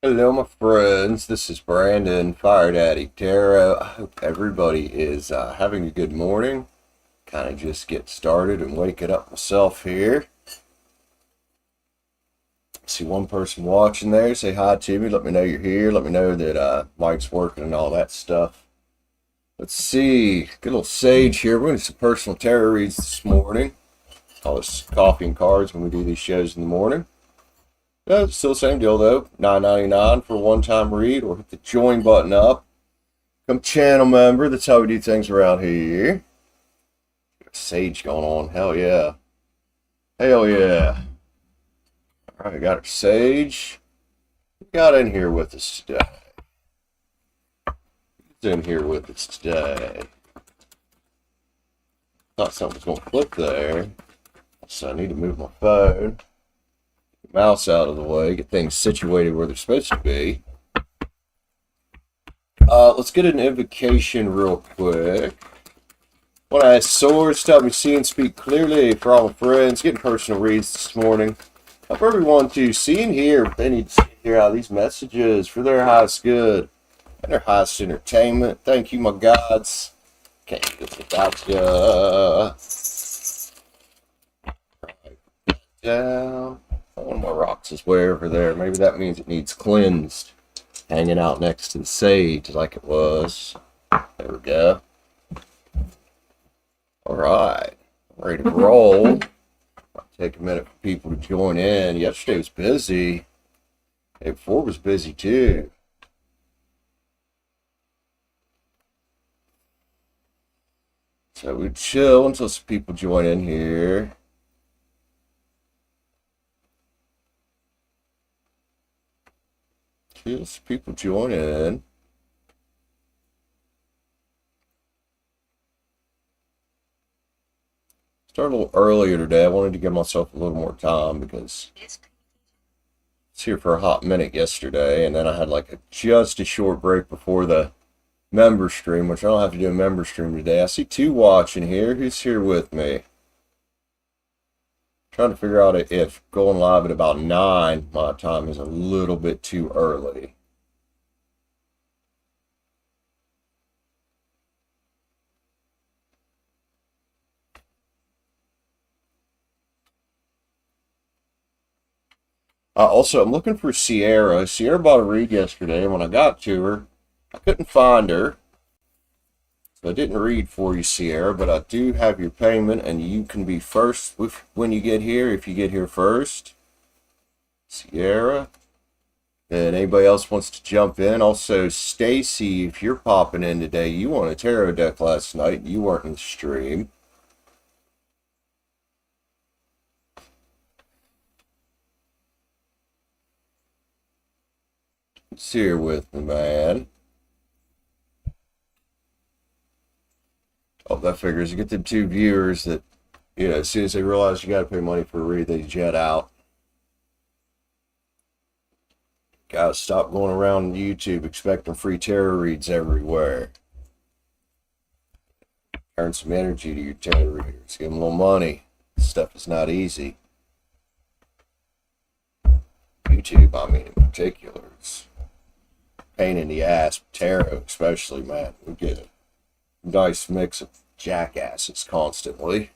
Hello, my friends. This is Brandon, Fire Daddy Tarot. I hope everybody is having a good morning. Kind of just get started and waking up myself here. See one person watching there. Say hi to me. Let me know you're here. Let me know that mic's working and all that stuff. Let's see. Good little sage here. We're going to do some personal tarot reads this morning. Call this coffee and cards when we do these shows in the morning. Still the same deal though. $9.99 for a one-time read, or hit the join button up. Become channel member. That's how we do things around here. Got sage going on. Hell yeah. Hell yeah. Alright, got our sage. Who got in here with us today? Who's in here with us today? Thought something was going to flip there. So I need to move my phone. Mouse out of the way, get things situated where they're supposed to be. Let's get an invocation real quick. Want to ask swords to help me see and speak clearly for all my friends. Getting personal reads this morning. Hope everyone to see and hear. They need to hear out these messages for their highest good and their highest entertainment. Thank you, my gods. Can't do this without ya. Right down. One of my rocks is way over there. Maybe that means it needs cleansed. Hanging out next to the sage like it was. There we go. Alright. Ready to roll. Might take a minute for people to join in. Yesterday was busy. Day before was busy too. So we chill until some people join in here. Just people join in. Started a little earlier today. I wanted to give myself a little more time because I was here for a hot minute yesterday, and then I had like just a short break before the member stream, which I don't have to do a member stream today. I see two watching here. Who's here with me? Trying to figure out if going live at about 9 my time is a little bit too early. Also, I'm looking for Sierra. Sierra bought a read yesterday, and when I got to her, I couldn't find her. So I didn't read for you, Sierra, but I do have your payment, and you can be first when you get here, if you get here first. Sierra. And anybody else wants to jump in. Also, Stacy, if you're popping in today, you won a tarot deck last night. You weren't in the stream. It's here with me, man. Oh, that figures. You get them two viewers that, as soon as they realize you got to pay money for a read, they jet out. Guys, stop going around YouTube expecting free tarot reads everywhere. Earn some energy to your tarot readers. Give them a little money. This stuff is not easy. YouTube, I mean, in particular, it's pain in the ass. Tarot, especially, man. We get a nice mix of jackasses constantly.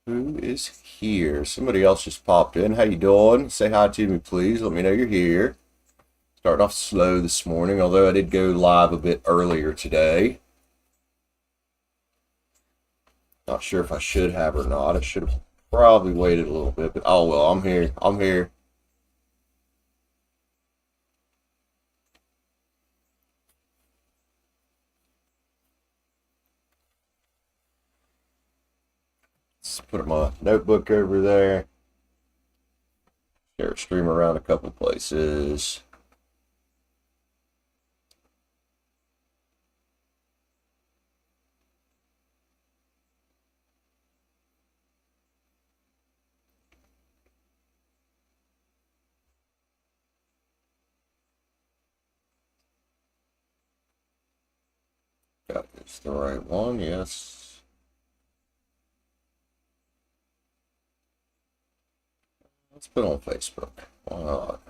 Who is here? Somebody else just popped in. How you doing? Say hi to me, please. Let me know you're here. Starting off slow this morning, although I did go live a bit earlier today. Not sure if I should have or not. I should have probably waited a little bit, but oh well, I'm here. I'm here. Let's put my notebook over there. Share a stream around a couple places. That is the right one, yes. Let's put it on Facebook. Why not?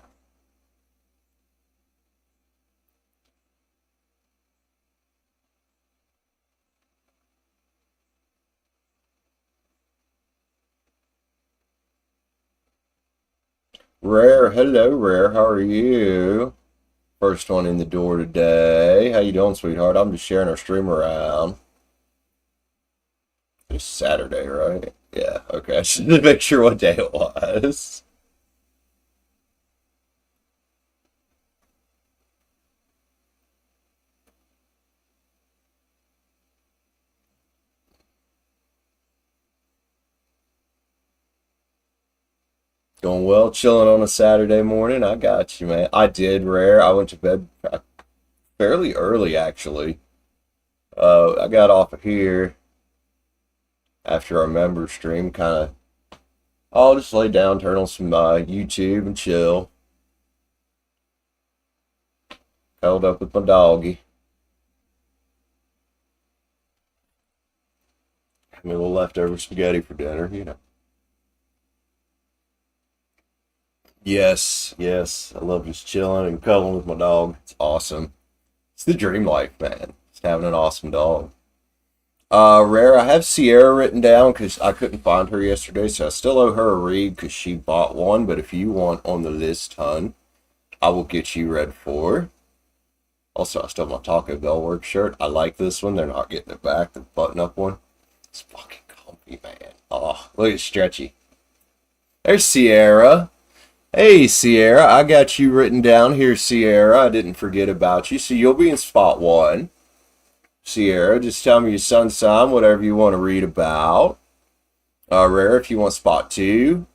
Rair, hello Rair, how are you? First one in the door today. How you doing, sweetheart? I'm just sharing our stream around. It's Saturday, right? Yeah, okay. I should make sure what day it was. Going well, chilling on a Saturday morning. I got you, man. I did, Rare. I went to bed fairly early, actually. I got off of here after our member stream, kind of. I'll just lay down, turn on some YouTube, and chill. Held up with my doggy. Had me a little leftover spaghetti for dinner, you know. Yes, yes. I love just chilling and cuddling with my dog. It's awesome. It's the dream life, man. Just having an awesome dog. Rare, I have Sierra written down because I couldn't find her yesterday, so I still owe her a read because she bought one. But if you want on the list, hun, I will get you read for. Also, I still have my Taco Bell work shirt. I like this one. They're not getting it back. The button-up one. It's fucking comfy, man. Oh, look at stretchy. There's Sierra. Hey, Sierra, I got you written down here, Sierra. I didn't forget about you. So you'll be in spot 1. Sierra, just tell me your sun sign, whatever you want to read about. Rare, if you want spot 2.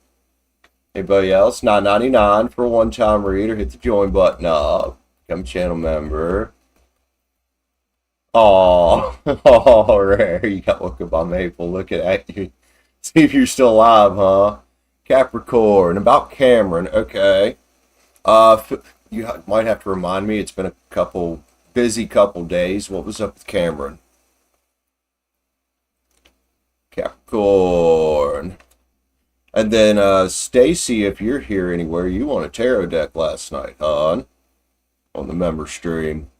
Anybody else? $9.99 for a one-time reader. Hit the join button up. Become a channel member. Oh, oh, Rare, you got woke up by Maple looking at you. See if you're still alive, huh? Capricorn, about Cameron, okay. You might have to remind me, it's been a busy couple days. What was up with Cameron? Capricorn. And then, Stacy, if you're here anywhere, you won a tarot deck last night, hon. On the member stream.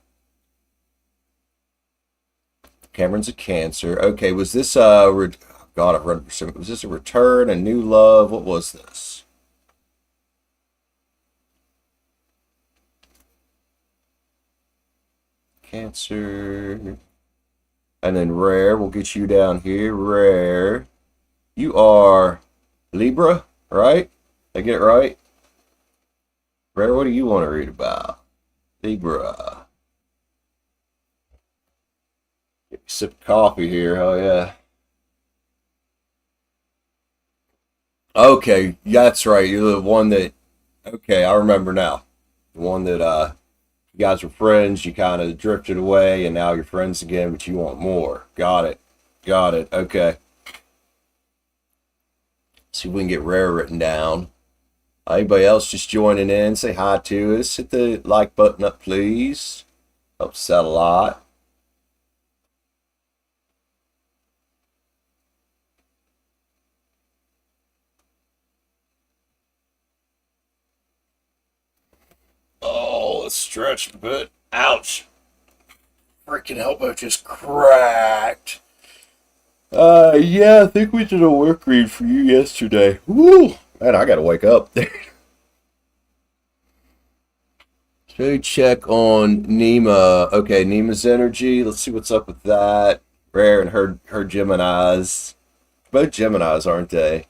Cameron's a Cancer. Okay, was this, God, I've read it. Was this a return, a new love? What was this? Cancer. And then Rare, we'll get you down here. Rare. You are Libra, right? Did I get it right? Rare, what do you want to read about? Libra. Get a sip of coffee here. Oh, yeah. Okay, that's right. You're the one that... Okay, I remember now. The one that, you guys were friends, you kind of drifted away, and now you're friends again, but you want more. Got it. Got it. Okay. See if we can get Rare written down. Anybody else just joining in, say hi to us. Hit the like button up, please. Helps out a lot. Oh, let's stretch a bit. Ouch. Freaking elbow just cracked. Yeah, I think we did a work read for you yesterday. Woo! Man, I gotta wake up. So check on Nima. Okay, Nima's energy. Let's see what's up with that. Rare and her Geminis. Both Geminis, aren't they?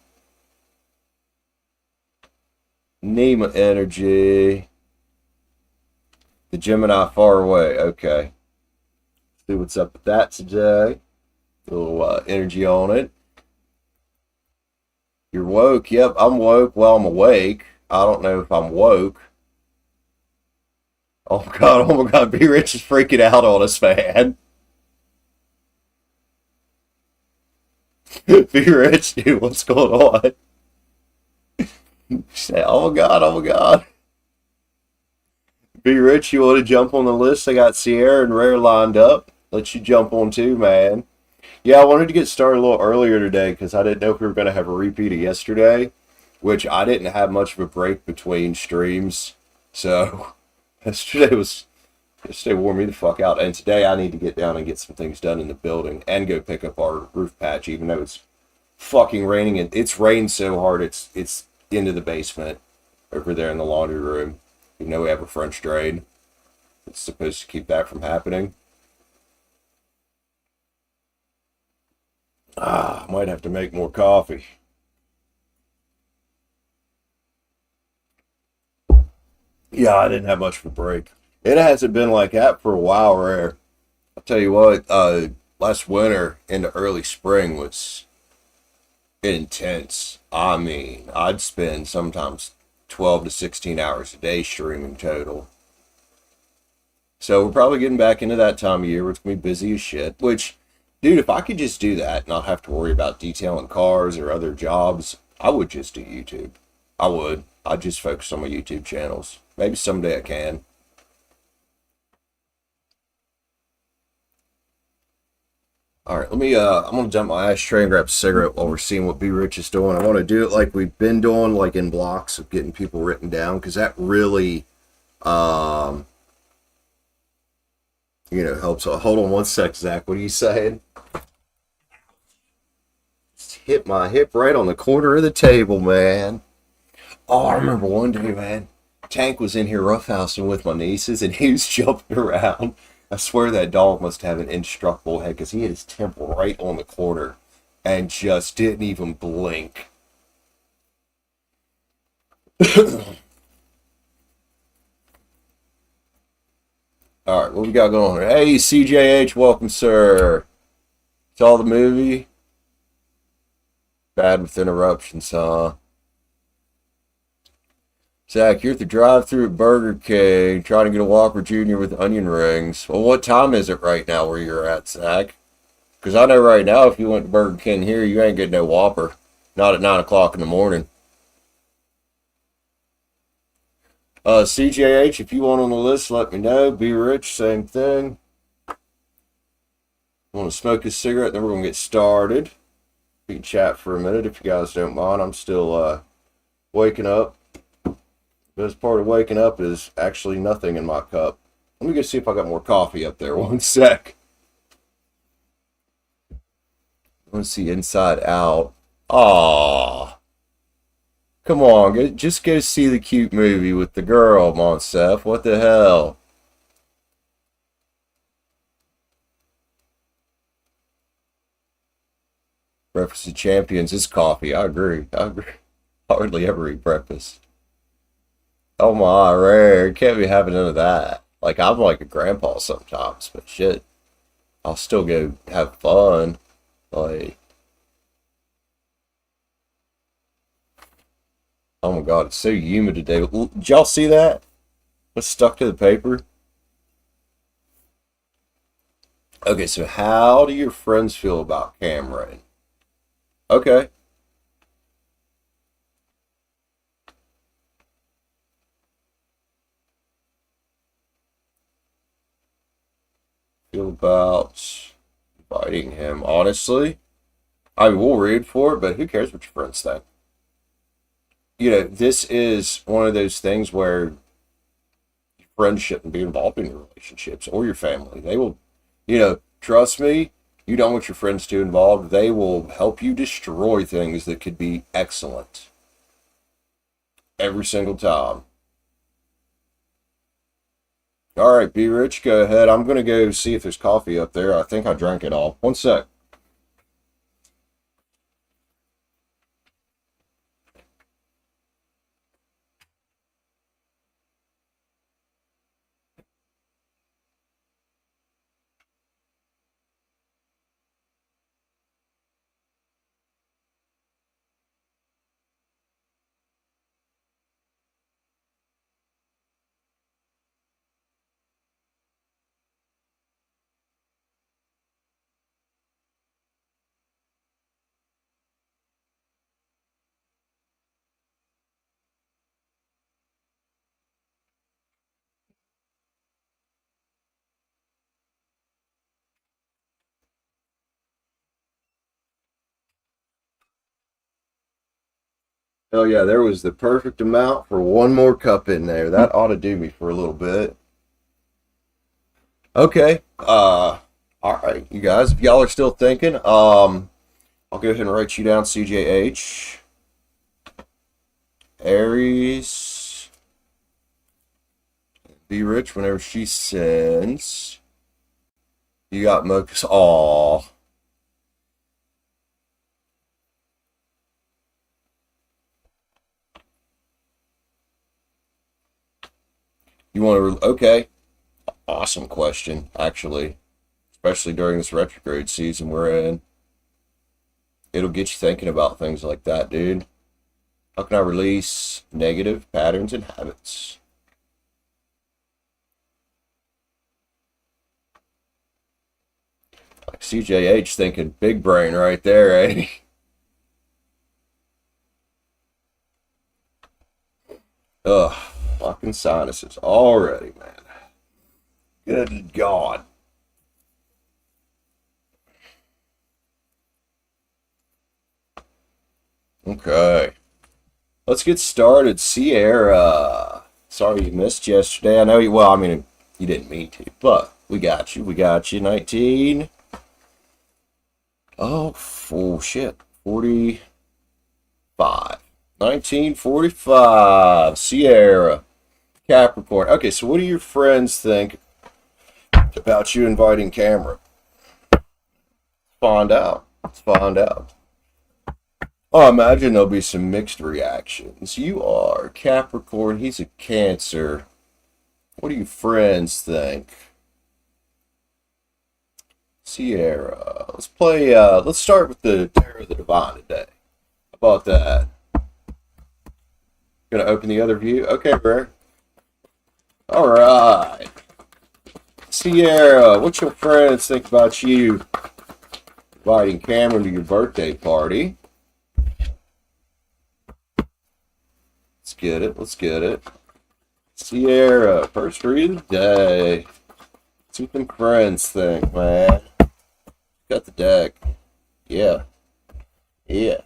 Nima energy. The Gemini far away. Okay. See what's up with that today. A little energy on it. You're woke. Yep, I'm woke. Well, I'm awake. I don't know if I'm woke. Oh my God, Be Rich is freaking out on us, man. Be Rich, dude, what's going on? Say, oh my God, oh my God. Be Rich, you want to jump on the list? I got Sierra and Rare lined up. let you jump on too, man. Yeah, I wanted to get started a little earlier today because I didn't know if we were going to have a repeat of yesterday, which I didn't have much of a break between streams. So yesterday was yesterday wore me the fuck out, and today I need to get down and get some things done in the building and go pick up our roof patch, even though it's fucking raining and it's rained so hard it's into the basement over there in the laundry room. You know we have a French drain. It's supposed to keep that from happening. I might have to make more coffee. Yeah, I didn't have much of a break. It hasn't been like that for a while, Rare. I'll tell you what, last winter into early spring was intense. I mean, I'd spend sometimes 12 to 16 hours a day streaming total. So we're probably getting back into that time of year where it's going to be busy as shit. Which, dude, if I could just do that and not have to worry about detailing cars or other jobs, I would just do YouTube. I would. I'd just focus on my YouTube channels. Maybe someday I can. All right, I'm gonna dump my ashtray and grab a cigarette while we're seeing what B Rich is doing. I want to do it like we've been doing, like in blocks of getting people written down, because that really, um, helps. Hold on one sec, Zach. What are you saying? Just hit my hip right on the corner of the table, man. Oh, I remember one day, man. Tank was in here roughhousing with my nieces, and he was jumping around. I swear that dog must have an indestructible head because he hit his temple right on the corner and just didn't even blink. All right, what we got going on here? Hey, CJH, welcome, sir. Saw the movie? Bad with interruptions, huh? Zach, you're at the drive-thru at Burger King trying to get a Whopper Jr. with onion rings. Well, what time is it right now where you're at, Zach? Because I know right now if you went to Burger King here, you ain't getting no Whopper. Not at 9 o'clock in the morning. CJH, if you want on the list, let me know. Be Rich, same thing. Want to smoke a cigarette, then we're going to get started. We can chat for a minute if you guys don't mind. I'm still waking up. Best part of waking up is actually nothing in my cup. Let me go see if I got more coffee up there. One sec. I want to see Inside Out. Aww. Come on, just go see the cute movie with the girl, Monsef. What the hell? Breakfast of Champions is coffee. I agree. I agree. Hardly ever eat breakfast. Oh my, Rare. Can't be having none of that. Like, I'm like a grandpa sometimes, but shit. I'll still go have fun. Like, oh my god, it's so humid today. Did y'all see that? What's stuck to the paper? Okay, so how do your friends feel about Cameron? Okay. Feel about inviting him. Honestly, I will read for it, but who cares what your friends think? This is one of those things where your friends shouldn't be involved in your relationships or your family. They will, trust me, you don't want your friends to involved. They will help you destroy things that could be excellent every single time. All right, B Rich, go ahead. I'm going to go see if there's coffee up there. I think I drank it all. One sec. Oh yeah, there was the perfect amount for one more cup in there. That ought to do me for a little bit. Okay. All right, you guys, if y'all are still thinking, I'll go ahead and write you down CJH. Aries. Be rich whenever she sends. You got Mocha's. Aw. You want to, okay. Awesome question, actually. Especially during this retrograde season we're in. It'll get you thinking about things like that, dude. How can I release negative patterns and habits? Like CJH thinking big brain right there, eh? Ugh, fucking sinuses already, man. Good God. Okay. Let's get started. Sierra. Sorry you missed yesterday. I know you, well, I mean, you didn't mean to, but we got you. We got you. 19. Oh, shit. 45. 1945. Sierra. Capricorn. Okay, so what do your friends think about you inviting Cameron? Find out. Let's find out. Oh, I imagine there'll be some mixed reactions. You are Capricorn. He's a Cancer. What do your friends think? Sierra. Let's play, let's start with the Terror of the Divine today. How about that? Gonna open the other view? Okay, Rair. Alright. Sierra, what your friends think about you inviting Cameron to your birthday party? Let's get it. Let's get it. Sierra, first read of the day. See what them friends think, man. Got the deck. Yeah. Yeah.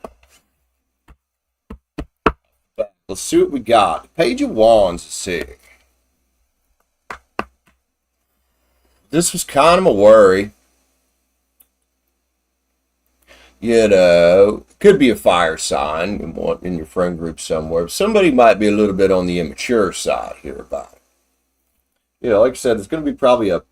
Let's see what we got. Page of Wands is here. This was kind of a worry. You know, could be a fire sign in your friend group somewhere. Somebody might be a little bit on the immature side here about it. You know, like I said, it's going to be probably a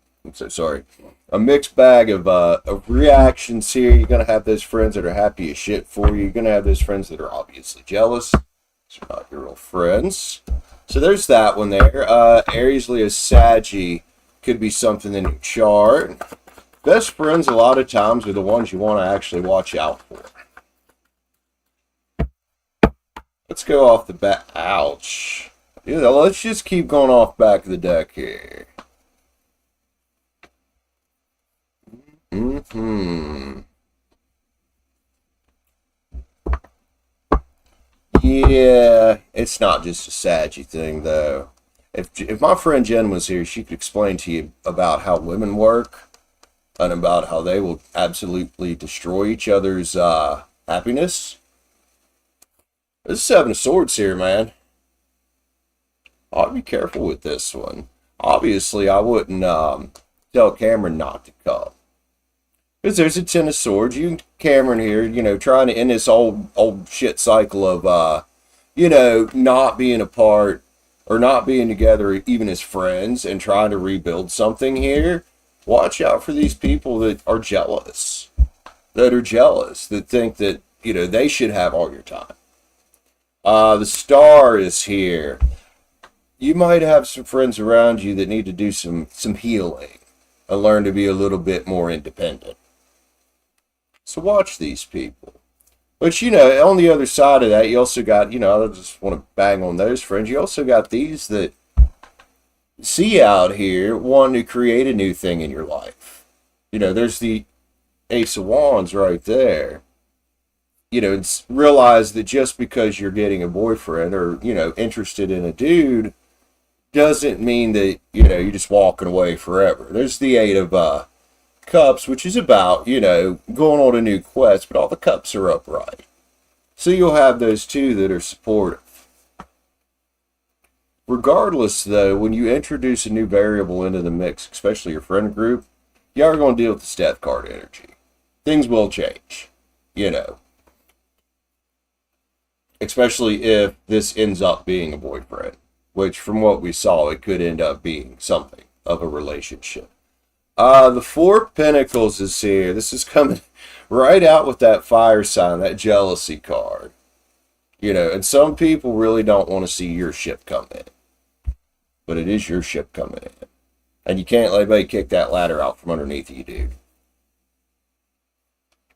mixed bag of reactions here. You're going to have those friends that are happy as shit for you. You're going to have those friends that are obviously jealous. These are not your real friends. So there's that one there. Aries, Leo, Saggy could be something in your chart. Best friends a lot of times are the ones you want to actually watch out for. Let's go off the back. Ouch. Yeah, let's just keep going off back of the deck here. Yeah, it's not just a Saggy thing, though. If my friend Jen was here, she could explain to you about how women work and about how they will absolutely destroy each other's happiness. There's 7 of Swords here, man. I'll be careful with this one. Obviously, I wouldn't tell Cameron not to come. Because there's a 10 of Swords. You and Cameron here, you know, trying to end this old shit cycle of, you know, not being apart or not being together even as friends and trying to rebuild something here. Watch out for these people that are jealous. That think that, you know, they should have all your time. The Star is here. You might have some friends around you that need to do some healing and learn to be a little bit more independent. So watch these people. But, you know, on the other side of that, you also got, you know, I just want to bang on those friends. You also got these that see out here wanting to create a new thing in your life. You know, there's the Ace of Wands right there. You know, it's realize that just because you're getting a boyfriend or, you know, interested in a dude doesn't mean that, you know, you're just walking away forever. There's the 8 of Cups, which is about, you know, going on a new quest, but all the cups are upright. So you'll have those two that are supportive. Regardless, though, when you introduce a new variable into the mix, especially your friend group, you are going to deal with the death card energy. Things will change, you know. Especially if this ends up being a boyfriend, which from what we saw, it could end up being something of a relationship. The Four of Pentacles is here. This is coming right out with that fire sign, that jealousy card. You know, and some people really don't want to see your ship come in. But it is your ship coming in. And you can't let anybody kick that ladder out from underneath you, dude.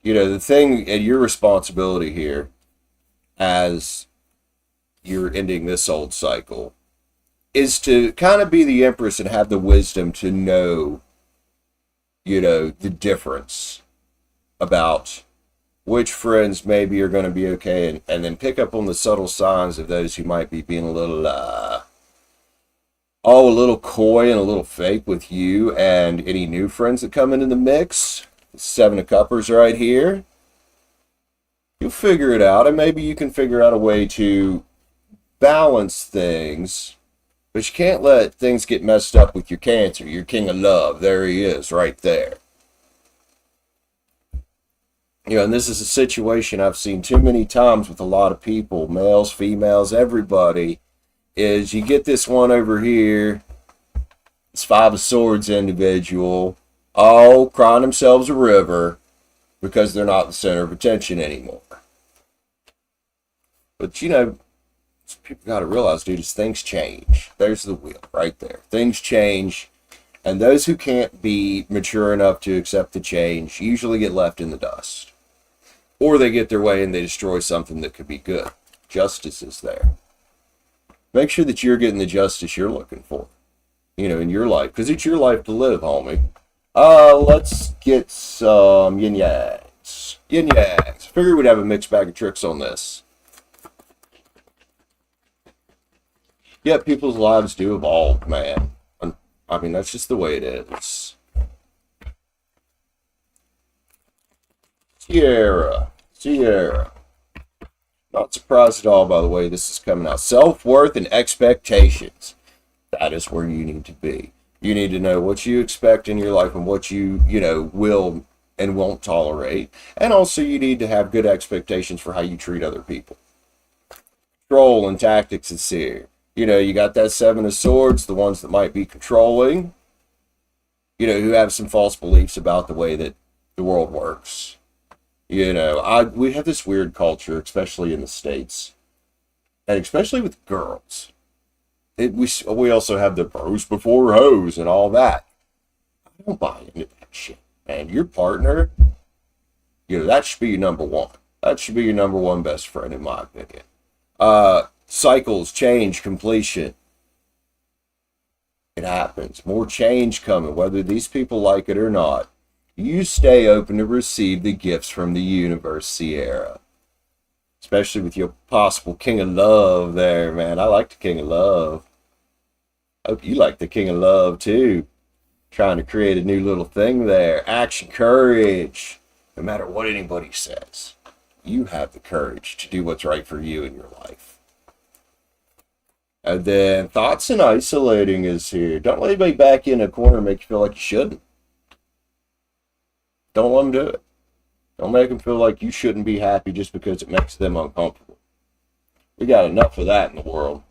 You know, the thing, and your responsibility here, as you're ending this old cycle, is to kind of be the Empress and have the wisdom to know, you know, the difference about which friends maybe are going to be okay, and then pick up on the subtle signs of those who might be being a little, a little coy and a little fake with you and any new friends that come into the mix. Seven of Cuppers right here. You'll figure it out, and maybe you can figure out a way to balance things, but you can't let things get messed up with your Cancer, your King of Love. There he is, right there. You know, and this is a situation I've seen too many times with a lot of people, males, females, everybody, is you get this one over here, this Five of Swords individual, all crying themselves a river because they're not the center of attention anymore. But, you know, people got to realize, dude, is things change. There's the wheel right there. Things change, and those who can't be mature enough to accept the change usually get left in the dust. Or they get their way and they destroy something that could be good. Justice is there. Make sure that you're getting the justice you're looking for, you know, in your life, because it's your life to live, homie. Let's get some yin-yangs. Yin-yangs. Figured we'd have a mixed bag of tricks on this. Yeah, people's lives do evolve, man. I mean, that's just the way it is. Sierra. Not surprised at all, by the way, this is coming out. Self-worth and expectations. That is where you need to be. You need to know what you expect in your life and what you know, will and won't tolerate. And also you need to have good expectations for how you treat other people. Control and tactics is here. You know, you got that Seven of Swords, the ones that might be controlling, you know, who have some false beliefs about the way that the world works. You know, we have this weird culture, especially in the States, and especially with girls. We also have the bros before hoes and all that. I don't buy into that shit, man. Your partner, you know, that should be your number one. That should be your number one best friend, in my opinion. Cycles, change, completion. It happens. More change coming, whether these people like it or not. You stay open to receive the gifts from the universe, Sierra. Especially with your possible King of Love there, man. I like the King of Love. I hope you like the King of Love, too. Trying to create a new little thing there. Action, courage. No matter what anybody says, you have the courage to do what's right for you in your life. And then thoughts and isolating is here. Don't let anybody back in a corner and make you feel like you shouldn't. Don't let them do it. Don't make them feel like you shouldn't be happy just because it makes them uncomfortable. We got enough of that in the world.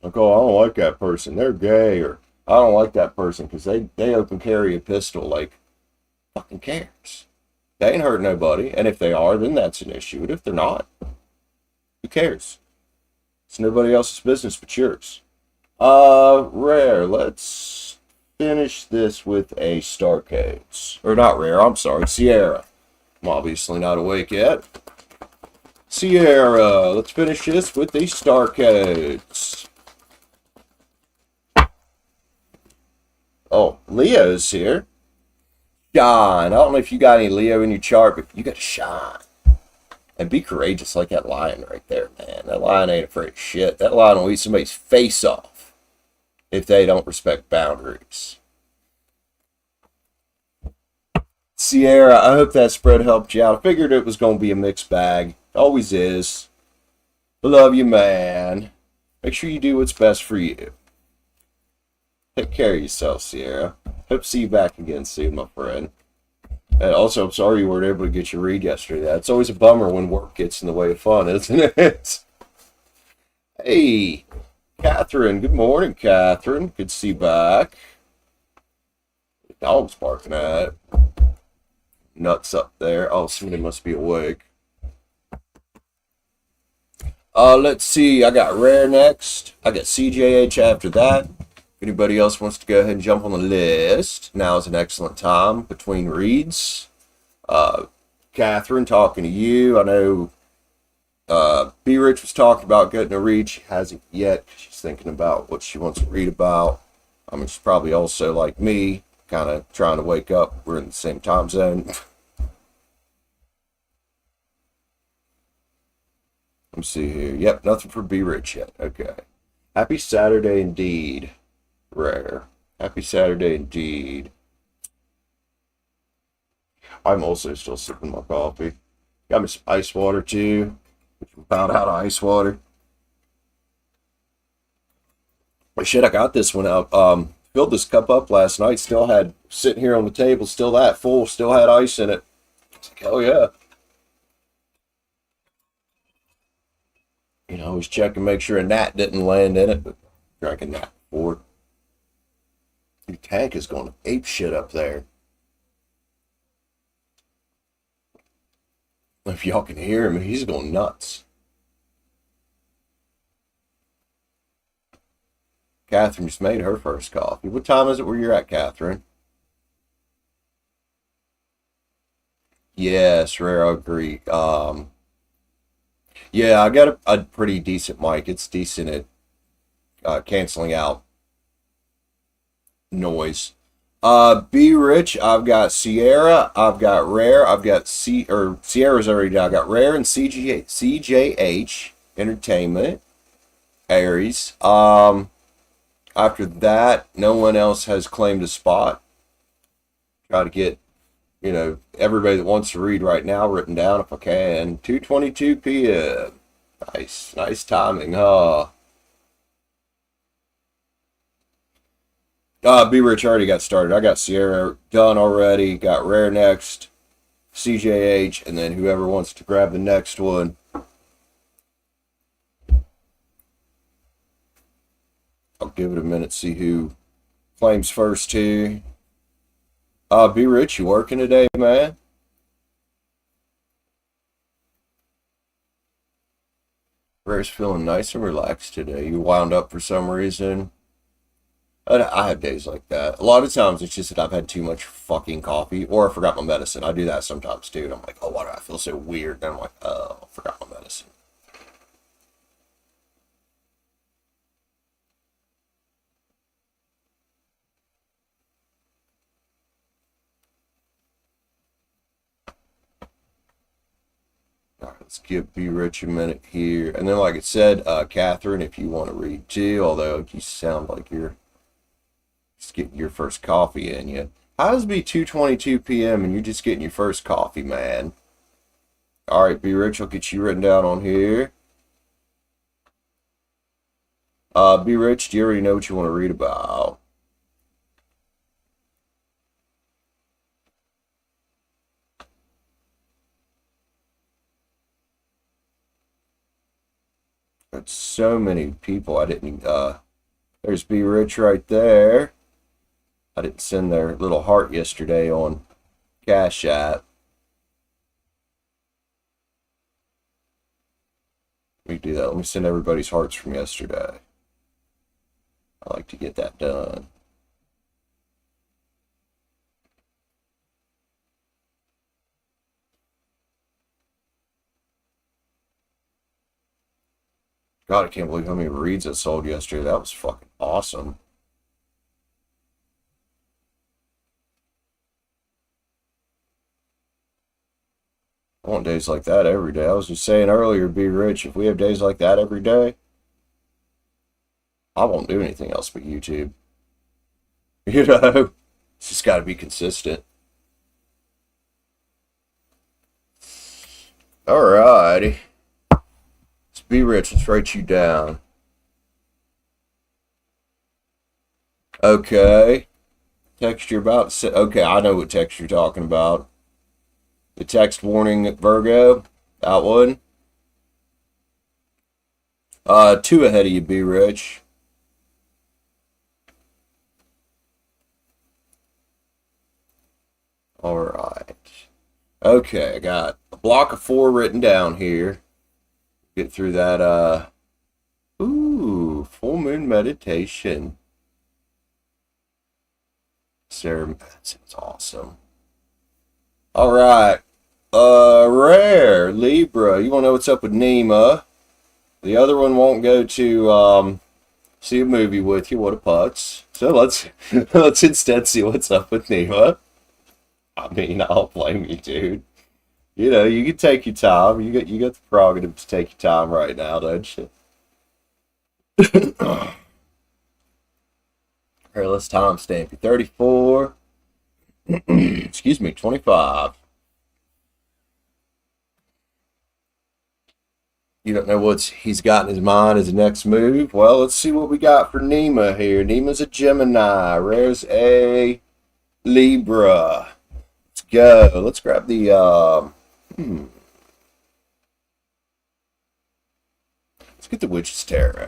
Like, oh, I don't like that person. They're gay. Or I don't like that person because they open carry a pistol. Like, fucking cares? They ain't hurt nobody. And if they are, then that's an issue. But if they're not, who cares? It's nobody else's business but yours. Rair, let's finish this with a star codes. Or not Rair, I'm sorry, Sierra. I'm obviously not awake yet. Sierra, let's finish this with the star codes. Oh, Leo's here. Shine. I don't know if you got any Leo in your chart, but you got to shine. And be courageous like that lion right there, man. That lion ain't afraid of shit. That lion will eat somebody's face off if they don't respect boundaries. Sierra, I hope that spread helped you out. I figured it was going to be a mixed bag. Always is. Love you, man. Make sure you do what's best for you. Take care of yourself, Sierra. Hope to see you back again soon, my friend. And also, I'm sorry you weren't able to get your read yesterday. It's always a bummer when work gets in the way of fun, isn't it? Hey, Cathrine. Good morning, Cathrine. Good to see you back. The dog's barking at it. Nuts up there. Oh, somebody must be awake. Let's see. I got Rair next. I got CJH after that. If anybody else wants to go ahead and jump on the list, now is an excellent time between reads. Cathrine, talking to you. I know B. Rich was talking about getting a read. She hasn't yet. She's thinking about what she wants to read about. I mean, she's probably also like me, kind of trying to wake up. We're in the same time zone. Let me see here. Yep, nothing for B. Rich yet. Okay. Happy Saturday indeed, Rair. Happy Saturday indeed. I'm also still sipping my coffee. Got me some ice water too. Found out ice water. But shit, I got this one out. Filled this cup up last night. Still had sitting here on the table. Still that full. Still had ice in it. It's like, hell yeah. You know, I was checking, make sure a gnat didn't land in it, but drank a gnat before. Your tank is going ape shit up there. If y'all can hear him, he's going nuts. Cathrine just made her first coffee. What time is it where you're at, Cathrine? Yes, Rare, I agree. Yeah, I got a pretty decent mic. It's decent at canceling out noise. B Rich, I've got Sierra, I've got Rair, I've got Sierra's already done. I got Rair and CJH Entertainment, Aries. After that, no one else has claimed a spot. Try to get, you know, everybody that wants to read right now written down if I can. 2:22 p.m. Nice timing, huh? B Rich already got started. I got Sierra done already. Got Rair next, CJH, and then whoever wants to grab the next one. I'll give it a minute, see who claims first here. B Rich, you working today, man? Rare's feeling nice and relaxed today. You wound up for some reason. I have days like that. A lot of times it's just that I've had too much fucking coffee or I forgot my medicine. I do that sometimes too. And I'm like, oh, why do I feel so weird? And I'm like, oh, I forgot my medicine. All right, let's give B Rich a minute here. And then, like it said, Cathrine, if you want to read too, although you sound like you're just getting your first coffee in you. How does it be 2:22 p.m. and you're just getting your first coffee, man? All right, B Rich, I'll get you written down on here. B Rich, do you already know what you want to read about? Got so many people I didn't. There's B Rich right there. I didn't send their little heart yesterday on Cash App. Let me do that. Let me send everybody's hearts from yesterday. I like to get that done. God, I can't believe how many reads I sold yesterday. That was fucking awesome. I want days like that every day. I was just saying earlier, be rich. If we have days like that every day, I won't do anything else but YouTube. You know, it's just got to be consistent. Alrighty. Let's be rich. Let's write you down. Okay. Text you're about to say. Okay, I know what text you're talking about. The text warning Virgo. That one. 2 ahead of you, be rich. Alright. Okay, I got a block of 4 written down here. Get through that, ooh, full moon meditation. Sarah, that sounds awesome. Alright. Rair, Libra, you want to know what's up with Nima? The other one won't go to, see a movie with you. What a putz. So let's instead see what's up with Nima. I mean, I'll blame you, dude. You know, you can take your time. You got the prerogative to take your time right now, don't you? Here, let's timestamp you. 34. Excuse me, 25. You don't know what he's got in his mind as the next move? Well, let's see what we got for Nima here. Nima's a Gemini. Rare's a Libra. Let's go. Let's grab the, let's get the Witch's Tarot.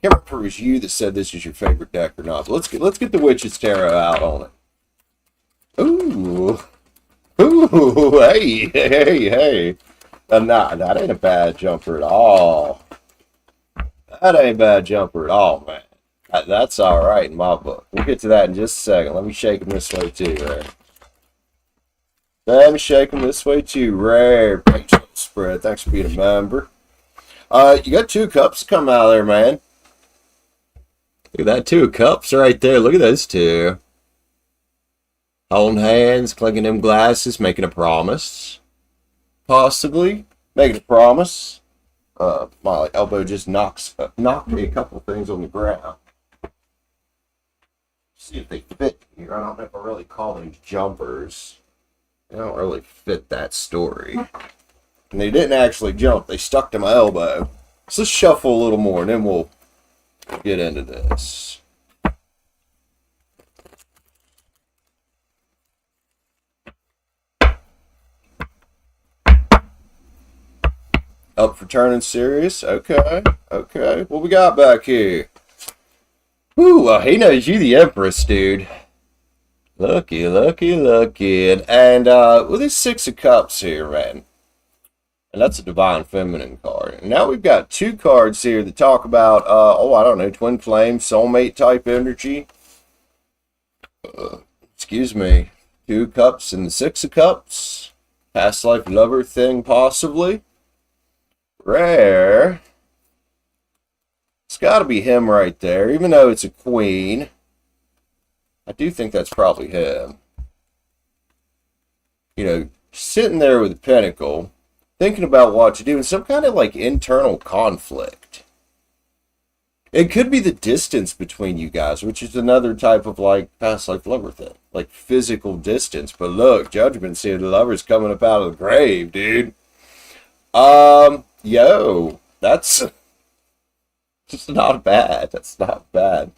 Can't remember if it was you that said this is your favorite deck or not. But let's get the Witch's Tarot out on it. Ooh. Ooh, hey. Nah, that ain't a bad jumper at all. That ain't a bad jumper at all, man. That's all right in my book. We'll get to that in just a second. Let me shake them this way too, Rair. Let me shake them this way too, Rair. Patient spread. Thanks for being a member. You got 2 cups come out of there, man. Look at that, 2 cups right there. Look at those 2. Holding hands, clinking them glasses, making a promise. Possibly making a promise. My elbow just knocked me a couple things on the ground. See if they fit here. I don't know if I really call them jumpers. They don't really fit that story. And they didn't actually jump. They stuck to my elbow. So let's shuffle a little more and then we'll get into this. Up for turning serious? Okay. What we got back here? Ooh, he knows you the Empress, dude. Lucky. And with this 6 of Cups here, man. And that's a Divine Feminine card. And now we've got 2 cards here that talk about, I don't know, twin flame, soulmate type energy. Excuse me. 2 cups and the 6 of Cups. Past life lover thing, possibly. Rare. It's got to be him right there, even though it's a queen. I do think that's probably him. You know, sitting there with a pentacle, thinking about what to do, and some kind of like internal conflict. It could be the distance between you guys, which is another type of like past life lover thing, like physical distance. But look, Judgment's here. The lover's coming up out of the grave, dude. Yo, that's just not bad. That's not bad.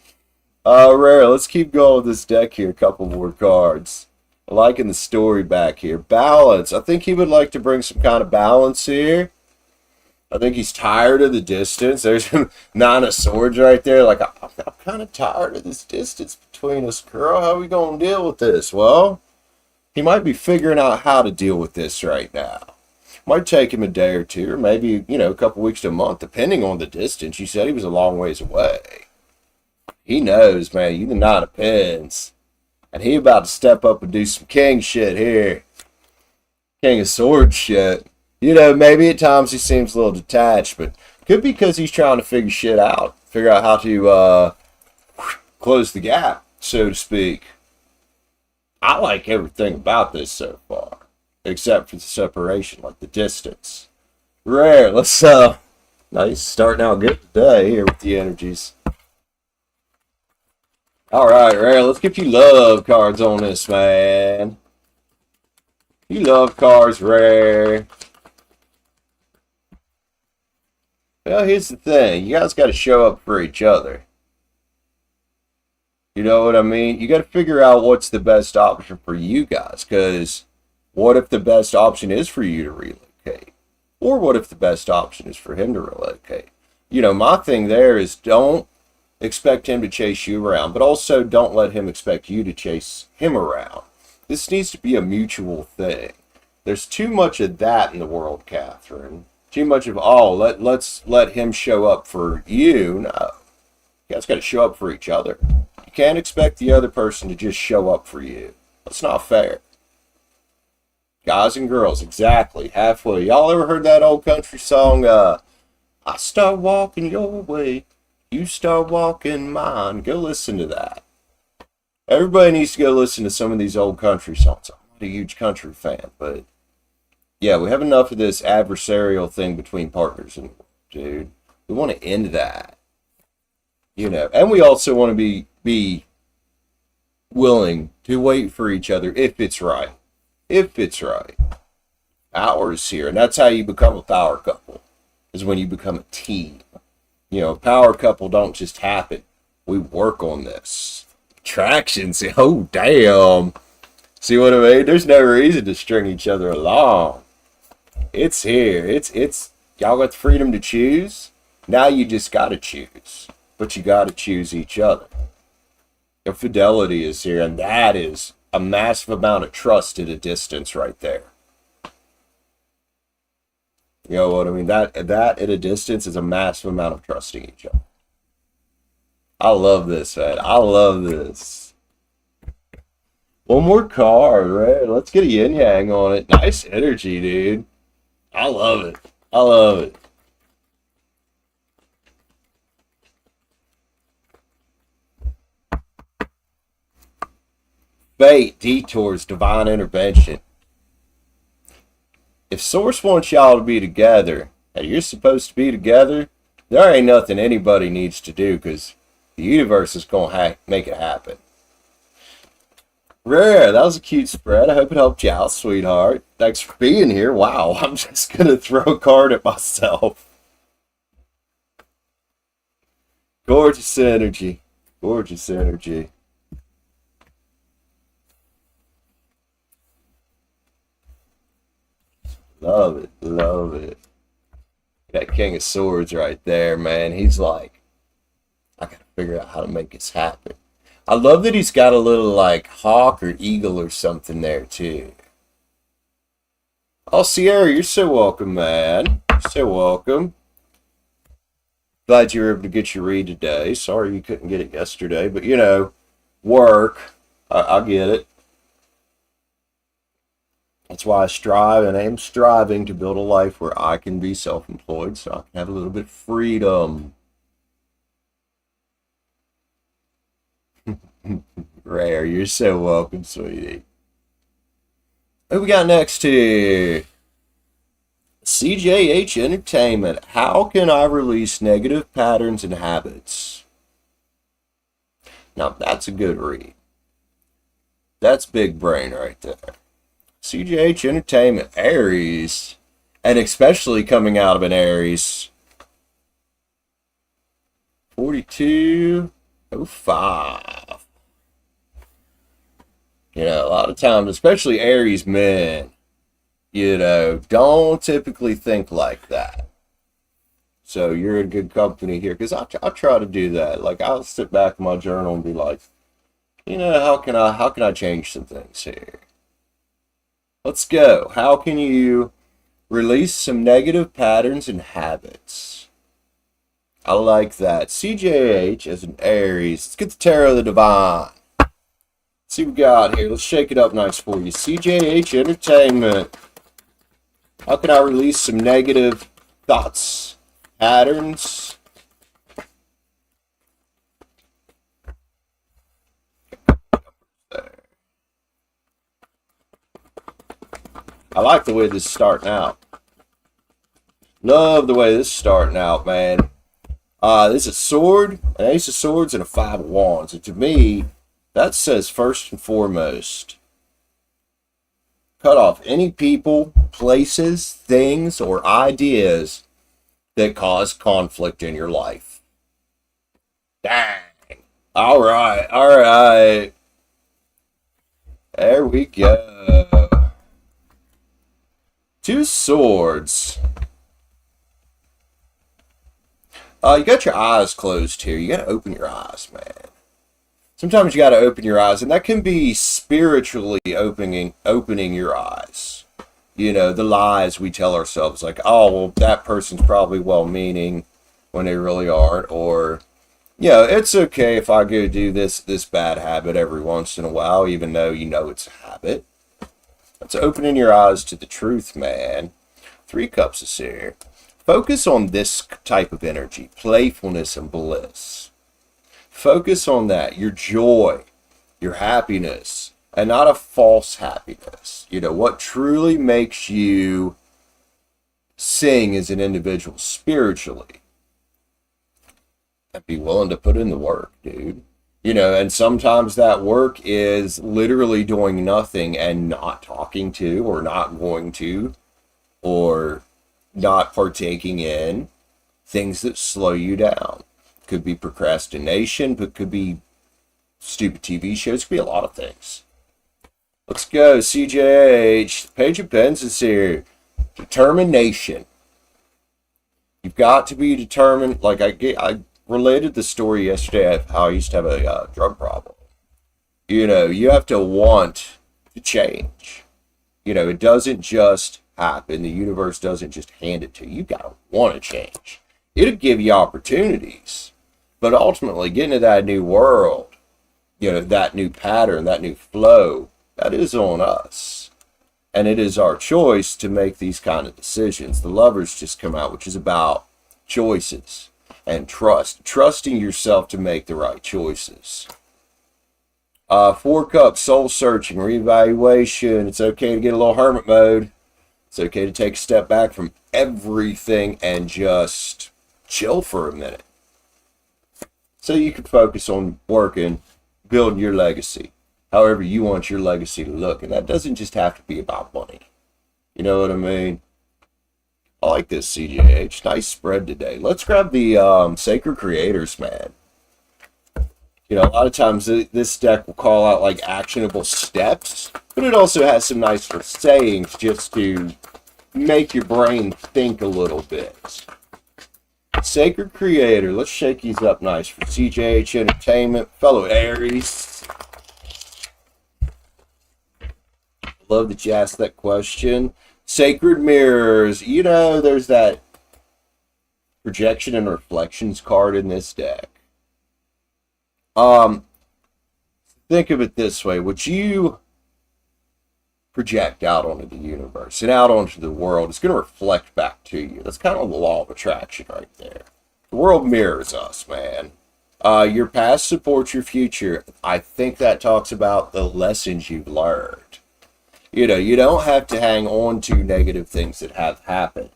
Rare, let's keep going with this deck here. A couple more cards. Liking the story back here. Balance. I think he would like to bring some kind of balance here. I think he's tired of the distance. There's 9 of Swords right there. Like, I'm kind of tired of this distance between us, girl. How are we going to deal with this? Well, he might be figuring out how to deal with this right now. Might take him a day or 2, or maybe, you know, a couple weeks to a month, depending on the distance. You said he was a long ways away. He knows, man. You the 9 of Pens. And he about to step up and do some king shit here. King of Swords shit. You know, maybe at times he seems a little detached, but could be because he's trying to figure shit out. Figure out how to close the gap, so to speak. I like everything about this so far. Except for the separation, like the distance. Rare, let's, nice, starting out good today here with the energies. Alright, Rare, let's get a few love cards on this, man. You love cards, Rare. Well, here's the thing. You guys got to show up for each other. You know what I mean? You got to figure out what's the best option for you guys. Because what if the best option is for you to relocate? Or what if the best option is for him to relocate? You know, my thing there is don't expect him to chase you around, but also don't let him expect you to chase him around. This needs to be a mutual thing. There's too much of that in the world, Cathrine. Too much of, oh, let's let him show up for you. No. You guys got to show up for each other. You can't expect the other person to just show up for you. That's not fair. Guys and girls, exactly. Halfway. Y'all ever heard that old country song, I start walking your way, you start walking mine? Go listen to that. Everybody needs to go listen to some of these old country songs. I'm not a huge country fan, but yeah, we have enough of this adversarial thing between partners, and dude, we want to end that. You know, and we also want to be willing to wait for each other if it's right. If it's right. Ours here, and that's how you become a power couple, is when you become a team. You know, a power couple don't just happen. We work on this. Traction, see, oh damn. See what I mean? There's no reason to string each other along. It's here. It's y'all got the freedom to choose. Now you just gotta choose. But you gotta choose each other. Your fidelity is here, and that is a massive amount of trust at a distance right there. You know what I mean? That at a distance is a massive amount of trusting each other. I love this, man. I love this. One more card, right? Let's get a yin yang on it. Nice energy, dude. I love it. I love it. Fate, detours, divine intervention. If Source wants y'all to be together, and you're supposed to be together, there ain't nothing anybody needs to do, because the universe is going to make it happen. Rair, that was a cute spread. I hope it helped you out, sweetheart. Thanks for being here. Wow, I'm just going to throw a card at myself. Gorgeous energy. Gorgeous energy. Love it. Love it. That King of Swords right there, man. He's like, I gotta figure out how to make this happen. I love that he's got a little like hawk or eagle or something there too. Oh, Sierra, you're so welcome, man. You're so welcome. Glad you were able to get your read today. Sorry you couldn't get it yesterday, but you know, work. I get it. That's why I strive and am striving to build a life where I can be self-employed so I can have a little bit of freedom. Rair, you're so welcome, sweetie. Who we got next here? CJH Entertainment. How can I release negative patterns and habits? Now, that's a good read. That's big brain right there. CJH Entertainment, Aries, and especially coming out of an Aries. 4205. You know, a lot of times, especially Aries men, you know, don't typically think like that. So you're in good company here, because I try to do that. Like, I'll sit back in my journal and be like, you know, how can I change some things here? Let's go. How can you release some negative patterns and habits? I like that. CJH as an Aries. Let's get the Tarot of the Divine. Let's see what we got here. Let's shake it up nice for you. CJH Entertainment. How can I release some negative thoughts, patterns? I like the way this is starting out. Love the way this is starting out, man. This is a sword, an ace of swords, and a 5 of wands. And to me, that says first and foremost, cut off any people, places, things, or ideas that cause conflict in your life. Dang. All right, all right. There we go. Two swords. You got your eyes closed here. You got to open your eyes, man. Sometimes you got to open your eyes, and that can be spiritually opening your eyes. You know, the lies we tell ourselves, like, oh, well, that person's probably well-meaning when they really aren't, or, you know, it's okay if I go do this bad habit every once in a while, even though you know it's a habit. It's opening your eyes to the truth, man. 3 cups is here. Focus on this type of energy, playfulness and bliss. Focus on that, your joy, your happiness, and not a false happiness. You know, what truly makes you sing as an individual spiritually. And be willing to put in the work, dude. You know, and sometimes that work is literally doing nothing and not talking to, or not going to, or not partaking in things that slow you down. Could be procrastination, but could be stupid TV shows, could be a lot of things. Let's go, CJH. Page of Pens is here. Determination. You've got to be determined. Like I related the story yesterday of how I used to have a drug problem. You know, you have to want to change. You know, it doesn't just happen. The universe doesn't just hand it to you. You got to want to change. It'll give you opportunities. But ultimately, getting to that new world, you know, that new pattern, that new flow, that is on us. And it is our choice to make these kind of decisions. The Lovers just come out, which is about choices and trust. Trusting yourself to make the right choices. 4 cups, soul searching, reevaluation. It's okay to get a little hermit mode. It's okay to take a step back from everything and just chill for a minute. So you can focus on working, building your legacy, however you want your legacy to look. And that doesn't just have to be about money. You know what I mean? I like this, CJH. Nice spread today. Let's grab the Sacred Creators, man. You know, a lot of times this deck will call out like actionable steps, but it also has some nice sayings just to make your brain think a little bit. Sacred Creator. Let's shake these up nice for CJH Entertainment. Fellow Aries. Love that you asked that question. Sacred Mirrors. You know, there's that projection and reflections card in this deck. Think of it this way. What you project out onto the universe and out onto the world is going to reflect back to you. That's kind of the law of attraction right there. The world mirrors us, man. Your past supports your future. I think that talks about the lessons you've learned. You know, you don't have to hang on to negative things that have happened,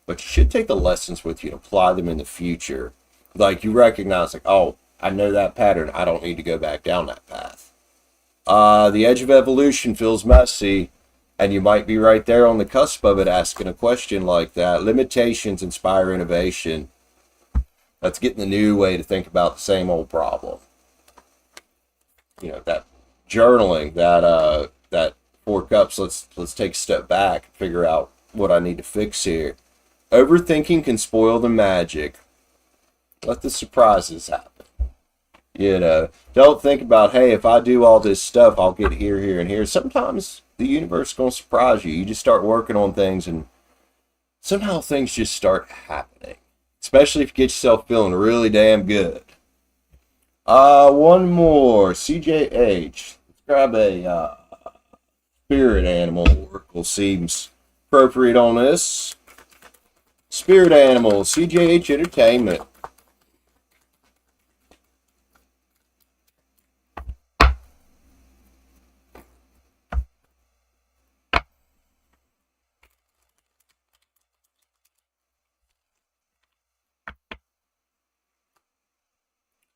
but you should take the lessons with you and apply them in the future. Like, you recognize, like, oh, I know that pattern. I don't need to go back down that path. The edge of evolution feels messy, and you might be right there on the cusp of it, asking a question like that. Limitations inspire innovation. That's getting the new way to think about the same old problem. You know, that journaling, that 4 cups. Let's take a step back and figure out what I need to fix here. Overthinking can spoil the magic. Let the surprises happen. You know, don't think about, hey, if I do all this stuff, I'll get here, here, and here. Sometimes the universe is going to surprise you. You just start working on things, and somehow things just start happening. Especially if you get yourself feeling really damn good. One more. CJH. Let's grab a spirit animal. Oracle seems appropriate on this. Spirit animal. CJH Entertainment.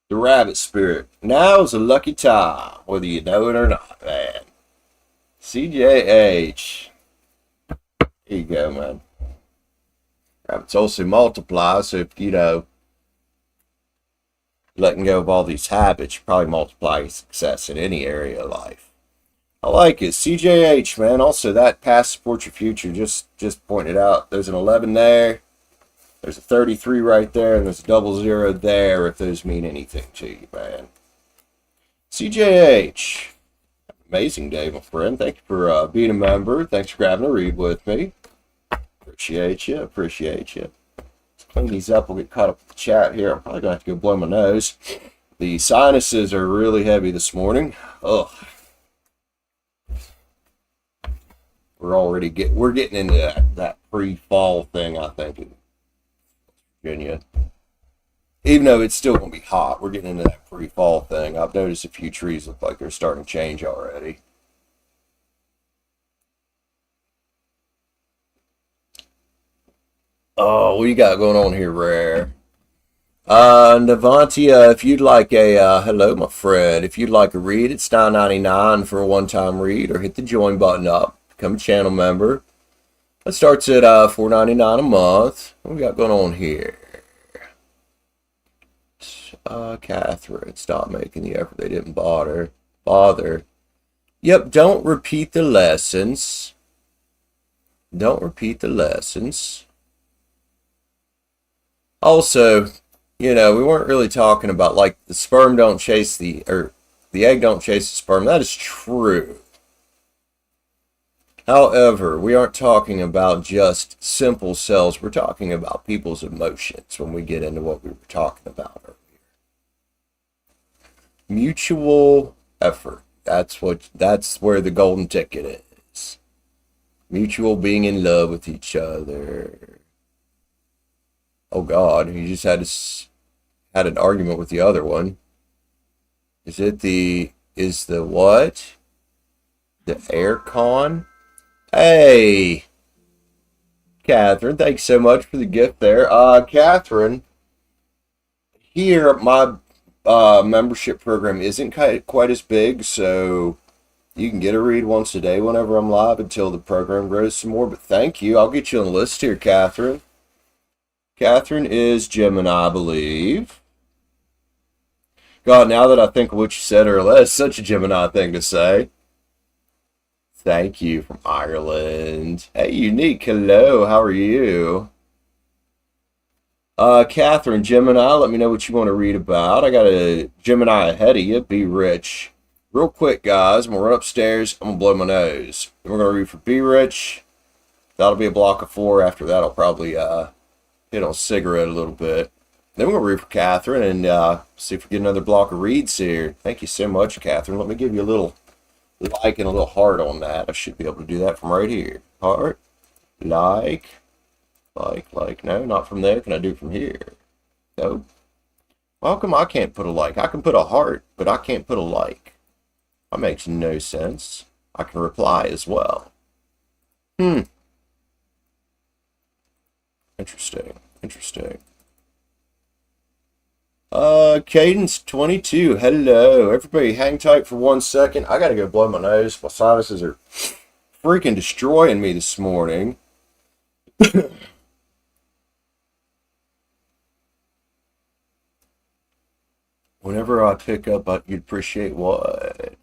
The rabbit spirit. Now is a lucky time, whether you know it or not, man. CJH. Here you go, man. Rabbits also multiply, so if, you know, letting go of all these habits, you probably multiply success in any area of life. I like it. CJH, man. Also, that past supports your future. Just pointed out. There's an 11 there. There's a 33 right there, and there's a 00 there, if those mean anything to you, man. CJH. Amazing day, my friend. Thank you for being a member. Thanks for grabbing a read with me. Appreciate you. Appreciate you. Let's clean these up. We'll get caught up with the chat here. I'm probably going to have to go blow my nose. The sinuses are really heavy this morning. Ugh. We're getting into that pre-fall thing, I think, in Virginia. Even though it's still going to be hot, we're getting into that pre-fall thing. I've noticed a few trees look like they're starting to change already. Oh, what you got going on here, Rair? Navantia, if you'd like a, hello, my friend. If you'd like a read, it's $9.99 for a one-time read, or hit the join button up. Become a channel member. That starts at $4.99 a month. What we got going on here? Cathrine, stop making the effort. They didn't bother. Yep, don't repeat the lessons. Don't repeat the lessons. Also, you know, we weren't really talking about, like, the sperm don't chase the, or the egg don't chase the sperm. That is true. However, we aren't talking about just simple cells. We're talking about people's emotions when we get into what we were talking about earlier. Mutual effort. That's where the golden ticket is. Mutual being in love with each other. Oh God, he just had an argument with the other one. Is the what? The aircon? Hey, Cathrine, thanks so much for the gift there. Cathrine, here my membership program isn't quite as big, so you can get a read once a day whenever I'm live until the program grows some more. But thank you. I'll get you on the list here, Cathrine. Cathrine is Gemini, I believe. God, now that I think of what you said earlier, that's such a Gemini thing to say. Thank you from Ireland. Hey, Unique, hello, how are you? Cathrine, Gemini, let me know what you want to read about. I got a Gemini ahead of you, Be Rich. Real quick, guys, I'm going to run upstairs, I'm going to blow my nose. Then we're going to read for Be Rich. That'll be a block of 4. After that, I'll probably hit on cigarette a little bit. Then we're going to read for Cathrine and see if we get another block of reads here. Thank you so much, Cathrine. Let me give you a little like and a little heart on that. I should be able to do that from right here. Heart, like. No, not from there. Can I do from here? No. Well, how come I can't put a like? I can put a heart, but I can't put a like. That makes no sense. I can reply as well. Interesting. Cadence 22. Hello. Everybody hang tight for 1 second. I gotta go blow my nose. My sinuses are freaking destroying me this morning. Whenever I pick up, you'd appreciate what?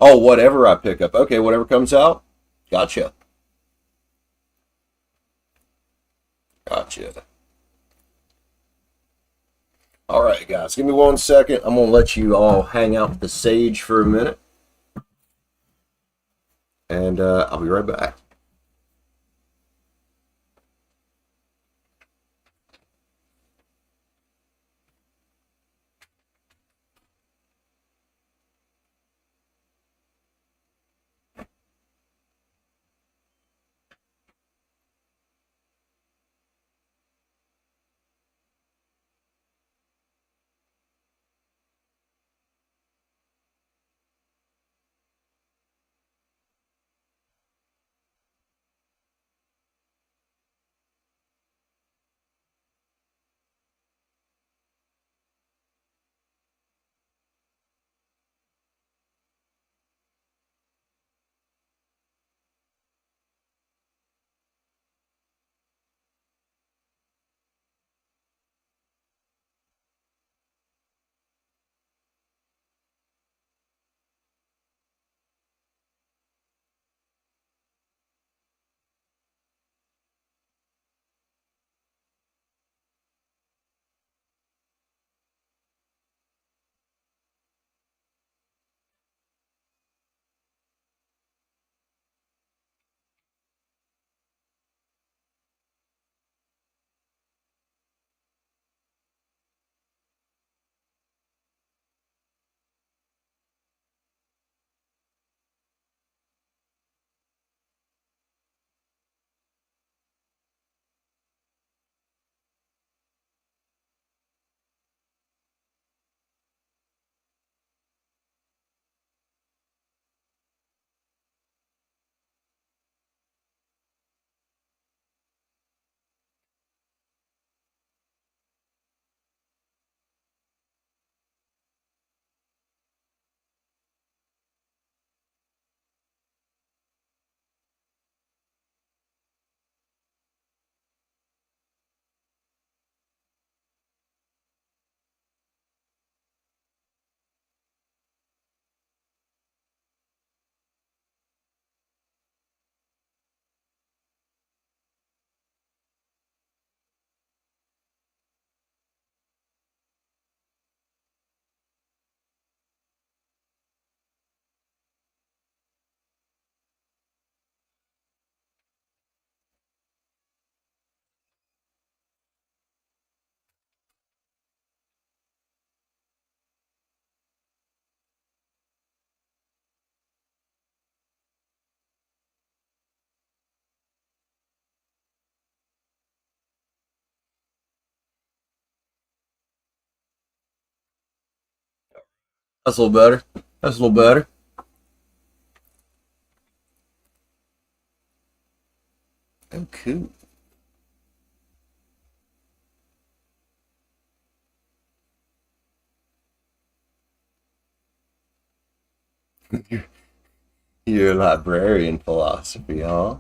Oh, whatever I pick up. Okay, whatever comes out. Gotcha. All right, guys, give me 1 second. I'm going to let you all hang out with the sage for a minute. And I'll be right back. That's a little better. That's a little better. Oh, cool. Your librarian philosophy, huh?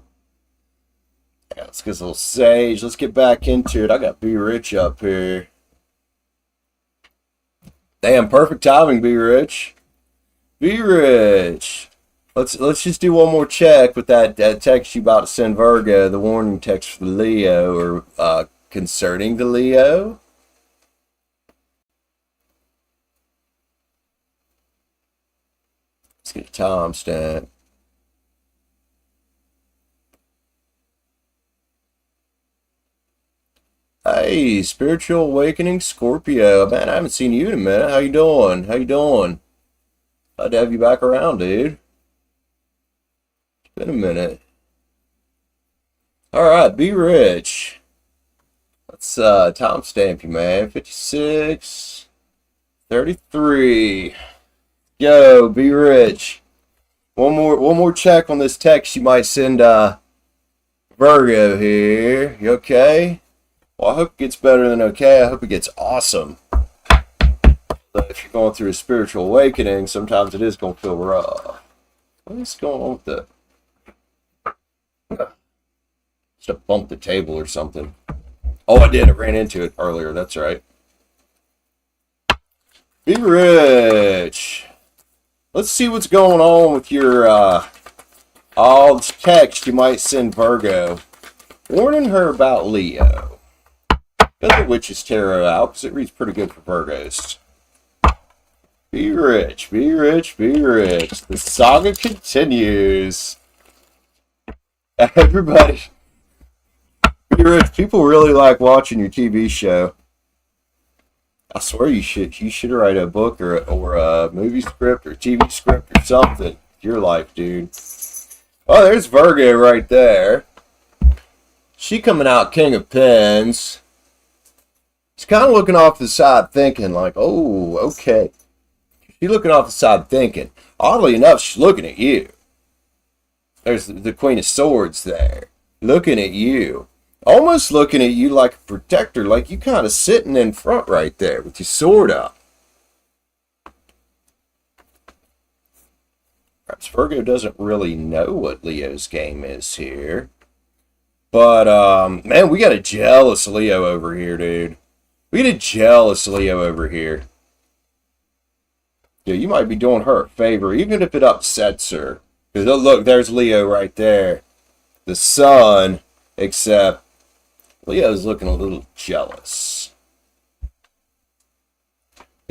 Yeah, let's get a little sage. Let's get back into it. I got Be Rich up here. Damn, perfect timing, Be Rich. Be Rich. Let's just do one more check with that text you about to send Virgo, the warning text for Leo, or concerning the Leo. Let's get a timestamp. Hey, Spiritual Awakening Scorpio. Man, I haven't seen you in a minute. How you doing? How you doing? Glad to have you back around, dude. It's been a minute. Alright, Be Rich. Let's timestamp you, man. 56, 33. Yo, Be Rich. One more check on this text you might send Virgo here. You okay? Well, I hope it gets better than okay. I hope it gets awesome. But if you're going through a spiritual awakening, sometimes it is going to feel rough. What is going on with the... Just to bump the table or something. Oh, I did. I ran into it earlier. That's right. Be Rich. Let's see what's going on with your all this text you might send Virgo, warning her about Leo. Get the Witch's Tarot out because it reads pretty good for Virgos. Be rich, be rich, be rich. The saga continues. Everybody, be rich. People really like watching your TV show. I swear you should write a book or a movie script or a TV script or something. Your life, dude. Oh, there's Virgo right there. She coming out King of Pens. She's kind of looking off the side thinking like, oh, okay. She's looking off the side thinking. Oddly enough, she's looking at you. There's the Queen of Swords there. Looking at you. Almost looking at you like a protector, like you kind of sitting in front right there with your sword up. Perhaps Virgo doesn't really know what Leo's game is here. But, man, we got a jealous Leo over here, dude. We got a jealous Leo over here. Yeah, you might be doing her a favor, even if it upsets her. Because, look, there's Leo right there. The sun, except Leo's looking a little jealous.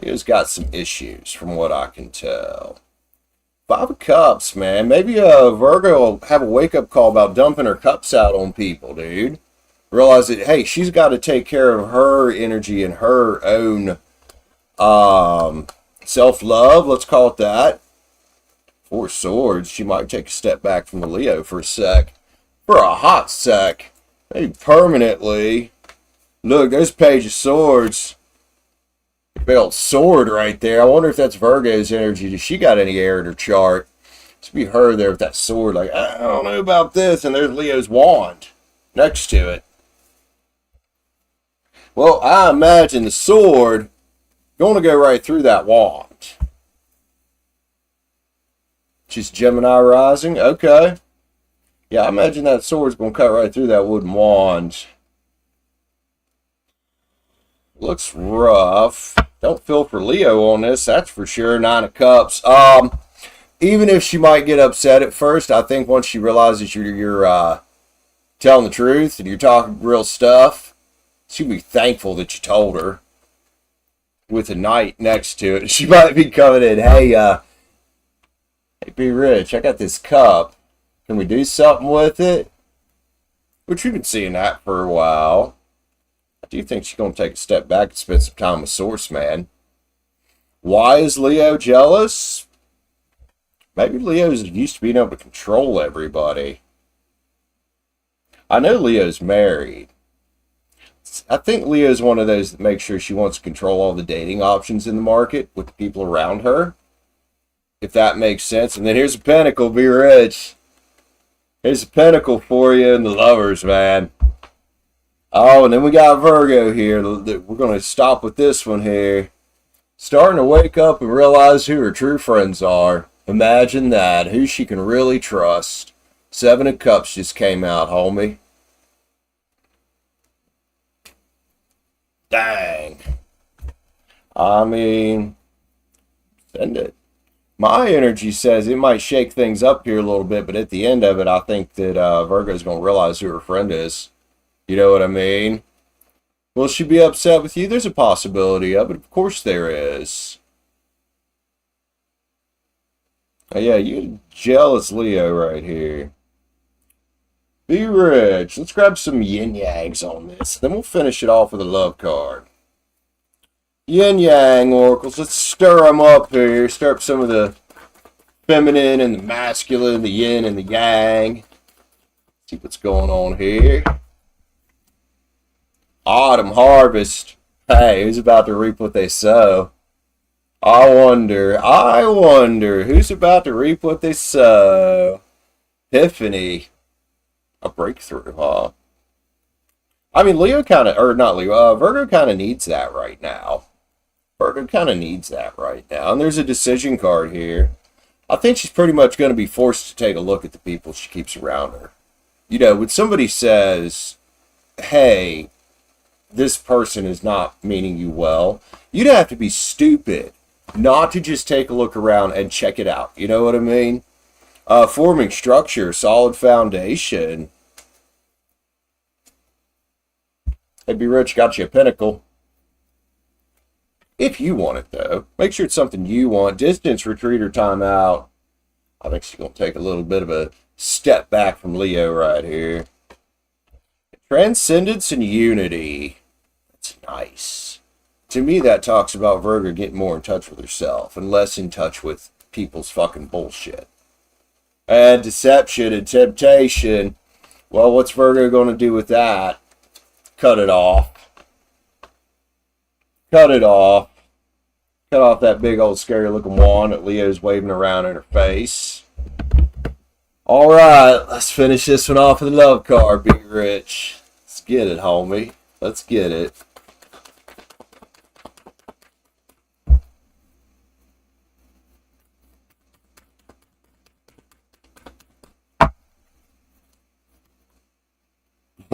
Leo's got some issues, from what I can tell. 5 of Cups, man. Maybe Virgo will have a wake-up call about dumping her cups out on people, dude. Realize that, hey, she's got to take care of her energy and her own self-love, let's call it that. 4 Swords, she might take a step back from the Leo for a sec. For a hot sec. Maybe permanently. Look, there's Page of Swords. Big old sword right there. I wonder if that's Virgo's energy. Does she got any air in her chart? It's be her there with that sword. Like, I don't know about this. And there's Leo's wand next to it. Well, I imagine the sword going to go right through that wand. Just Gemini rising. Okay. Yeah, I imagine that sword's going to cut right through that wooden wand. Looks rough. Don't feel for Leo on this, that's for sure. 9 of Cups. Even if she might get upset at first, I think once she realizes you're telling the truth and you're talking real stuff, she'll be thankful that you told her. With a knight next to it, she might be coming in. Hey, hey, Be Rich. I got this cup. Can we do something with it? Which you've been seeing that for a while. I do think she's going to take a step back and spend some time with Source Man. Why is Leo jealous? Maybe Leo's used to being able to control everybody. I know Leo's married. I think Leo's one of those that makes sure she wants to control all the dating options in the market with the people around her. if that makes sense. And then here's a pentacle, be rich. Here's a pentacle for you and the lovers, man. Oh, and then we got Virgo here. We're going to stop with this one here. Starting to wake up and realize who her true friends are. Imagine that. Who she can really trust. Seven of Cups just came out, homie. Dang. I mean, send it. My energy says it might shake things up here a little bit, but at the end of it, I think that Virgo's going to realize who her friend is. You know what I mean? Will she be upset with you? There's a possibility of it. Of course there is. Oh, yeah, you jealous Leo right here. Be rich. Let's grab some yin-yangs on this. Then we'll finish it off with a love card. Yin-yang oracles. Let's stir them up here. Stir up some of the feminine and the masculine, the yin and the yang. See what's going on here. Autumn harvest. Hey, who's about to reap what they sow? I wonder who's about to reap what they sow. Epiphany. A breakthrough, huh? I mean, Leo kind of, or not Leo, Virgo kind of needs that right now. Virgo kind of needs that right now. And there's a decision card here. I think she's pretty much going to be forced to take a look at the people she keeps around her. You know, when somebody says, hey, this person is not meaning you well, you'd have to be stupid not to just take a look around and check it out. You know what I mean? Forming structure, solid foundation. Hey, be rich, got you a pinnacle. If you want it, though. Make sure it's something you want. Distance, retreat, or timeout. I think she's going to take a little bit of a step back from Leo right here. Transcendence and unity. That's nice. To me, that talks about Virgo getting more in touch with herself and less in touch with people's fucking bullshit. And deception and temptation. Well, what's Virgo going to do with that? Cut it off. Cut it off. Cut off that big old scary looking wand that Leo's waving around in her face. Alright, let's finish this one off with a love card, be rich. Let's get it, homie. Let's get it.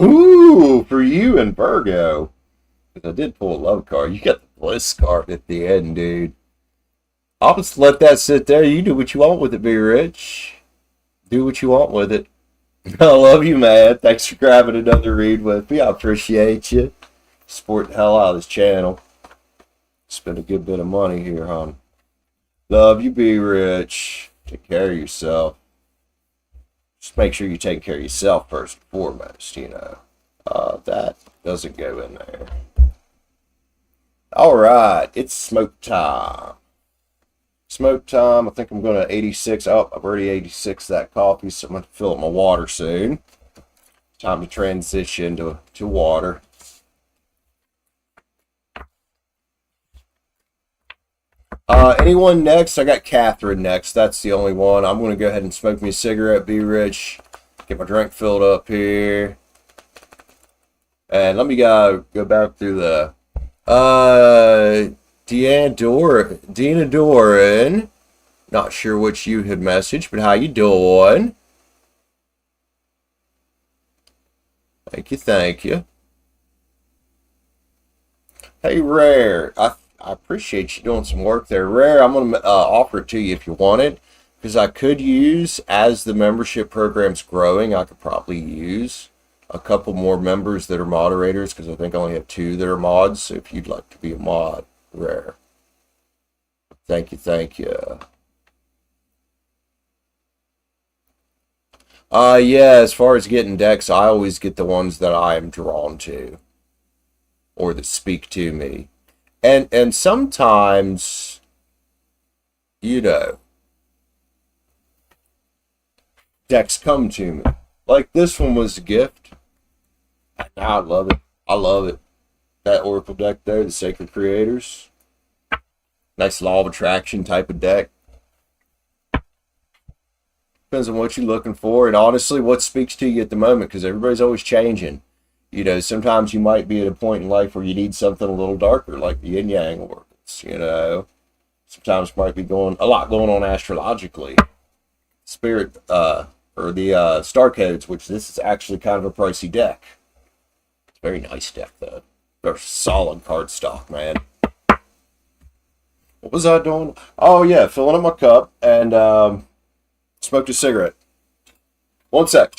Ooh, for you and Virgo. I did pull a love card. You got the bliss card at the end, dude. I'll just let that sit there. You do what you want with it, be rich. Do what you want with it. I love you, man. Thanks for grabbing another read with me. I appreciate you. Support the hell out of this channel. Spend a good bit of money here, hon. Love you, be rich. Take care of yourself. Just make sure you take care of yourself first and foremost, you know. That doesn't go in there. Alright, it's smoke time. Smoke time. I think I'm going to 86. Oh, I've already 86 that coffee, so I'm going to fill up my water soon. Time to transition to water. Anyone next? I got Cathrine next. That's the only one. I'm going to go ahead and smoke me a cigarette, be rich. Get my drink filled up here. And let me go back through the... Dina Doran. Not sure what you had messaged, but how you doing? Thank you, thank you. Hey, Rair. I appreciate you doing some work there. Rair, I'm going to offer it to you if you want it. Because I could use, as the membership program's growing, I could probably use a couple more members that are moderators, because I think I only have 2 that are mods. So if you'd like to be a mod, Rair. Thank you, thank you. Yeah, as far as getting decks, I always get the ones that I am drawn to. Or that speak to me. And sometimes, you know, decks come to me. Like this one was a gift. I love it. I love it. That Oracle deck there, the Sacred Creators. Nice Law of Attraction type of deck. Depends on what you're looking for, and honestly, what speaks to you at the moment, because everybody's always changing. You know, sometimes you might be at a point in life where you need something a little darker, like the yin yang oracles. You know, sometimes might be a lot going on astrologically. Spirit, or the star codes, which this is actually kind of a pricey deck. It's a very nice deck, though. They're solid card stock, man. What was I doing? Oh, yeah, filling up my cup and smoked a cigarette. One sec.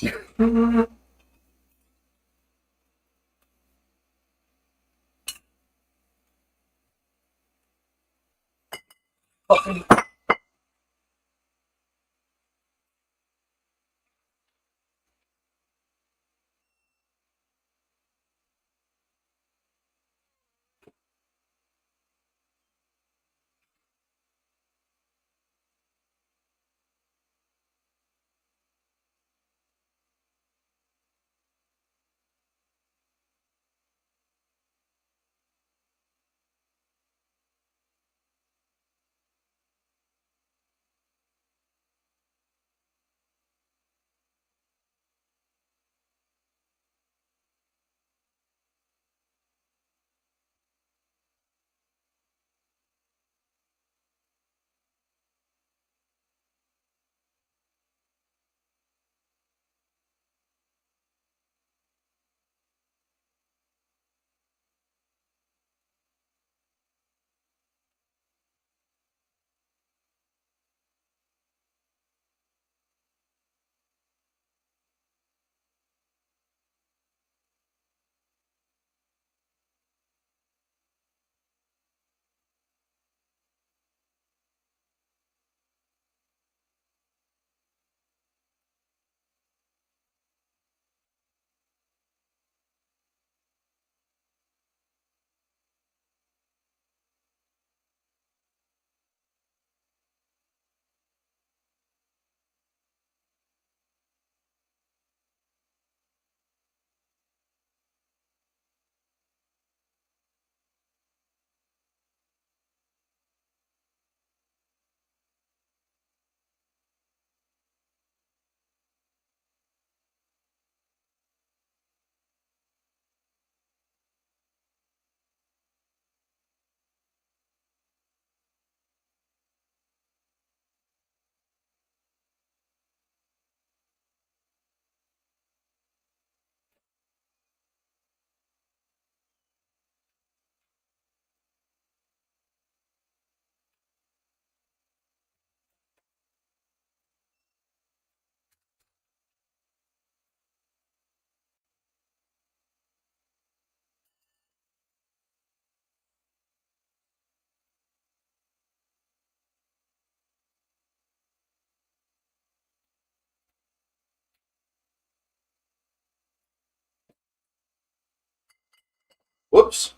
Whoops.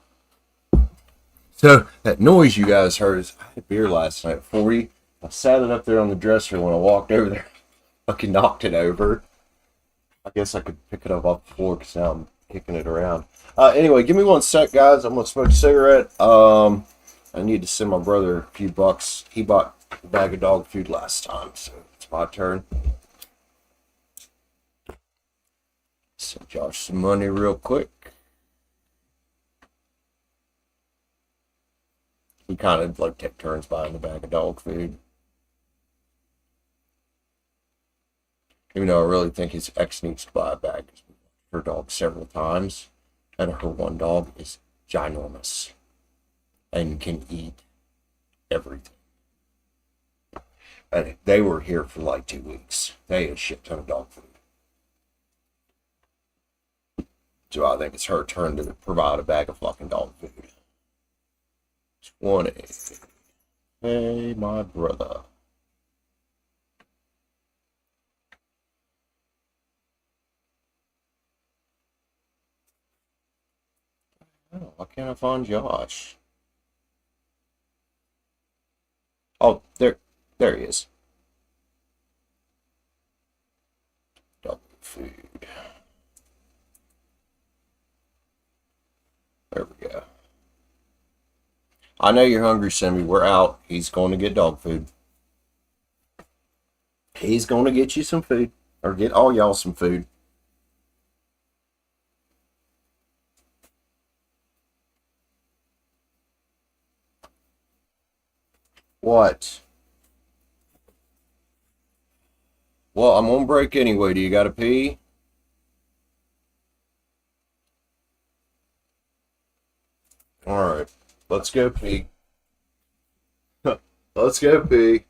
So that noise you guys heard is I had beer last night before you. I sat it up there on the dresser when I walked over there. Fucking knocked it over. I guess I could pick it up off the floor because now I'm kicking it around. Anyway, give me one sec, guys. I'm gonna smoke a cigarette. I need to send my brother a few bucks. He bought a bag of dog food last time, so it's my turn. Send Josh some money real quick. We kind of like take turns buying a bag of dog food. Even though I really think his ex needs to buy a bag. Her dog several times, and her one dog is ginormous and can eat everything. And they were here for like 2 weeks. They ate a shit ton of dog food. So I think it's her turn to provide a bag of fucking dog food. 20. Hey, my brother. Oh, why can't I find Josh? Oh, there he is. Dog food. There we go. I know you're hungry, Sammy. We're out. He's going to get dog food. He's going to get you some food, or get all y'all some food. What? Well, I'm on break anyway. Do you got to pee? All right, let's go pee. Let's go pee.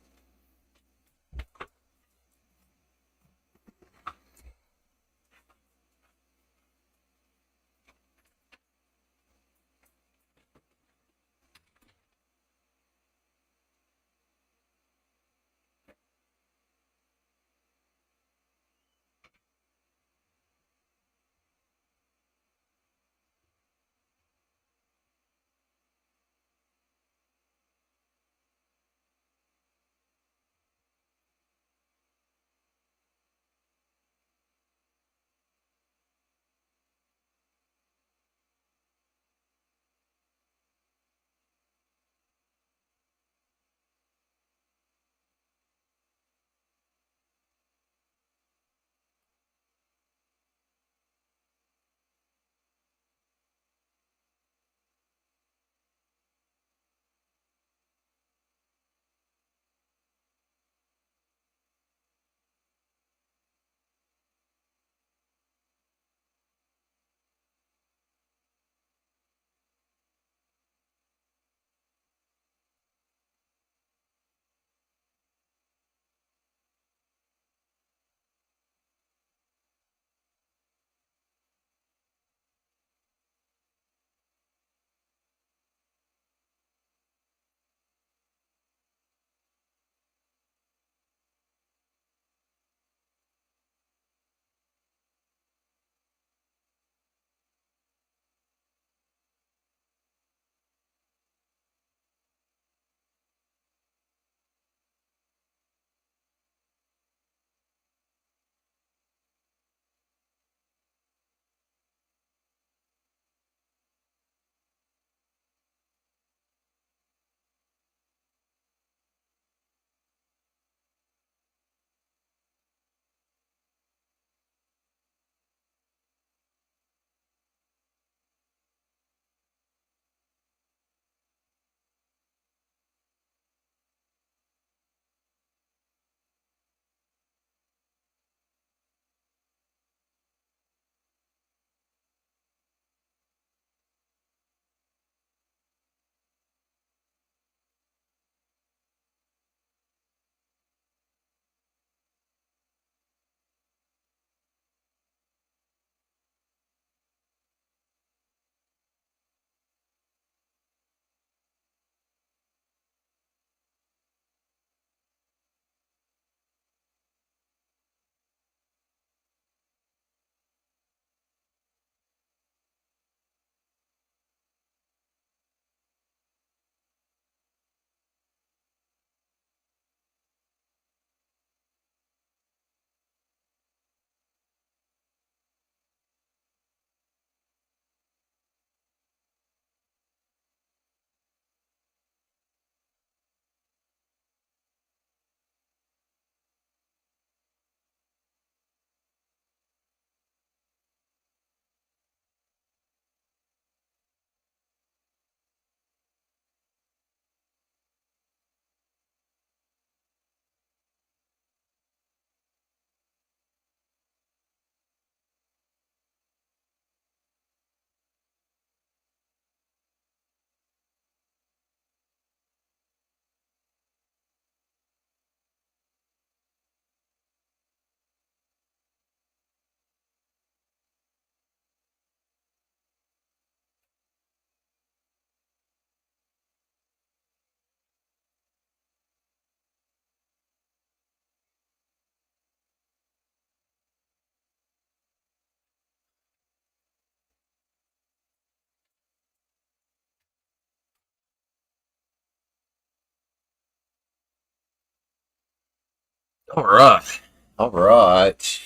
All right. All right.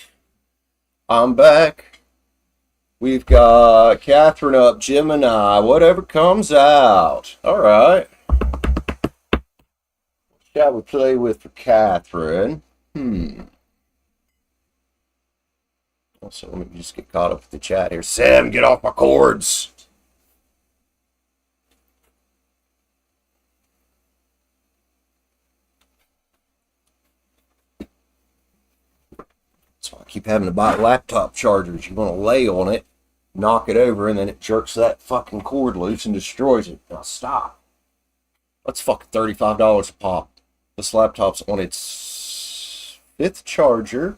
I'm back. We've got Cathrine up, Gemini, whatever comes out. All right. Shall we play with for Cathrine? Also, let me just get caught up with the chat here. Sam, get off my cords. So I keep having to buy laptop chargers. You want to lay on it, knock it over, and then it jerks that fucking cord loose and destroys it. Now stop. That's fucking $35 a pop. This laptop's on its 5th charger.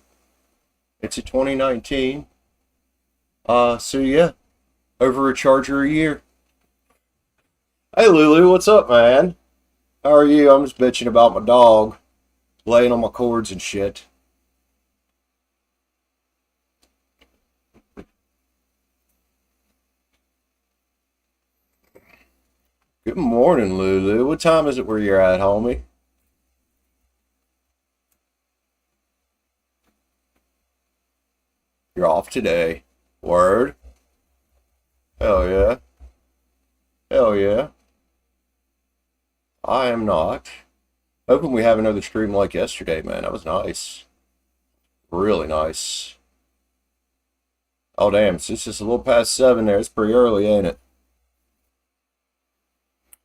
It's a 2019. So yeah, over a charger a year. Hey Lulu, what's up, man? How are you? I'm just bitching about my dog laying on my cords and shit. Good morning, Lulu. What time is it where you're at, homie? You're off today. Word? Hell yeah. Hell yeah. I am not. Hoping we have another stream like yesterday, man. That was nice. Really nice. Oh, damn. It's just a little past 7 there. It's pretty early, ain't it?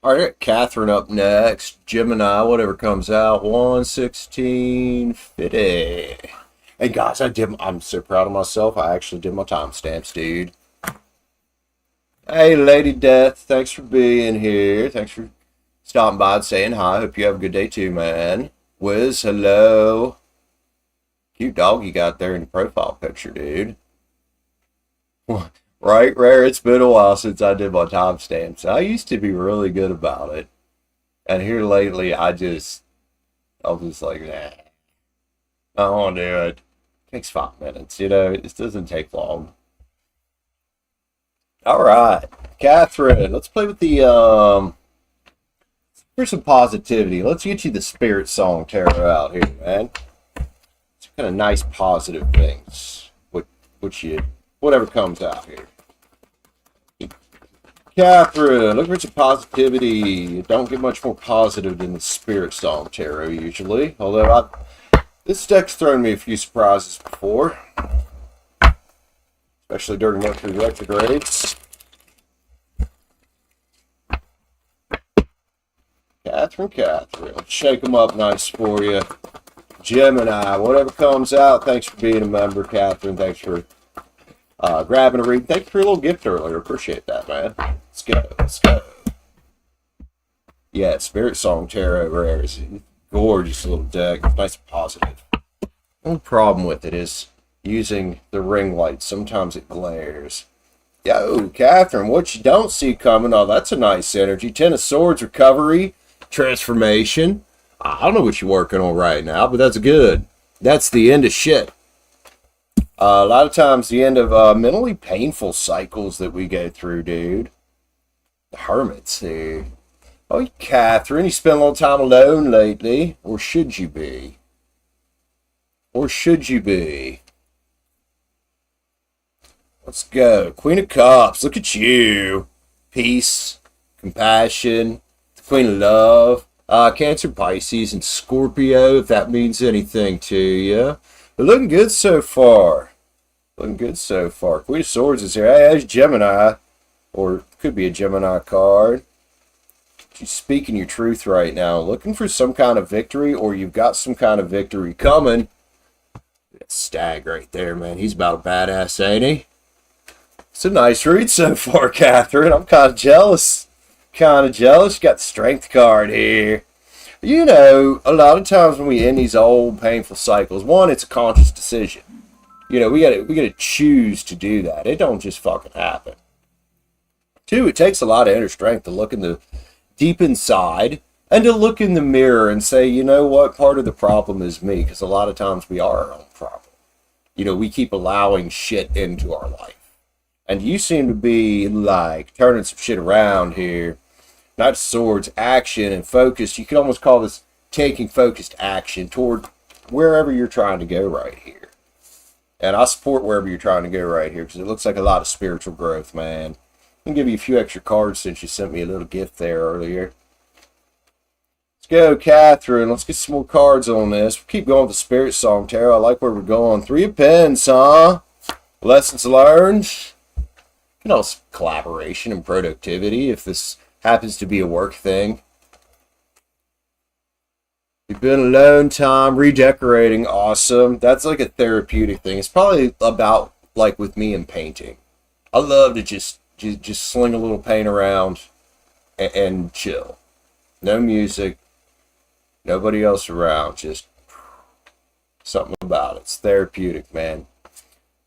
All right, Cathrine up next. Gemini, whatever comes out. 1:16:50. Hey guys, I'm so proud of myself. I actually did my timestamps, dude. Hey, Lady Death, thanks for being here. Thanks for stopping by and saying hi. Hope you have a good day too, man. Wiz, hello. Cute dog you got there in the profile picture, dude. Right, Rair? It's been a while since I did my timestamps. I used to be really good about it. And here lately, I'm just like, nah. I don't want to do it. It takes 5 minutes, you know? It doesn't take long. All right, Cathrine, let's play with the, for some positivity. Let's get you the Spirit Song Tarot out here, man. It's kind of nice, positive things. Whatever comes out here. Cathrine, look for some positivity. Don't get much more positive than the Spirit Song Tarot usually. Although this deck's thrown me a few surprises before. Especially during Mercury retrogrades. Cathrine, let's shake them up nice for you. Gemini, whatever comes out, thanks for being a member, Cathrine. Thanks for grabbing a read. Thanks for your little gift earlier. Appreciate that, man. Let's go. Let's go. Yeah, Spirit Song Tarot Rair is a gorgeous little deck. Nice and positive. The only problem with it is using the ring light. Sometimes it glares. Yo, Cathrine, what you don't see coming. Oh, that's a nice energy. 10 of Swords, recovery, transformation. I don't know what you're working on right now, but that's good. That's the end of shit. A lot of times the end of mentally painful cycles that we go through, dude. The Hermits, dude. Oh, Cathrine, you spent a little time alone lately. Or should you be? Or should you be? Let's go. Queen of Cups, look at you. Peace, compassion, the Queen of Love. Cancer, Pisces, and Scorpio, if that means anything to you. But looking good so far. Looking good so far. Queen of Swords is here. Hey, there's Gemini. Or could be a Gemini card. She's speaking your truth right now. Looking for some kind of victory, or you've got some kind of victory coming. That Stag right there, man. He's about a badass, ain't he? It's a nice read so far, Cathrine. I'm kind of jealous. Kind of jealous. You got the Strength card here. You know, a lot of times when we end these old painful cycles, one, it's a conscious decision. You know, we gotta choose to do that. It don't just fucking happen. Two, it takes a lot of inner strength to look in the deep inside and to look in the mirror and say, you know what, part of the problem is me, because a lot of times we are our own problem. You know, we keep allowing shit into our life. And you seem to be like turning some shit around here. Not Swords, action and focus. You could almost call this taking focused action toward wherever you're trying to go right here. And I support wherever you're trying to go right here because it looks like a lot of spiritual growth, man. I'll give you a few extra cards since you sent me a little gift there earlier. Let's go, Cathrine. Let's get some more cards on this. We'll keep going with the Spirit Song Tarot. I like where we're going. 3 of Pens, huh? Lessons learned. You know, collaboration and productivity if this happens to be a work thing. You've been alone time, redecorating, awesome. That's like a therapeutic thing. It's probably about like with me and painting. I love to just sling a little paint around and chill. No music, nobody else around, just something about it. It's therapeutic, man.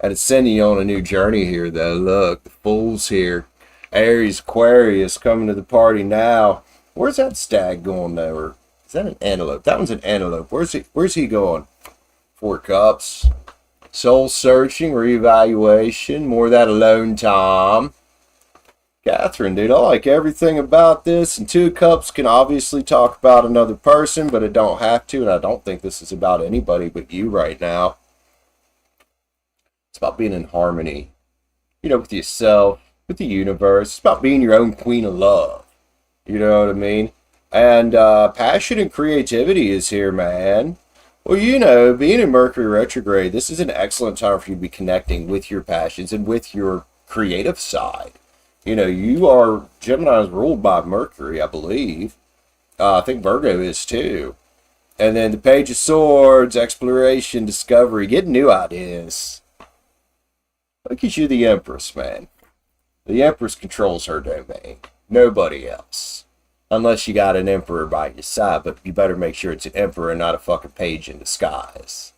And it's sending you on a new journey here, though. Look, the Fool's here. Aries, Aquarius coming to the party now. Where's that stag going there? Or is that an antelope? That one's an antelope. Where's he going? 4 Cups. Soul searching, reevaluation. More of that alone time. Cathrine, dude, I like everything about this. And 2 Cups can obviously talk about another person, but it don't have to. And I don't think this is about anybody but you right now. It's about being in harmony, you know, with yourself, with the universe. It's about being your own queen of love. You know what I mean? And passion and creativity is here, man. Well, you know, being in Mercury retrograde, this is an excellent time for you to be connecting with your passions and with your creative side. You know, you are, Gemini is ruled by Mercury, I believe. I think Virgo is too. And then the Page of Swords, exploration, discovery, getting new ideas. Look at you, the Empress, man. The Empress controls her domain. Nobody else. Unless you got an Emperor by your side, but you better make sure it's an Emperor and not a fucking page in disguise.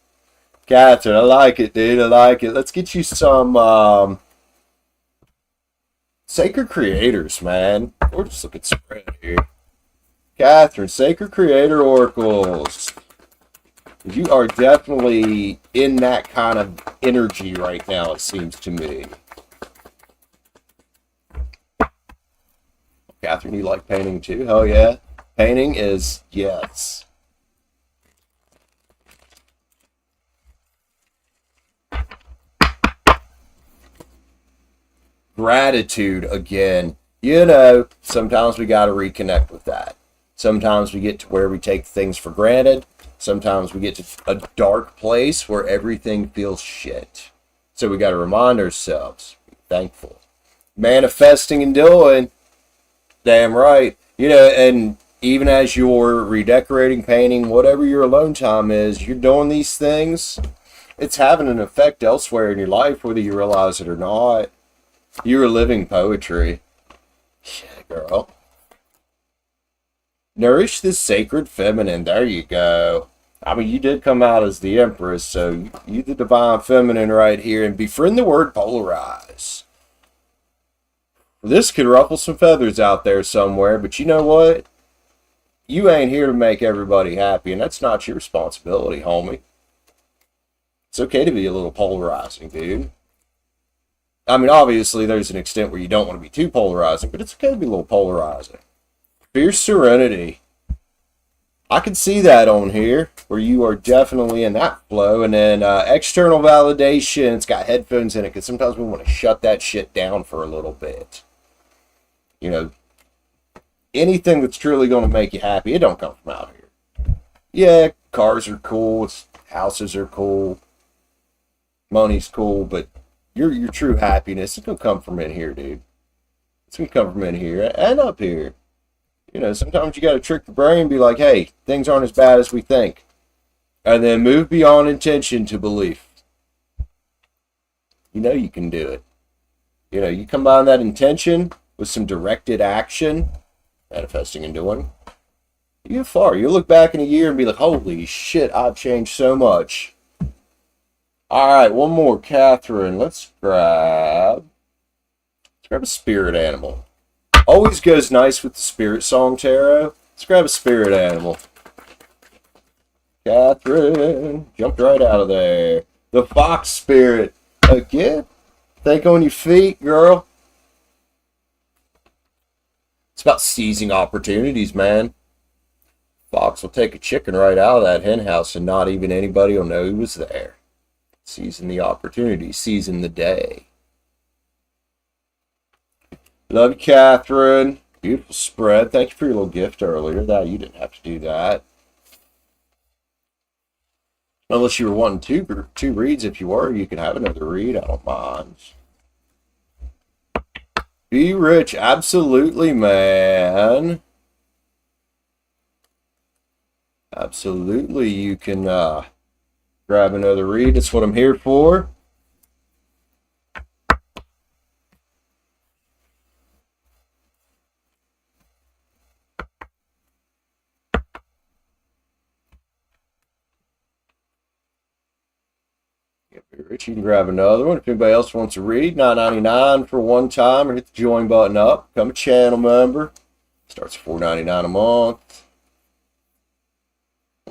Cathrine, I like it, dude. I like it. Let's get you some Sacred Creators, man. We're just looking spread here. Cathrine, Sacred Creator Oracles. You are definitely in that kind of energy right now, it seems to me. Cathrine, you like painting too? Hell yeah. Painting is yes. Gratitude again. You know, sometimes we got to reconnect with that. Sometimes we get to where we take things for granted. Sometimes we get to a dark place where everything feels shit. So we got to remind ourselves, be thankful. Manifesting and doing. Damn right. You know, and even as you're redecorating, painting, whatever your alone time is, you're doing these things. It's having an effect elsewhere in your life, whether you realize it or not. You're living poetry. Yeah, girl. Nourish this sacred feminine. There you go. I mean, you did come out as the Empress, so you the divine feminine right here. And befriend the word polarize. This could ruffle some feathers out there somewhere, but you know what? You ain't here to make everybody happy, and that's not your responsibility, homie. It's okay to be a little polarizing, dude. I mean, obviously, there's an extent where you don't want to be too polarizing, but it's okay to be a little polarizing. Fierce serenity. I can see that on here, where you are definitely in that flow. And then external validation. It's got headphones in it, because sometimes we want to shut that shit down for a little bit. You know, anything that's truly going to make you happy, it don't come from out here. Yeah, cars are cool, houses are cool, money's cool, but your true happiness is going to come from in here, dude. It's going to come from in here and up here. You know, sometimes you got to trick the brain and be like, hey, things aren't as bad as we think. And then move beyond intention to belief. You know you can do it. You know, you combine that intention with some directed action, manifesting and doing, you get far. You look back in a year and be like, holy shit, I've changed so much. All right, one more, Cathrine. Let's grab a spirit animal. Always goes nice with the Spirit Song Tarot. Let's grab a spirit animal. Cathrine, jumped right out of there. The Fox Spirit. Again, think on your feet, girl. It's about seizing opportunities, man. Fox will take a chicken right out of that hen house and not even anybody will know he was there. Seizing the opportunity, seizing the day. Love you, Cathrine. Beautiful spread. Thank you for your little gift earlier. That you didn't have to do that. Unless you were wanting two reads. If you were, you can have another read. I don't mind. Be rich. Absolutely, man. Absolutely, you can grab another read. That's what I'm here for. Be rich. You can grab another one. If anybody else wants to read, $9.99 for one time, or hit the join button up. Become a channel member. Starts at $4.99 a month.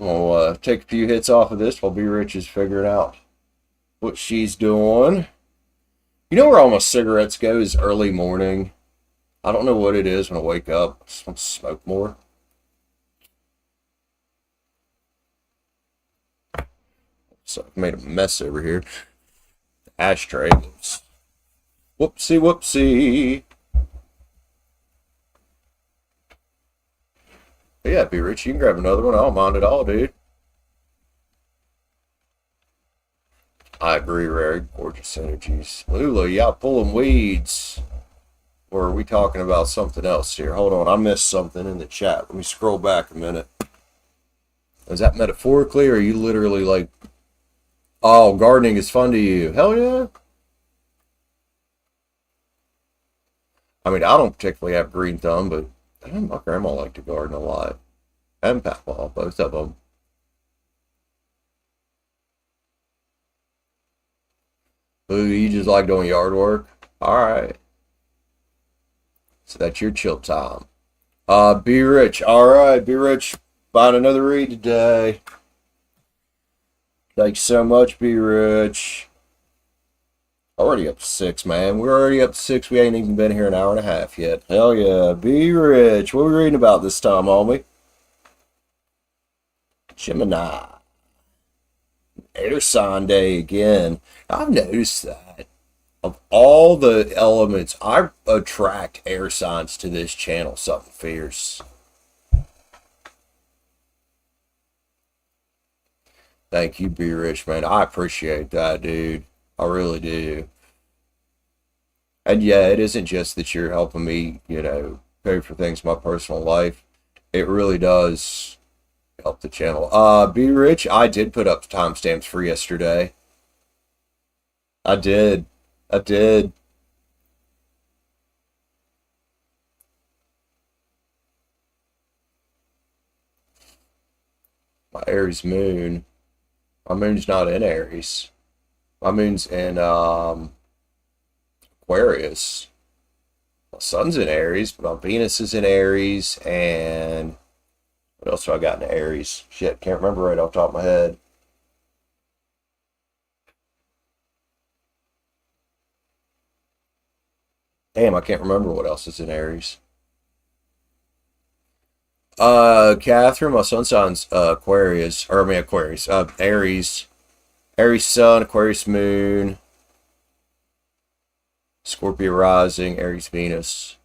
I'll take a few hits off of this while Be Rich is figuring out what she's doing. You know where all my cigarettes go is early morning. I don't know what it is when I wake up. I just want to smoke more. So I've made a mess over here. The ashtray. Whoopsie, whoopsie. But yeah, Be Rich, you can grab another one. I don't mind at all, dude. I agree, Rair. Gorgeous energies. Lulu, y'all pulling weeds. Or are we talking about something else here? Hold on, I missed something in the chat. Let me scroll back a minute. Is that metaphorically, or are you literally like, oh, gardening is fun to you? Hell yeah. I mean, I don't particularly have green thumb, but my grandma liked to garden a lot. And Papa, both of them. Ooh, you just like doing yard work? Alright. So that's your chill time. Be Rich. Alright, Be Rich. Find another read today. Thanks so much, Be Rich. Already up to 6, man. We're already up to 6. We ain't even been here an hour and a half yet. Hell yeah. Be Rich. What are we reading about this time, homie? Gemini. Air sign day again. I've noticed that of all the elements, I attract air signs to this channel. Something fierce. Thank you, Be Rich, man. I appreciate that, dude. I really do. And yeah, it isn't just that you're helping me, you know, pay for things in my personal life. It really does help the channel. Be Rich, I did put up timestamps for yesterday. I did. My Aries moon. My moon's not in Aries. My moon's in Aquarius. My sun's in Aries. My Venus is in Aries. And what else do I got in Aries? Shit, can't remember right off the top of my head. Damn, I can't remember what else is in Aries. Cathrine, my sun sign's Aquarius. Or I mean Aquarius. Aries. Aries sun, Aquarius moon. Scorpio rising, Aries Venus.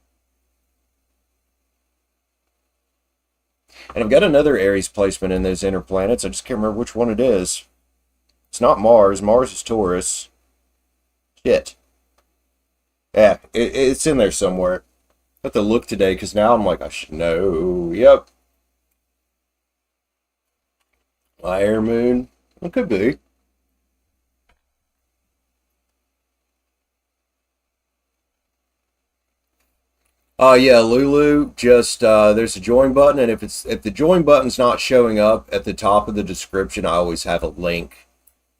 And I've got another Aries placement in those inner planets. I just can't remember which one it is. It's not Mars. Mars is Taurus. Shit. Yeah, it's in there somewhere. I have to look today because now I'm like, I should know. Yep. My air moon. It could be. Yeah, Lulu, just there's a join button, and if the join button's not showing up at the top of the description, I always have a link.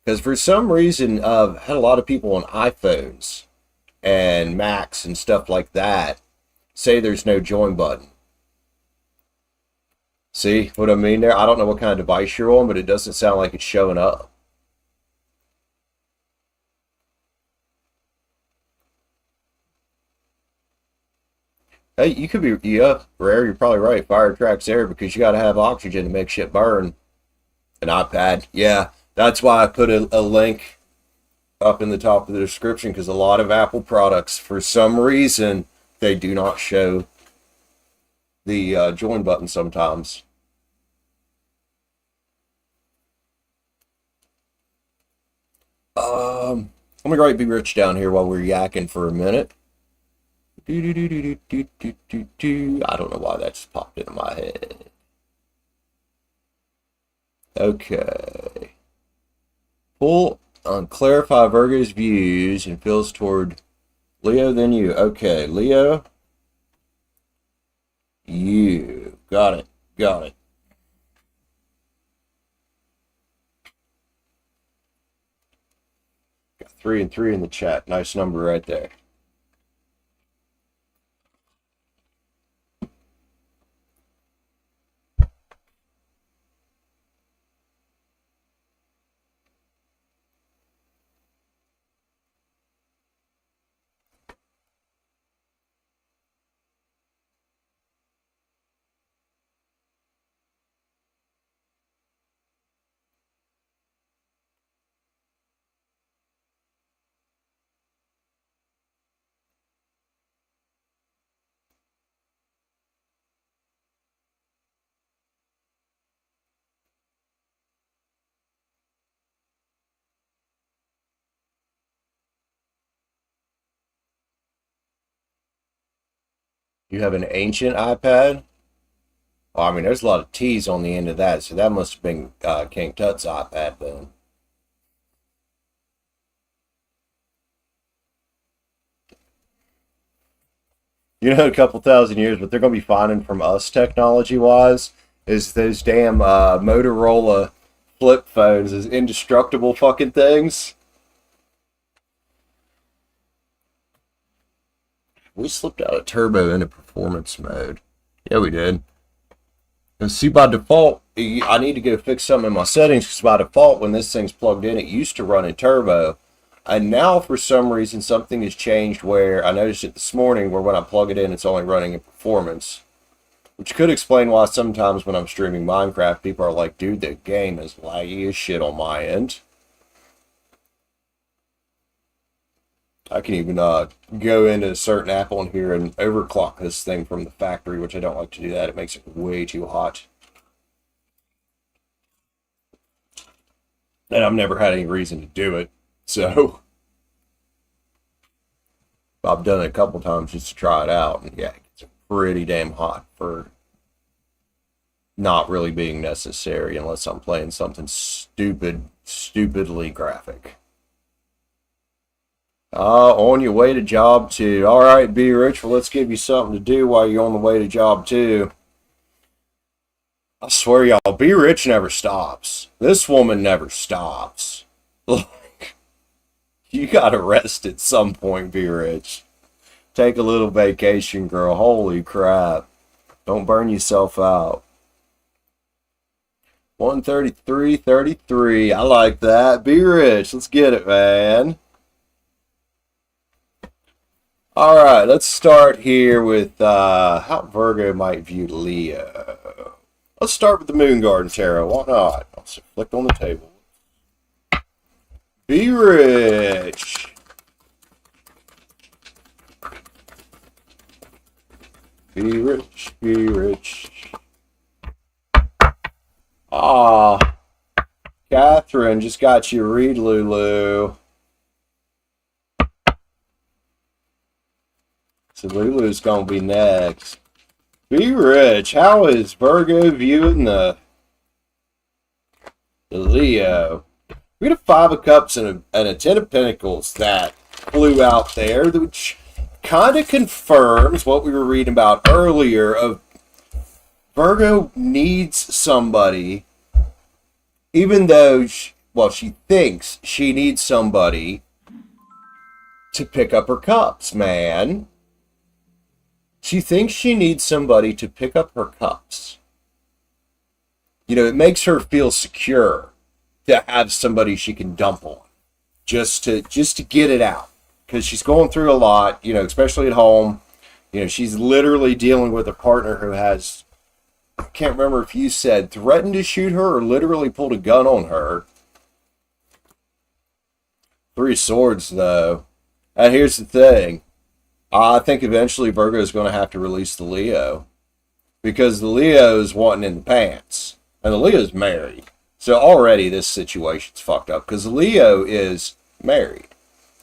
Because for some reason, I've had a lot of people on iPhones and Macs and stuff like that say there's no join button. See what I mean there? I don't know what kind of device you're on, but it doesn't sound like it's showing up. Hey, you could be, yeah, Rair, you're probably right. Fire attracts air because you got to have oxygen to make shit burn. An iPad, yeah. That's why I put a link up in the top of the description, because a lot of Apple products, for some reason, they do not show the join button sometimes. Let me write Be Rich down here while we're yakking for a minute. I don't know why that just popped into my head. Okay. Pull on clarify Virgo's views and feels toward Leo, then you. Okay, Leo. You. Got it. Got it. Got 3 and 3 in the chat. Nice number right there. You have an ancient iPad? Well, I mean, there's a lot of T's on the end of that, so that must have been King Tut's iPad then. You know, in a couple thousand years, what they're going to be finding from us technology-wise is those damn Motorola flip phones, those indestructible fucking things. We slipped out of turbo into performance mode. Yeah, we did. And see, by default, I need to go fix something in my settings because by default, when this thing's plugged in, it used to run in turbo. And now, for some reason, something has changed where I noticed it this morning where when I plug it in, it's only running in performance. Which could explain why sometimes when I'm streaming Minecraft, people are like, dude, the game is laggy as shit on my end. I can even go into a certain app on here and overclock this thing from the factory, which I don't like to do that. It makes it way too hot. And I've never had any reason to do it, so I've done it a couple times just to try it out. And yeah, it's pretty damn hot for not really being necessary unless I'm playing something stupidly graphic. On your way to job 2. All right, Be Rich. Well, let's give you something to do while you're on the way to job 2. I swear, y'all, Be Rich never stops. This woman never stops. Like, you gotta rest at some point, Be Rich. Take a little vacation, girl. Holy crap. Don't burn yourself out. 133.33. I like that. Be Rich. Let's get it, man. All right, let's start here with how Virgo might view Leo. Let's start with the Moon Garden Tarot. Why not? I'll flick on the table. Be Rich. Be rich, be rich. Ah, Cathrine just got you a read, Lulu. So Lulu's gonna be next. Be Rich. How is Virgo viewing the Leo? We had a 5 of Cups and a 10 of Pentacles that flew out there, which kind of confirms what we were reading about earlier of Virgo needs somebody, even though, she thinks she needs somebody to pick up her cups, man. She thinks she needs somebody to pick up her cups. You know, it makes her feel secure to have somebody she can dump on, just to get it out, because she's going through a lot, you know, especially at home. You know, she's literally dealing with a partner who has, I can't remember if you said threatened to shoot her or literally pulled a gun on her. 3 of Swords, though. And here's the thing. I think eventually Virgo is going to have to release the Leo. because the Leo's wanting in the pants. And the Leo's married. So already this situation's fucked up because the Leo is married.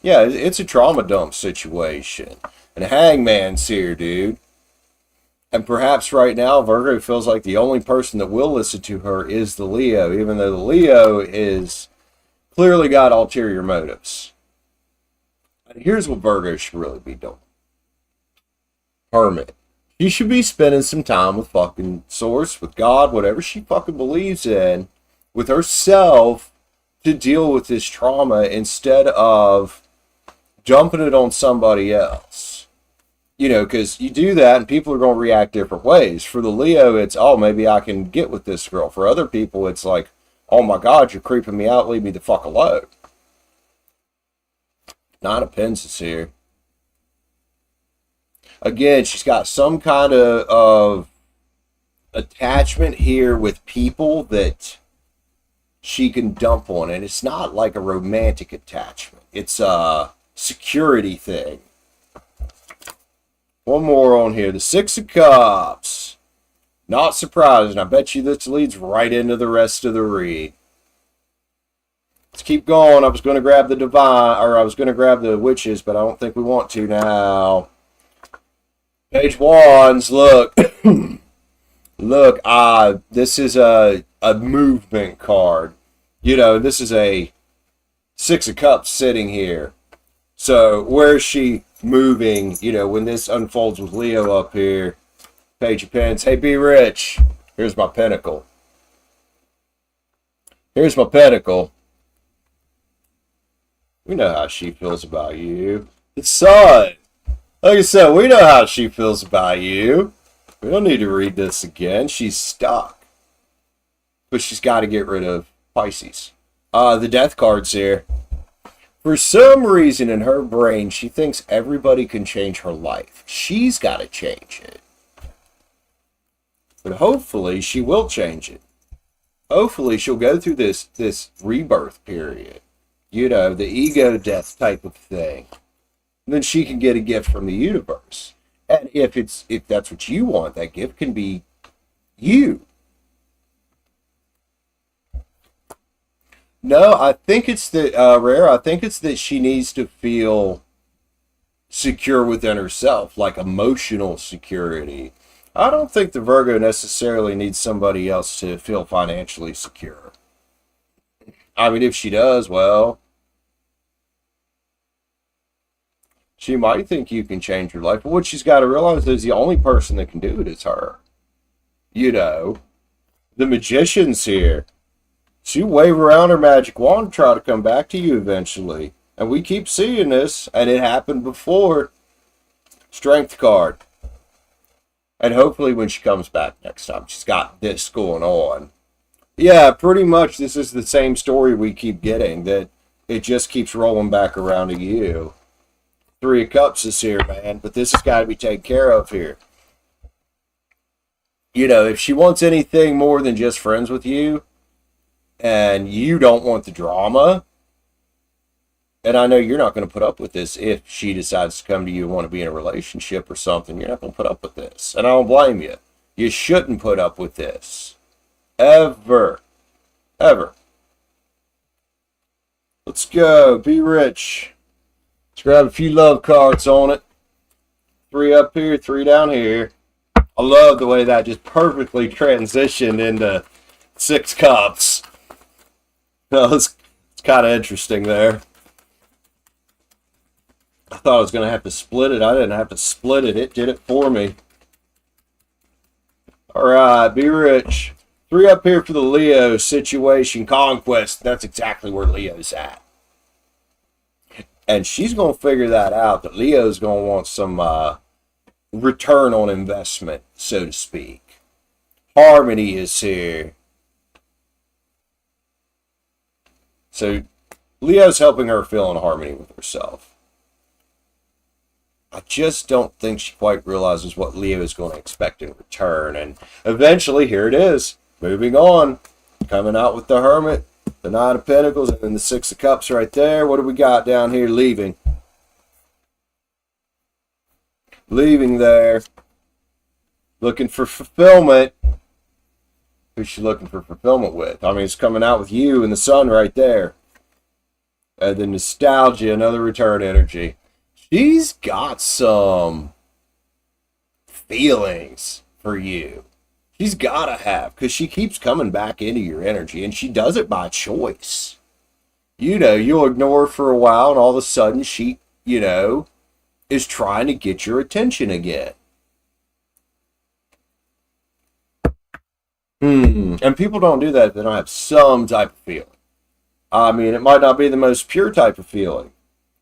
Yeah, it's a trauma dump situation. And Hangman's here, dude. And perhaps right now Virgo feels like the only person that will listen to her is the Leo, even though the Leo is clearly got ulterior motives. And here's what Virgo should really be doing. Hermit. She should be spending some time with fucking Source, with God, whatever she fucking believes in, with herself to deal with this trauma instead of dumping it on somebody else. You know, because you do that and people are going to react different ways. For the Leo, it's, oh, maybe I can get with this girl. For other people, it's like, oh my God, you're creeping me out. Leave me the fuck alone. Nine of Pentacles here. Again, she's got some kind of attachment here with people that she can dump on. And it's not like a romantic attachment. It's a security thing. One more on here. The Six of Cups. Not surprising. I bet you this leads right into the rest of the read. Let's keep going. I was going to grab the Divine, or I was going to grab the Witches, but I don't think we want to now. Page Wands, look. Look, this is a movement card. You know, this is a Six of Cups sitting here. So, where is she moving, you know, when this unfolds with Leo up here? Page of Pens. Hey, be rich. Here's my pentacle. Here's my pentacle. We know how she feels about you. The Sun. Like I said, we know how she feels about you. We don't need to read this again. She's stuck. But she's got to get rid of Pisces. The Death card's here. For some reason in her brain, she thinks everybody can change her life. She's got to change it. But hopefully she will change it. Hopefully she'll go through this rebirth period. You know, the ego death type of thing. And then she can get a gift from the universe. And if that's what you want, that gift can be you. No, I think it's that, Rair, I think it's that she needs to feel secure within herself, like emotional security. I don't think the Virgo necessarily needs somebody else to feel financially secure. I mean, if she does, well, she might think you can change her life. But what she's got to realize is the only person that can do it is her. You know, the Magician's here. She wave around her magic wand and try to come back to you eventually. And we keep seeing this, and it happened before. Strength card. And hopefully when she comes back next time, she's got this going on. Yeah, pretty much this is the same story we keep getting, that it just keeps rolling back around to you. Three of Cups is here, man, but this has got to be taken care of here. You know, if she wants anything more than just friends with you, and you don't want the drama, and I know you're not going to put up with this if she decides to come to you and want to be in a relationship or something, you're not going to put up with this. And I don't blame you. You shouldn't put up with this. Ever. Ever. Let's go. Be rich. Let's grab a few love cards on it. 3 up here, 3 down here. I love the way that just perfectly transitioned into 6 cups. It's kind of interesting there. I thought I was going to have to split it. I didn't have to split it. It did it for me. All right, be rich. 3 up here for the Leo situation. Conquest. That's exactly where Leo's at. And she's going to figure that out. That Leo's going to want some return on investment, so to speak. Harmony is here. So Leo's helping her feel in harmony with herself. I just don't think she quite realizes what Leo is going to expect in return. And eventually, here it is. Moving on. Coming out with the Hermit, the 9 of Pentacles, and then the 6 of Cups right there. What do we got down here? Leaving. Leaving there. Looking for fulfillment. Who's she looking for fulfillment with? I mean, it's coming out with you and the sun right there. And the nostalgia, another return energy. She's got some feelings for you. She's got to have, because she keeps coming back into your energy, and she does it by choice. You know, you'll ignore her for a while, and all of a sudden she, you know, is trying to get your attention again. And people don't do that if they don't have some type of feeling. I mean, it might not be the most pure type of feeling.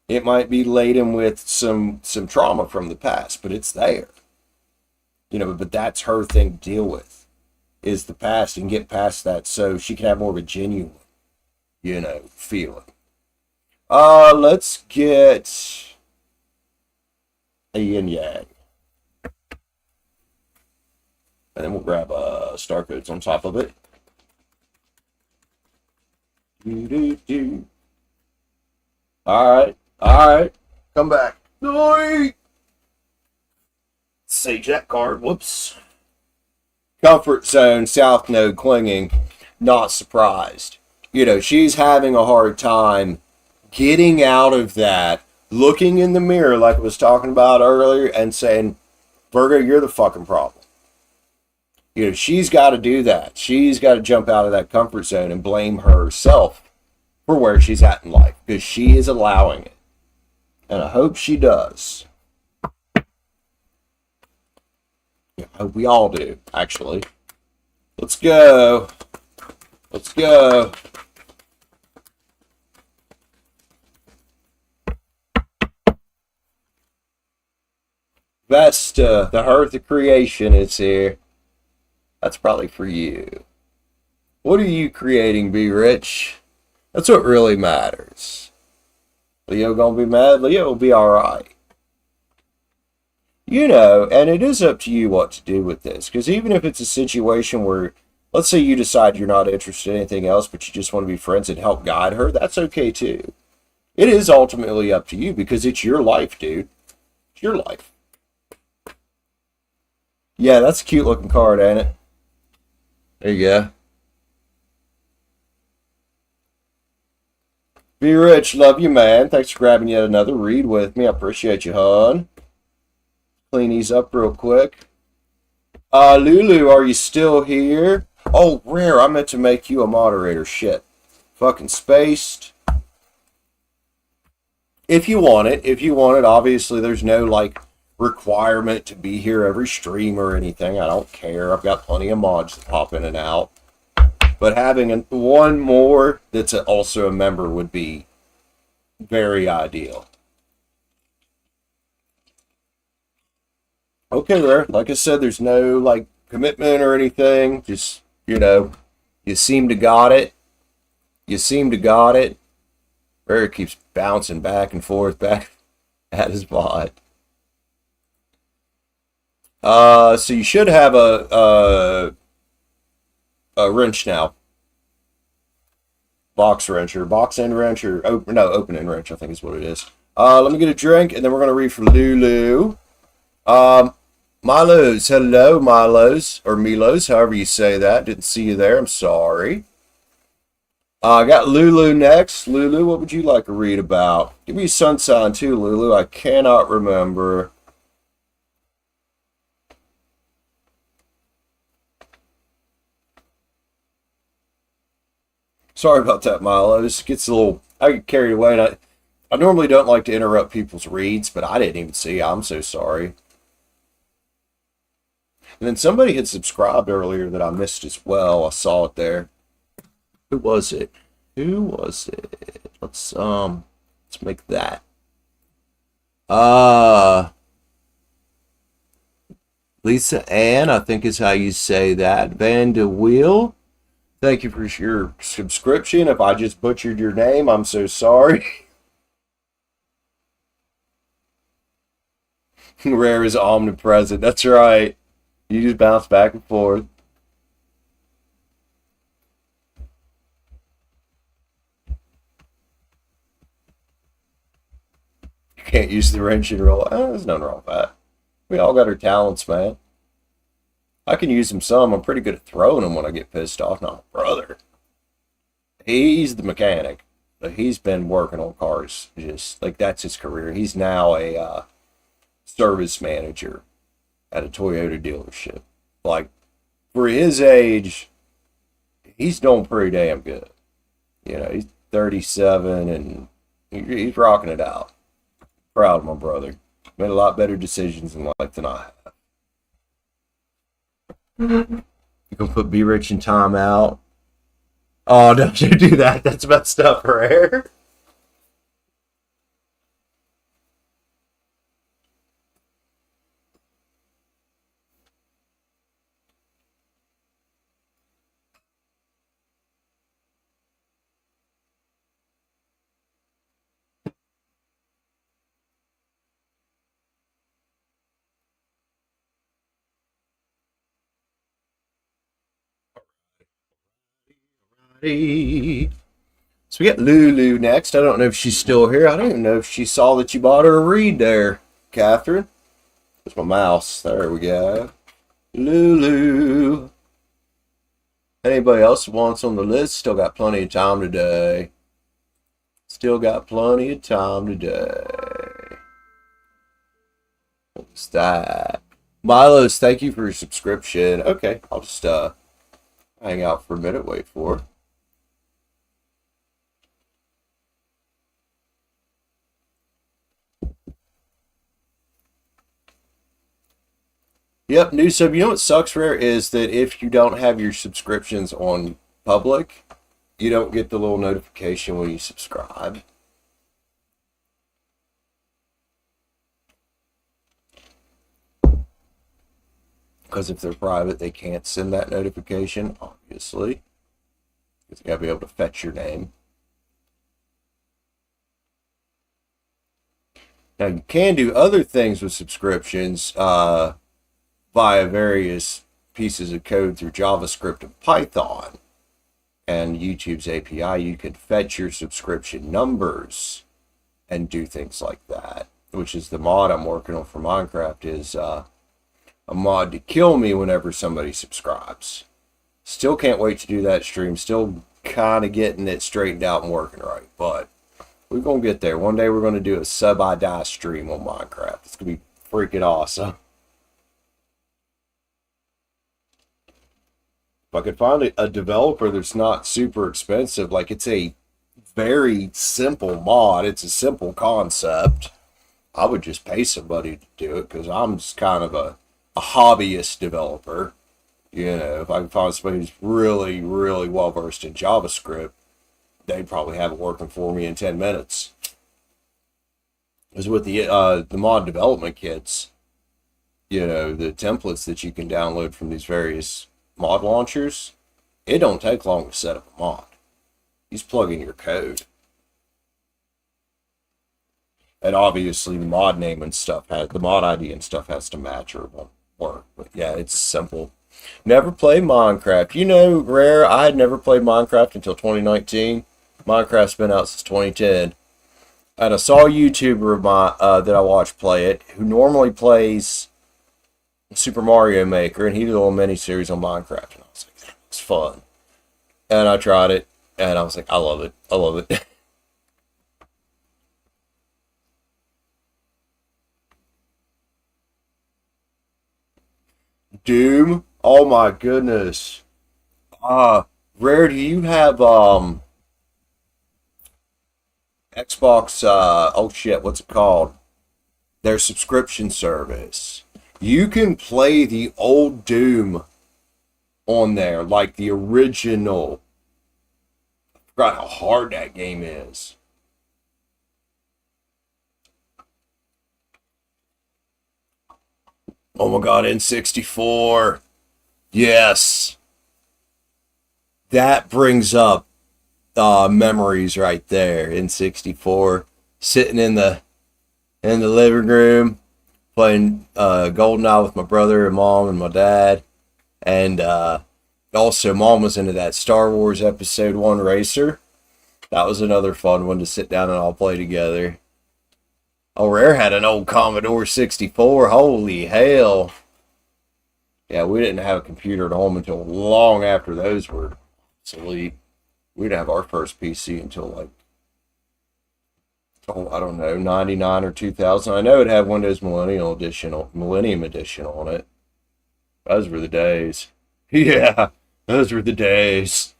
It might be laden with some trauma from the past, but it's there. You know, but that's her thing to deal with, is the past, and get past that so she can have more of a genuine, you know, feeling. Let's get a yin yang. And then we'll grab star codes on top of it. Alright. Come back. No! Sage that card. Whoops. Comfort zone, South Node clinging. Not surprised. You know, she's having a hard time getting out of that, looking in the mirror like I was talking about earlier, and saying, Virgo, you're the fucking problem. You know, she's got to do that. She's got to jump out of that comfort zone and blame herself for where she's at in life, because she is allowing it. And I hope she does. Yeah, I hope we all do, actually. Let's go. Let's go. Vesta, the hearth of creation, is here. That's probably for you. What are you creating, Be Rich? That's what really matters. Leo gonna be mad? Leo will be alright. You know, and it is up to you what to do with this. Because even if it's a situation where, let's say you decide you're not interested in anything else, but you just want to be friends and help guide her, that's okay too. It is ultimately up to you, because it's your life, dude. It's your life. Yeah, that's a cute looking card, ain't it? There you go. Be Rich, love you, man. Thanks for grabbing yet another read with me. I appreciate you, hon. Clean these up real quick. Lulu, are you still here? Oh, Rair, I meant to make you a moderator. Shit. Fucking spaced. If you want it, obviously there's no, like, requirement to be here every stream or anything. I don't care. I've got plenty of mods to pop in and out. But having one more that's also a member would be very ideal. Okay, Rair. Like I said, there's no, like, commitment or anything. Just, you know, you seem to got it. You seem to got it. Rair keeps bouncing back and forth back at his bot. So you should have a wrench now. Box wrench, or box end wrench, or open end wrench, I think is what it is. Let me get a drink, and then we're going to read for Lulu. Milos, hello, Milos, or Milos, however you say that. Didn't see you there, I'm sorry. I got Lulu next. Lulu, what would you like to read about? Give me a sun sign too, Lulu. I cannot remember. Sorry about that, Milos. Gets a little, I get carried away, and I normally don't like to interrupt people's reads, but I didn't even see. I'm so sorry. And then somebody had subscribed earlier that I missed as well. I saw it there. Who was it? Who was it? Let's make that. Lisa Ann, I think is how you say that. Van de Wheel. Thank you for your subscription. If I just butchered your name, I'm so sorry. Rair is omnipresent. That's right. You just bounce back and forth. You can't use the wrench and roll. Oh, there's nothing wrong with that. We all got our talents, man. I can use him some. I'm pretty good at throwing them when I get pissed off. Not my brother. He's the mechanic. He's been working on cars. Just like that's his career. He's now a service manager at a Toyota dealership. Like for his age, he's doing pretty damn good. You know, he's 37 and he's rocking it out. Proud of my brother. Made a lot better decisions in life than I have. You can put Be Rich in timeout. Oh, don't you do that. That's messed up, Rair. So we got Lulu next. I don't know if she's still here. I don't even know if she saw that you bought her a read there, Cathrine. There's my mouse. There we go. Lulu. Anybody else who wants on the list? Still got plenty of time today. Still got plenty of time today. What's that? Milos, thank you for your subscription. Okay, I'll just hang out for a minute, wait for it. Yep, new sub. You know what sucks, Rare, is that if you don't have your subscriptions on public, you don't get the little notification when you subscribe. Because if they're private, they can't send that notification, obviously. Because you gotta be able to fetch your name. Now, you can do other things with subscriptions via various pieces of code through JavaScript and Python. And YouTube's API, you can fetch your subscription numbers and do things like that. Which is the mod I'm working on for Minecraft, is a mod to kill me whenever somebody subscribes. Still can't wait to do that stream. Still kind of getting it straightened out and working right. But we're going to get there. One day we're going to do a sub I die stream on Minecraft. It's going to be freaking awesome. If I could find a developer that's not super expensive, like it's a very simple mod, it's a simple concept, I would just pay somebody to do it because I'm just kind of a hobbyist developer. You know, if I can find somebody who's really, really well versed in JavaScript, they'd probably have it working for me in 10 minutes. Because with the mod development kits, you know, the templates that you can download from these various mod launchers, it don't take long to set up a mod. You just plug in your code. And obviously the mod name and stuff the mod ID and stuff has to match or it won't work. But yeah, it's simple. Never played Minecraft. You know, Rare, I had never played Minecraft until 2019. Minecraft's been out since 2010. And I saw a YouTuber of mine that I watched play it, who normally plays Super Mario Maker, and he did a little mini-series on Minecraft. And I was like, it's fun. And I tried it, and I was like, I love it. I love it. Doom? Oh my goodness. Rare, do you have Xbox, oh shit, what's it called? Their subscription service. You can play the old Doom on there, like the original. I forgot how hard that game is. Oh my god, N64. Yes. That brings up memories right there. N64. Sitting in the living room playing GoldenEye with my brother and mom and my dad. And also mom was into that Star Wars Episode 1 Racer. That was another fun one to sit down and all play together. Oh, Rare had an old Commodore 64. Holy hell. Yeah, we didn't have a computer at home until long after those were obsolete. We didn't have our first PC until like, oh, I don't know, 99 or 2000. I know it had Windows Millennium Edition on it. Those were the days. Yeah, those were the days.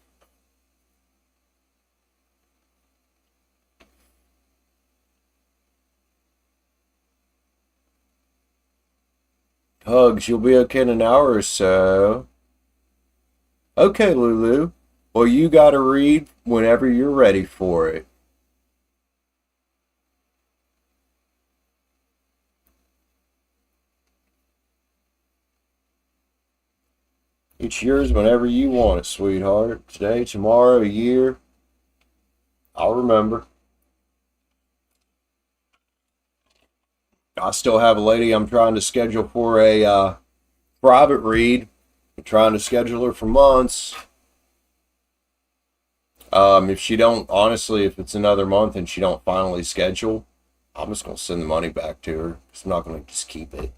Hugs, you'll be okay in an hour or so. Okay, Lulu. Well, you got to read whenever you're ready for it. It's yours whenever you want it, sweetheart. Today, tomorrow, a year. I'll remember. I still have a lady I'm trying to schedule for a private read. I'm trying to schedule her for months. If she don't, honestly, if it's another month and she don't finally schedule, I'm just going to send the money back to her. Because I'm not going to just keep it.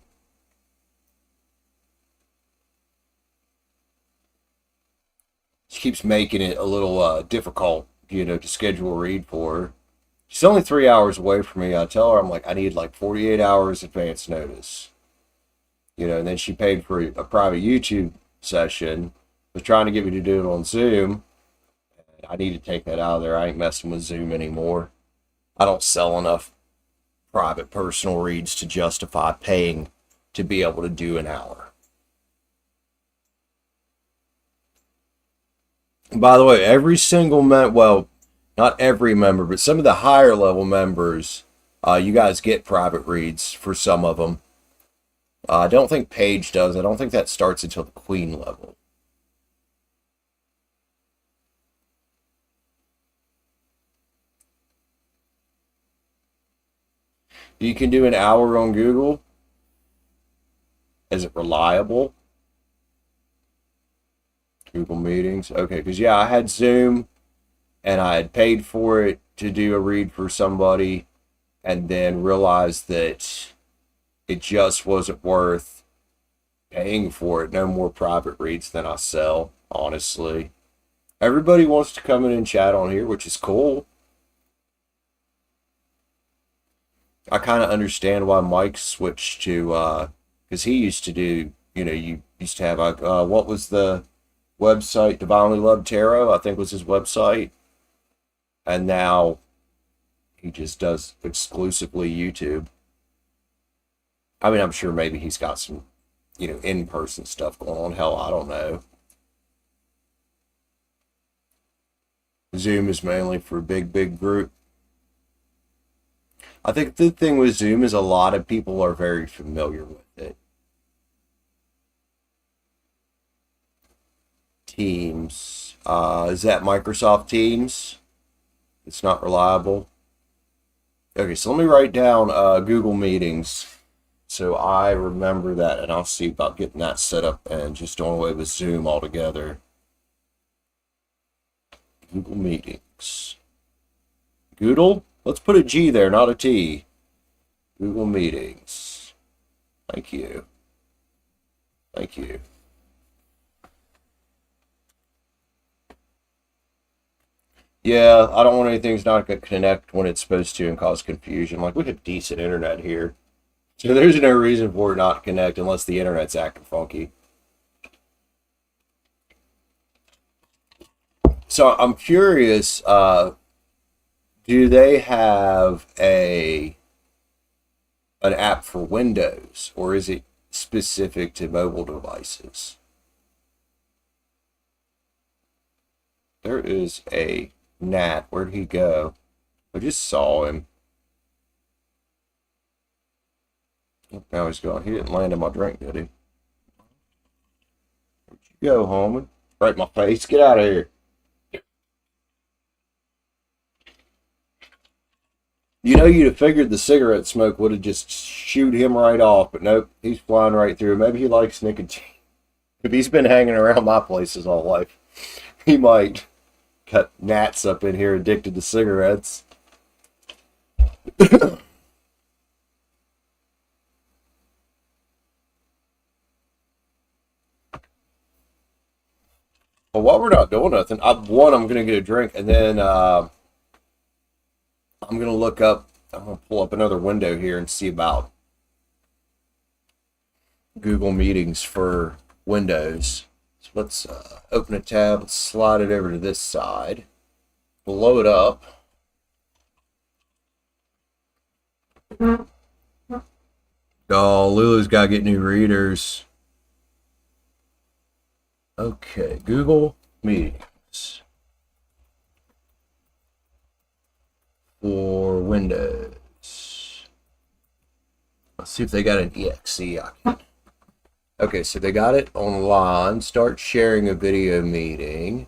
She keeps making it a little difficult, to schedule a read for her. She's only 3 hours away from me. I tell her, I'm like, I need like 48 hours advance notice. And then she paid for a private YouTube session. Was trying to get me to do it on Zoom. I need to take that out of there. I ain't messing with Zoom anymore. I don't sell enough private personal reads to justify paying to be able to do an hour. By the way, every single well, not every member, but some of the higher level members, you guys get private reads for some of them. I don't think Paige does. I don't think that starts until the Queen level. You can do an hour on Google. Is it reliable? Google Meetings. Okay, because yeah, I had Zoom and I had paid for it to do a read for somebody and then realized that it just wasn't worth paying for it. No more private reads than I sell, honestly. Everybody wants to come in and chat on here, which is cool. I kind of understand why Mike switched to, because he used to do, you used to have, what was the website? Divinely Loved Tarot, I think was his website. And now he just does exclusively YouTube. I mean, I'm sure maybe he's got some, in-person stuff going on. Hell, I don't know. Zoom is mainly for a big group. I think the thing with Zoom is a lot of people are very familiar with it. Teams. Is that Microsoft Teams? It's not reliable. Okay, so let me write down Google Meetings so I remember that, and I'll see about getting that set up and just doing away with Zoom altogether. Google Meetings. Goodle? Let's put a G there, not a T. Google Meetings. Thank you. Thank you. Yeah, I don't want anything's not going to connect when it's supposed to and cause confusion. Like, we have decent internet here. So there's no reason for it not to connect unless the internet's acting funky. So I'm curious, do they have an app for Windows, or is it specific to mobile devices? There is a Nat. Where'd he go? I just saw him. Now he's gone. He didn't land in my drink, did he? Where'd you go, homie? Right in my face. Get out of here. You'd have figured the cigarette smoke would have just shoot him right off, but nope, he's flying right through. Maybe he likes nicotine. If he's been hanging around my place his whole life, he might got gnats up in here addicted to cigarettes. Well, while we're not doing nothing, I'm going to get a drink, and then I'm going to look up, I'm going to pull up another window here and see about Google Meetings for Windows. So let's open a tab, let's slide it over to this side, blow it up. Oh, Lulu's got to get new readers. Okay, Google Meetings for Windows. Let's see if they got an exe. Okay, so they got it online. Start sharing a video meeting.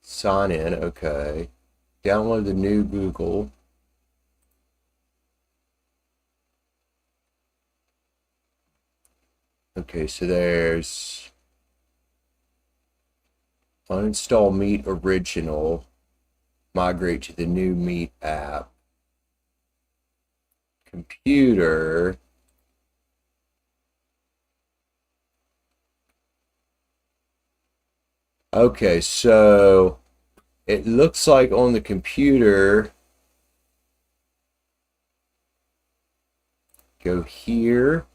Sign in, okay. Download the new Google. Okay, so there's uninstall Meet Original, migrate to the new Meet app, computer, okay, so it looks like on the computer, go here.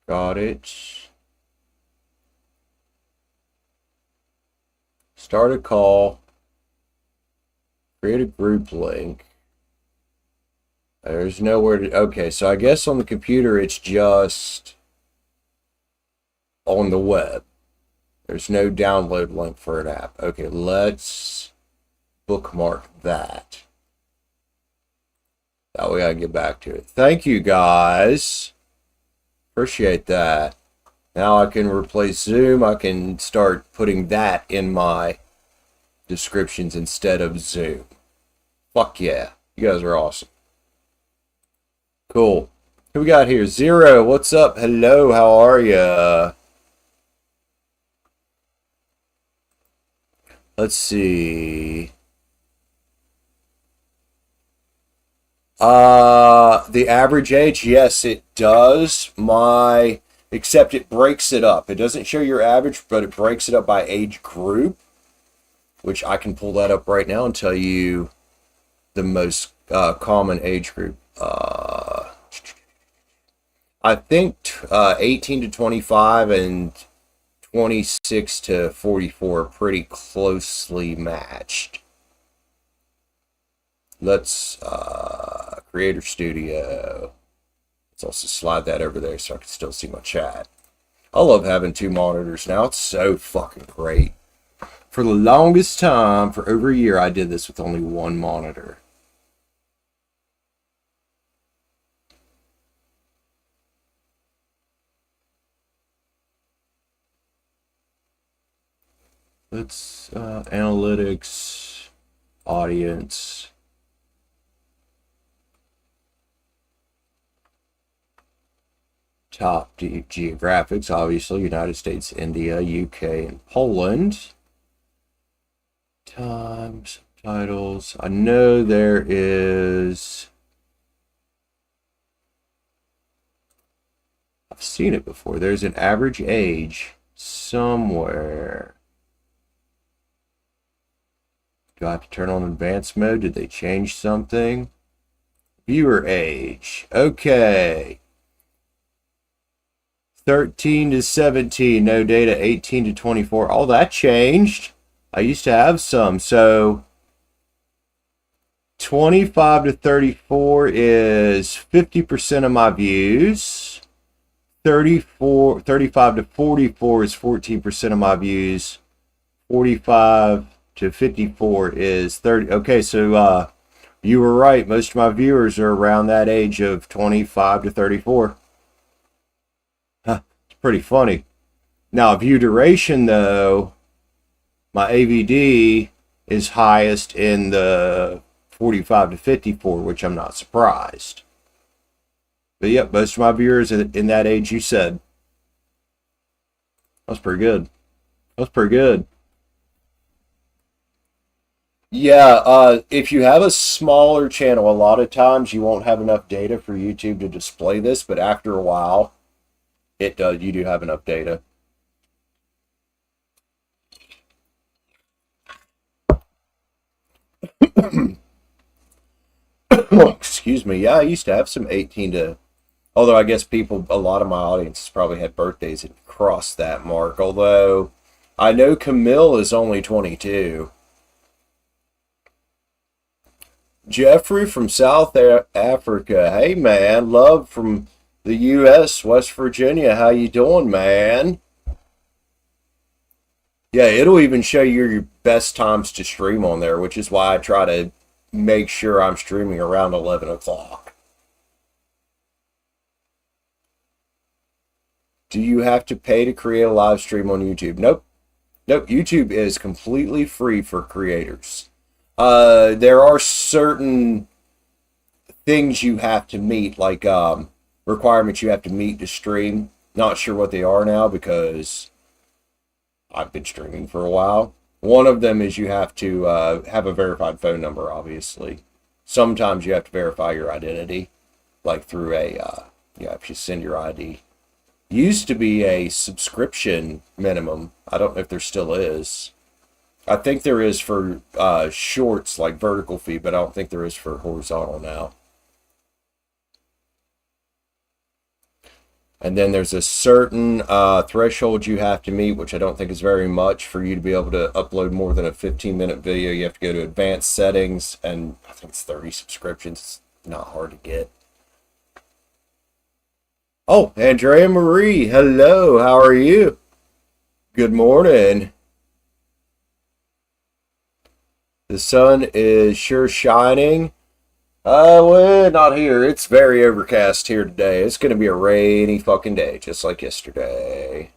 Got it. Start a call. Create a group link. There's nowhere to... Okay, so I guess on the computer it's just on the web. There's no download link for an app. Okay, let's bookmark that. That way I can get back to it. Thank you, guys. Appreciate that. Now I can replace Zoom. I can start putting that in my descriptions instead of Zoom. Fuck yeah. You guys are awesome. Cool. Who we got here? Zero. What's up? Hello. How are ya? Let's see. The average age, yes, it does. Except it breaks it up. It doesn't show your average, but it breaks it up by age group, which I can pull that up right now and tell you the most common age group. I think 18 to 25 and 26 to 44 are pretty closely matched. Let's Creator Studio. Let's also slide that over there so I can still see my chat. I love having two monitors now. It's so fucking great. For the longest time, for over a year, I did this with only one monitor. Let's analytics, audience. Top geographics, obviously, United States, India, UK, and Poland. Time, subtitles. I know there is... I've seen it before. There's an average age somewhere. Do I have to turn on advanced mode? Did they change something? Viewer age. Okay. 13 to 17, no data. 18 to 24. Oh, that changed. I used to have some. So 25 to 34 is 50% of my views. 35 to 44 is 14% of my views. 45 to 54 is 30. Okay, so you were right. Most of my viewers are around that age of 25 to 34. Pretty funny. Now, view duration, though, my AVD is highest in the 45 to 54, which I'm not surprised. But yep, most of my viewers are in that age you said. That's pretty good. That's pretty good. Yeah, if you have a smaller channel, a lot of times you won't have enough data for YouTube to display this, but after a while, it does. You do have enough data. Excuse me. Yeah, I used to have some 18 to. Although I guess people, a lot of my audience probably had birthdays that crossed that mark. Although I know Camille is only 22. Jeffrey from South Africa. Hey man, love from the U.S., West Virginia. How you doing, man? Yeah, it'll even show you your best times to stream on there, which is why I try to make sure I'm streaming around 11 o'clock. Do you have to pay to create a live stream on YouTube? Nope. Nope. YouTube is completely free for creators. There are certain things you have to meet, like requirements you have to meet to stream. Not sure what they are now because I've been streaming for a while. One of them is you have to have a verified phone number, obviously. Sometimes you have to verify your identity, like through a, you have to send your ID. Used to be a subscription minimum. I don't know if there still is. I think there is for shorts, like vertical feed, but I don't think there is for horizontal now. And then there's a certain threshold you have to meet, which I don't think is very much for you to be able to upload more than a 15-minute video. You have to go to advanced settings, and I think it's 30 subscriptions. It's not hard to get. Oh, Andrea Marie, hello, how are you? Good morning. The sun is sure shining. Well, not here. It's very overcast here today. It's going to be a rainy fucking day, just like yesterday.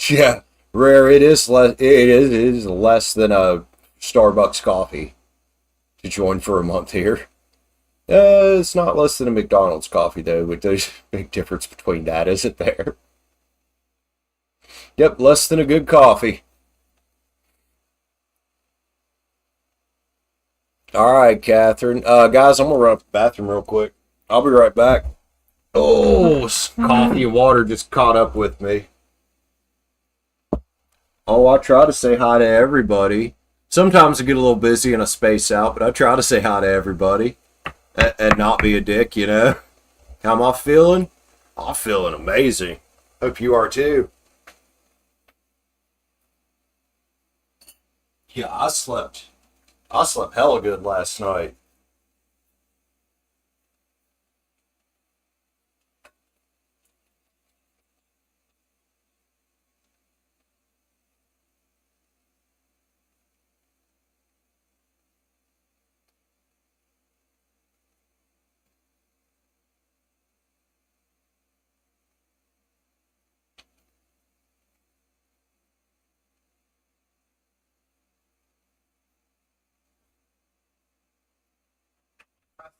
Yeah, Rare. It is less. It is less than a Starbucks coffee to join for a month here. It's not less than a McDonald's coffee though. But there's a big difference between that, isn't there? Yep, less than a good coffee. All right, Catherine. Guys, I'm gonna run up to the bathroom real quick. I'll be right back. Oh, coffee and water just caught up with me. Oh, I try to say hi to everybody. Sometimes I get a little busy and I space out, but I try to say hi to everybody and not be a dick, you know? How am I feeling? I'm feeling amazing. Hope you are too. Yeah, I slept. I slept hella good last night.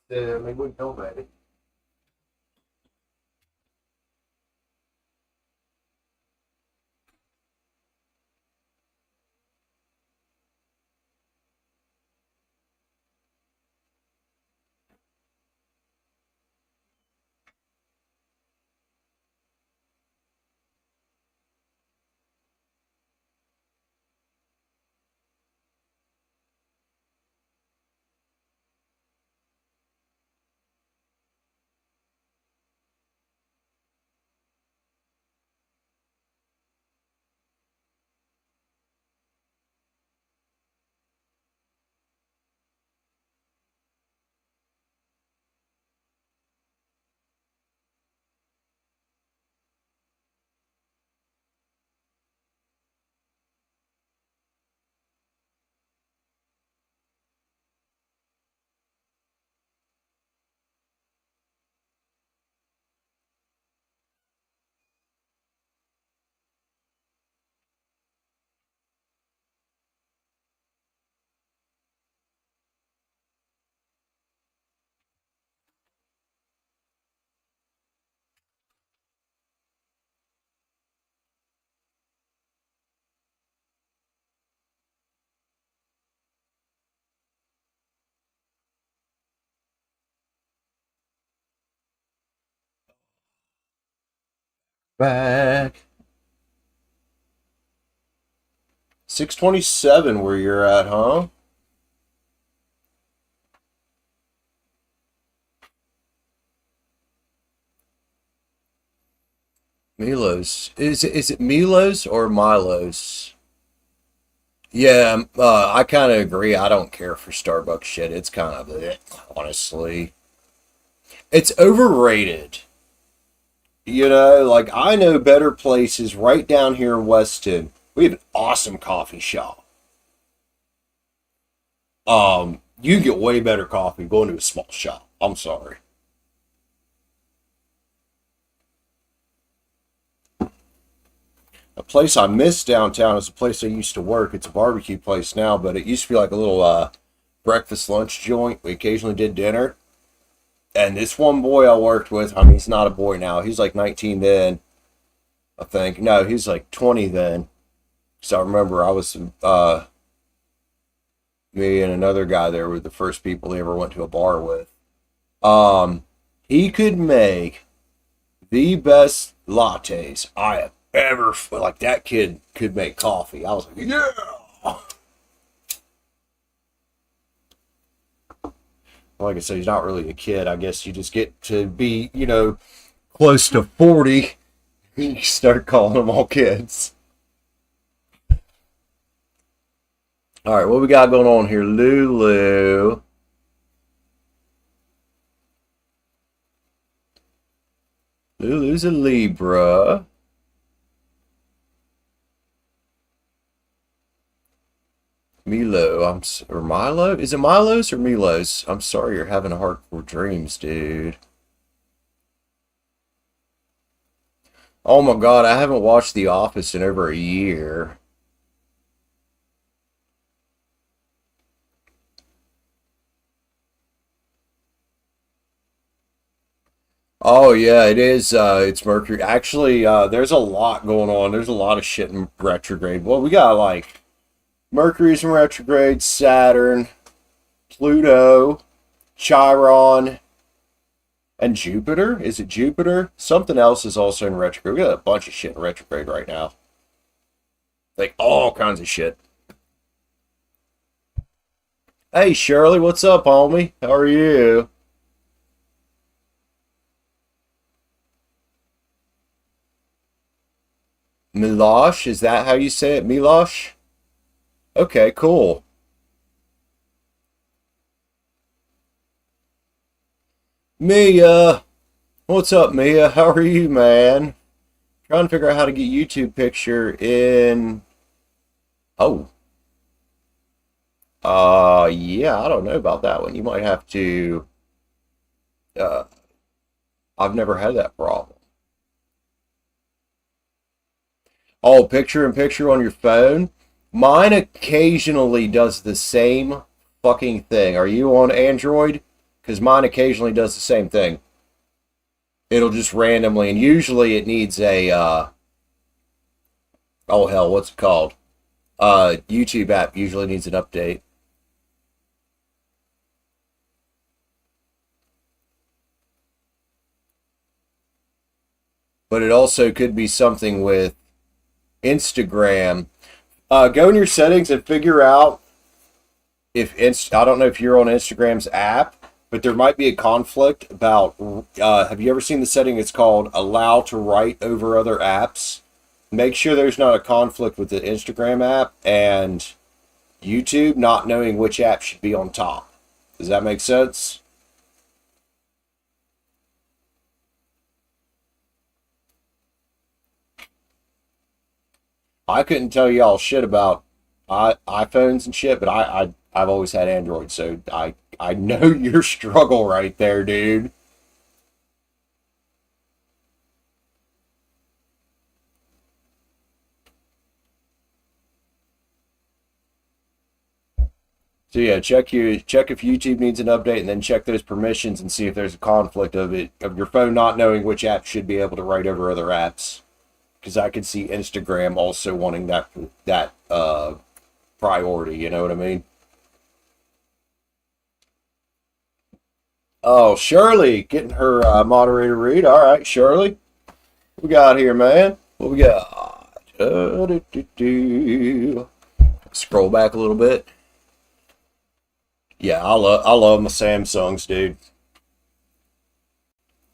Yeah, I mean, we know, baby. Back. 627 where you're at, huh? Milos. Is it Milos or Milos? Yeah, I kind of agree. I don't care for Starbucks shit. It's kind of honestly. It's overrated. You know, like I know better places right down here in Weston. We have an awesome coffee shop. You can get way better coffee going to a small shop. I'm sorry. A place I miss downtown is a place I used to work. It's a barbecue place now, but it used to be like a little breakfast lunch joint. We occasionally did dinner. And this one boy I worked with, I mean, he's not a boy now. He's like 19 then, I think. No, he's like 20 then. So I remember I was, me and another guy there were the first people he ever went to a bar with. Um, he could make the best lattes I have ever, like that kid could make coffee. I was like, yeah. Like I said, he's not really a kid. I guess you just get to be, you know, close to 40. You start calling them all kids. All right, what we got going on here? Lulu. Lulu's a Libra. Milo, or Milo? Is it Milo's or Milo's? I'm sorry you're having hardcore dreams, dude. Oh my God, I haven't watched The Office in over a year. Oh yeah, it is. It's Mercury. Actually, there's a lot going on. There's a lot of shit in retrograde. Well, we got like Mercury's in retrograde, Saturn, Pluto, Chiron, and Jupiter. Is it Jupiter? Something else is also in retrograde. We got a bunch of shit in retrograde right now. Like all kinds of shit. Hey Shirley, what's up, homie? How are you? Milosh, is that how you say it? Milosh? Okay, cool. Mia, what's up, Mia? How are you, man? Trying to figure out how to get YouTube picture in. Oh, yeah, I don't know about that one. You might have to. Uh, I've never had that problem. Oh, picture in picture on your phone. Mine occasionally does the same fucking thing. Are you on Android? Because mine occasionally does the same thing. It'll just randomly, and usually it needs a, oh hell, what's it called? YouTube app usually needs an update. But it also could be something with Instagram. Go in your settings and figure out if I don't know if you're on Instagram's app, but there might be a conflict about. Have you ever seen the setting? It's called allow to write over other apps. Make sure there's not a conflict with the Instagram app and YouTube not knowing which app should be on top. Does that make sense? I couldn't tell y'all shit about iPhones and shit, but I've always had Android, so I know your struggle right there, dude. So yeah, check if YouTube needs an update, and then check those permissions and see if there's a conflict of your phone not knowing which app should be able to write over other apps. Because I could see Instagram also wanting that priority. You know what I mean? Oh, Shirley getting her moderator read. All right, Shirley. we got here, man? What we got? Scroll back a little bit. Yeah, I love my Samsungs, dude.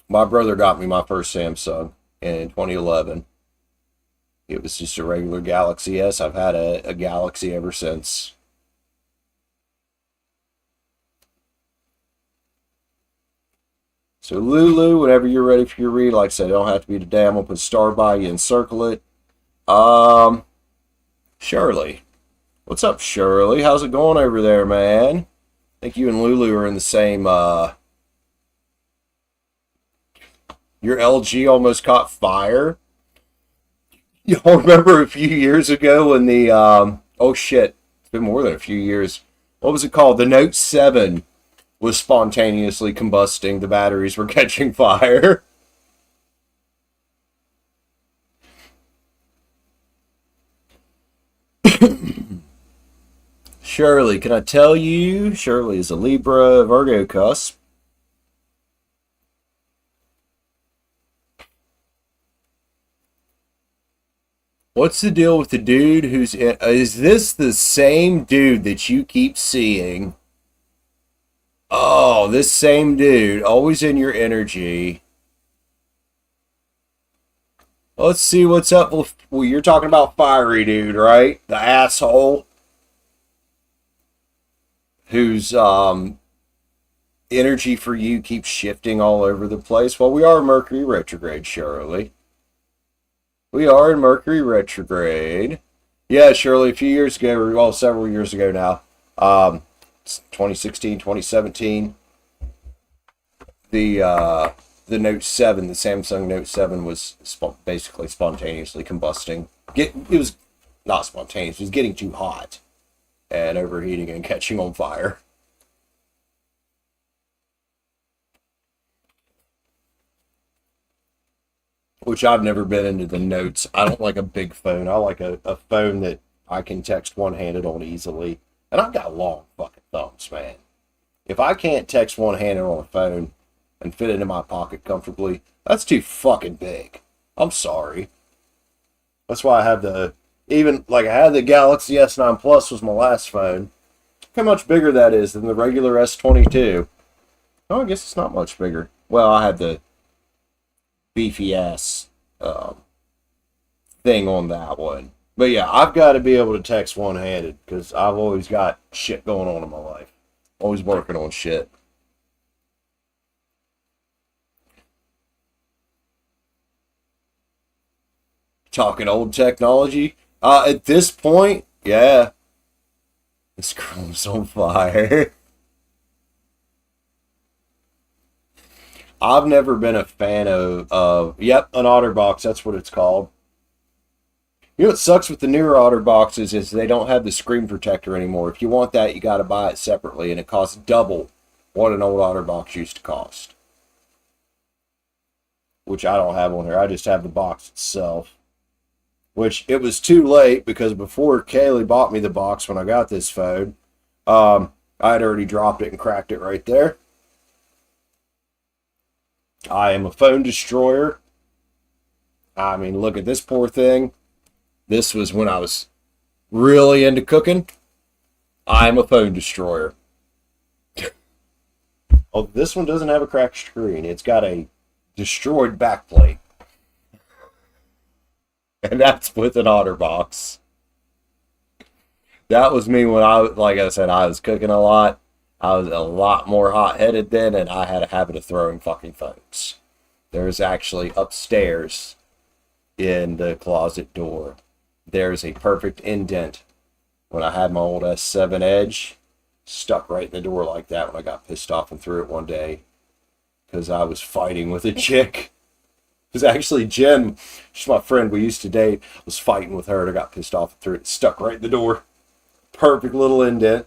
My brother got me my first Samsung in 2011. It was just a regular Galaxy S. I've had a Galaxy ever since. So Lulu, whenever you're ready for your read, like I said, it don't have to be today. I'm gonna put star by you and circle it. Shirley. What's up, Shirley? How's it going over there, man? I think you and Lulu are in the same, your LG almost caught fire. Y'all remember a few years ago when the, oh shit, it's been more than a few years. What was it called? The Note 7 was spontaneously combusting. The batteries were catching fire. Shirley, can I tell you? Shirley is a Libra Virgo cusp. What's the deal with the dude who's in? Is this the same dude that you keep seeing? Oh, this same dude, always in your energy. Let's see what's up. Well, you're talking about Fiery Dude, right? The asshole whose energy for you keeps shifting all over the place. Well, we are Mercury retrograde, Shirley. We are in Mercury retrograde. Yeah, Shirley, a few years ago, well, several years ago now, 2016, 2017, the Note 7, the Samsung Note 7 was basically spontaneously combusting. It was not spontaneous, it was getting too hot and overheating and catching on fire. Which I've never been into the notes. I don't like a big phone. I like a phone that I can text one-handed on easily. And I've got long fucking thumbs, man. If I can't text one-handed on a phone and fit it in my pocket comfortably, that's too fucking big. I'm sorry. That's why I have I had the Galaxy S9 Plus was my last phone. Look how much bigger that is than the regular S22. Oh, I guess it's not much bigger. Well, I had the beefy ass thing on that one. But yeah, I've got to be able to text one-handed because I've always got shit going on in my life. Always working on shit. Talking old technology. At this point, yeah. This Chrome's on fire. I've never been a fan of yep, an OtterBox, that's what it's called. You know what sucks with the newer OtterBoxes is they don't have the screen protector anymore. If you want that, you got to buy it separately, and it costs double what an old OtterBox used to cost. Which I don't have on here. I just have the box itself. Which it was too late because before Kaylee bought me the box when I got this phone, I had already dropped it and cracked it right there. I am a phone destroyer. I mean, look at this poor thing. This was when I was really into cooking. I am a phone destroyer. Oh, this one doesn't have a cracked screen. It's got a destroyed backplate. And that's with an OtterBox. That was me when like I said, I was cooking a lot. I was a lot more hot-headed then, and I had a habit of throwing fucking phones. There's actually upstairs in the closet door, there's a perfect indent when I had my old S7 Edge stuck right in the door like that when I got pissed off and threw it one day because I was fighting with a chick. It was actually Jen, she's my friend we used to date, was fighting with her and I got pissed off and threw it stuck right in the door. Perfect little indent.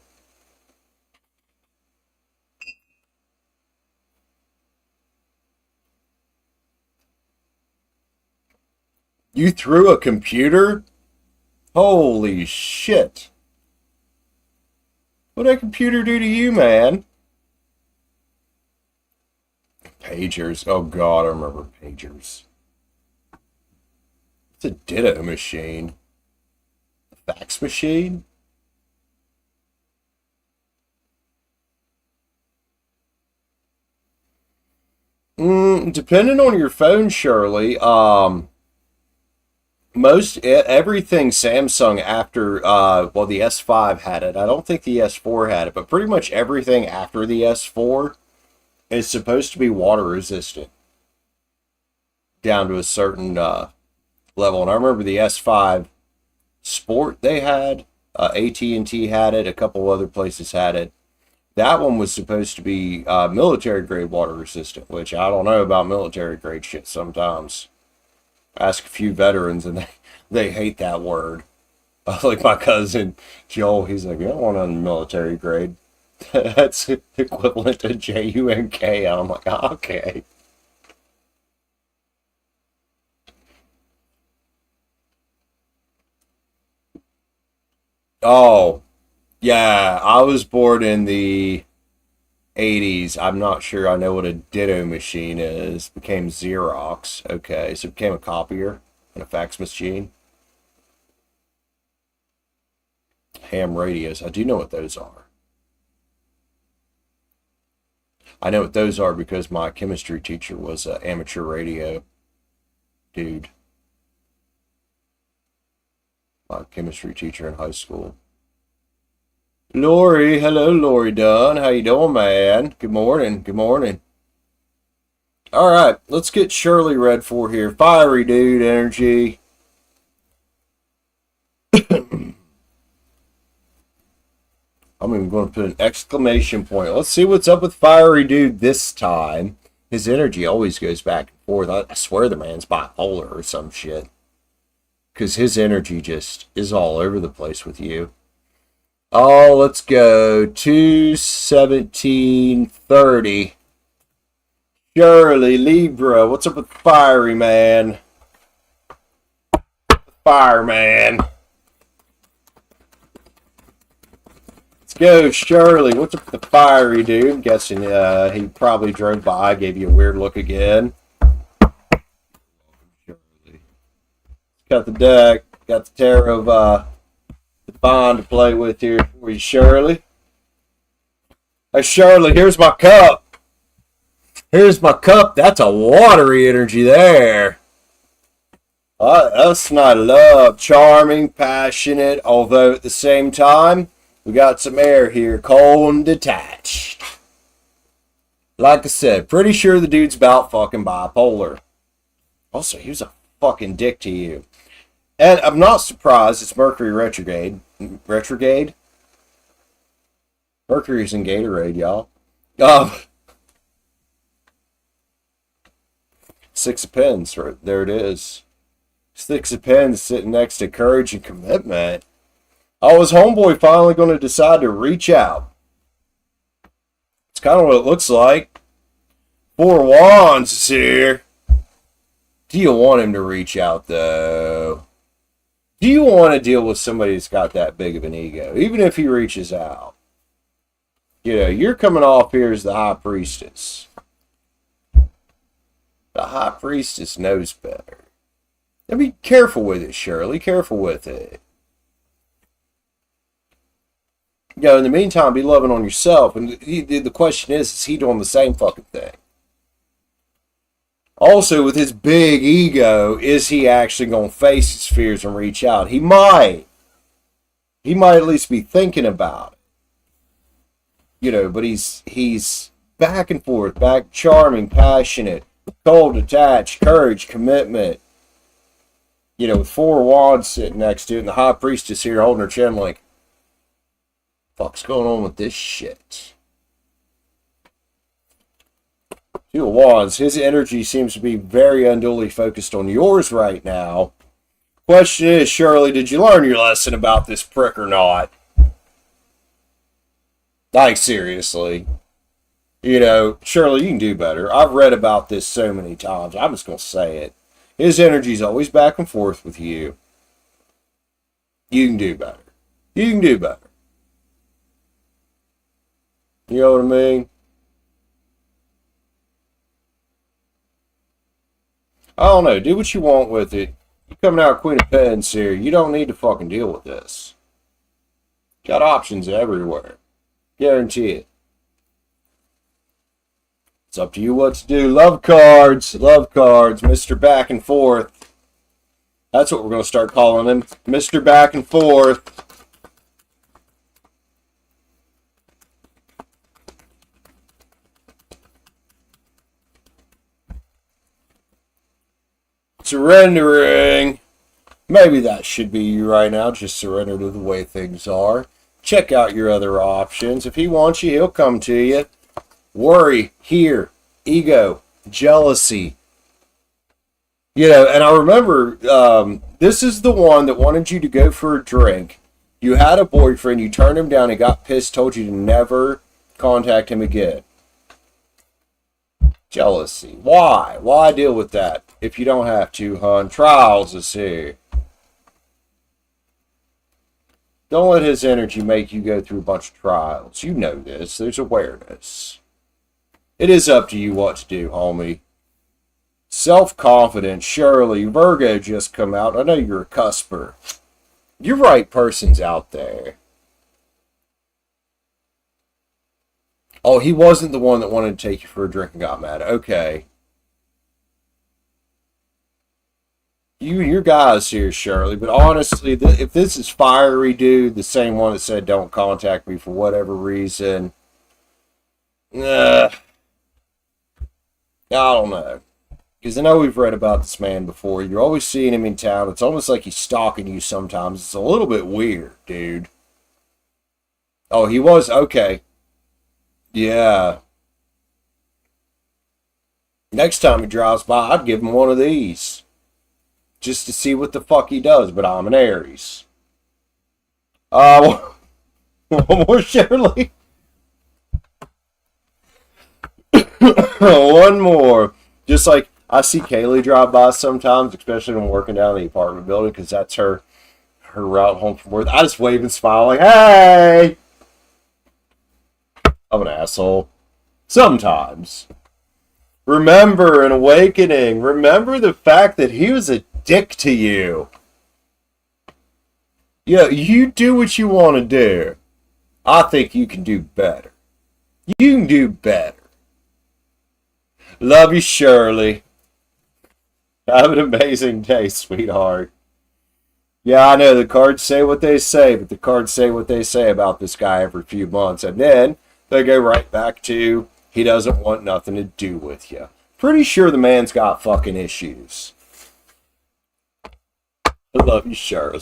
You threw a computer? Holy shit. What'd that computer do to you, man? Pagers. Oh, God, I remember pagers. The ditto machine. The fax machine? Depending on your phone, Shirley, everything Samsung after well, the S5 had it. I don't think the S4 had it, but pretty much everything after the S4 is supposed to be water resistant down to a certain level. And I remember the S5 Sport they had, AT&T had it, a couple other places had it. That one was supposed to be military grade water resistant, which I don't know about military grade shit sometimes. Ask a few veterans and they hate that word. Like my cousin Joel, he's like, you don't want a military grade. That's equivalent to JUNK. I'm like, okay. Oh, yeah, I was born in the 80s. I'm not sure I know what a ditto machine is. Became Xerox. Okay, so it became a copier and a fax machine. Ham radios. I do know what those are. I know what those are because my chemistry teacher was an amateur radio dude. My chemistry teacher in high school. Lori, hello Lori Dunn. How you doing, man? Good morning. Good morning. All right, let's get Shirley read for here. Fiery dude energy. I'm even going to put an exclamation point. Let's see what's up with Fiery Dude this time. His energy always goes back and forth. I swear the man's bipolar or some shit. Because his energy just is all over the place with you. Oh, let's go. 2/17/30. Shirley, Libra. What's up with Fiery Man? Fireman. Go, Shirley. What's up with the Fiery Dude? I'm guessing he probably drove by, gave you a weird look again. Shirley. Got the deck. Got the Tarot of the Bond to play with here for you, Shirley. Hey, Shirley, here's my cup. Here's my cup. That's a watery energy there. That's not love. Charming, passionate, although at the same time, we got some air here, cold and detached. Like I said, pretty sure the dude's about fucking bipolar. Also, he was a fucking dick to you. And I'm not surprised it's Mercury retrograde. Retrograde? Mercury's in Gatorade, y'all. Six of Pens, right there it is. Six of Pens sitting next to courage and commitment. Oh, is homeboy finally going to decide to reach out? It's kind of what it looks like. Four of Wands is here. Do you want him to reach out, though? Do you want to deal with somebody that's got that big of an ego? Even if he reaches out. You know, you're coming off here as the High Priestess. The High Priestess knows better. Now be careful with it, Shirley. Careful with it. You know, in the meantime, be loving on yourself. And the question is he doing the same fucking thing? Also, with his big ego, is he actually going to face his fears and reach out? He might. He might at least be thinking about it. You know, but he's back and forth, back charming, passionate, cold, attached, courage, commitment. You know, with Four of Wands sitting next to it, and the High Priestess here holding her chin like, fuck's going on with this shit? Two of Wands. His energy seems to be very unduly focused on yours right now. Question is, Shirley, did you learn your lesson about this prick or not? Like, seriously. You know, Shirley, you can do better. I've read about this so many times. I'm just going to say it. His energy's always back and forth with you. You can do better. You can do better. You know what I mean? I don't know. Do what you want with it. You coming out Queen of Pens here. You don't need to fucking deal with this. Got options everywhere. Guarantee it. It's up to you what to do. Love cards. Love cards. Mr. Back and Forth. That's what we're going to start calling him. Mr. Back and Forth. Surrendering. Maybe that should be you right now. Just surrender to the way things are. Check out your other options. If he wants you, he'll come to you. Worry, here, ego, jealousy. You know, and I remember this is the one that wanted you to go for a drink. You had a boyfriend, you turned him down, he got pissed, told you to never contact him again. Jealousy. Why? Why deal with that if you don't have to, hon? Trials is here. Don't let his energy make you go through a bunch of trials. You know this. There's awareness. It is up to you what to do, homie. Self-confidence. Shirley. Virgo just come out. I know you're a cusper. Your right person's out there. Oh, he wasn't the one that wanted to take you for a drink and got mad. Okay. You and your guys here, Shirley. But honestly, if this is Fiery Dude, the same one that said don't contact me for whatever reason, I don't know. Because I know we've read about this man before. You're always seeing him in town. It's almost like he's stalking you sometimes. It's a little bit weird, dude. Oh, he was? Okay. Yeah. Next time he drives by, I'd give him one of these. Just to see what the fuck he does, but I'm an Aries. One more, Shirley. One more. Just like, I see Kaylee drive by sometimes, especially when I'm working down in the apartment building, because that's her route home from work. I just wave and smile like, hey! I'm an asshole. Sometimes. Remember an awakening. Remember the fact that he was a dick to you. Yeah, you do what you want to do. I think you can do better. You can do better. Love you, Shirley. Have an amazing day, sweetheart. Yeah, I know the cards say what they say, but the cards say what they say about this guy every few months. And then they go right back to, he doesn't want nothing to do with you. Pretty sure the man's got fucking issues. I love you, Shirley.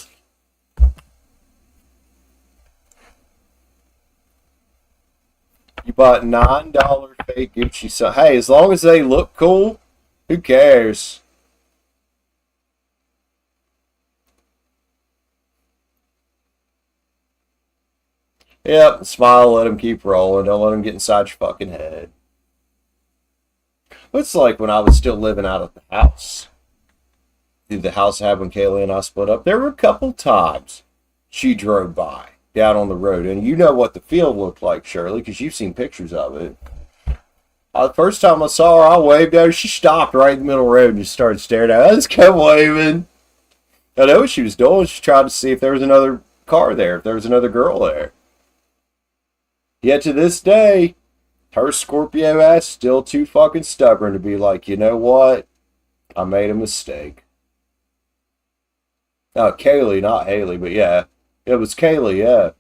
You bought $9 fake Gucci. So, hey, as long as they look cool, who cares? Yep, smile, let him keep rolling. Don't let him get inside your fucking head. It's like when I was still living out of the house. The house I had when Kaylee and I split up. There were a couple times she drove by down on the road. And you know what the field looked like, Shirley, because you've seen pictures of it. The first time I saw her, I waved at her. She stopped right in the middle of the road and just started staring at her. I just kept waving. I know what she was doing. She tried to see if there was another car there, if there was another girl there. Yet to this day, her Scorpio ass still too fucking stubborn to be like, you know what? I made a mistake. Oh, Kaylee, not Haley, but yeah. It was Kaylee, yeah.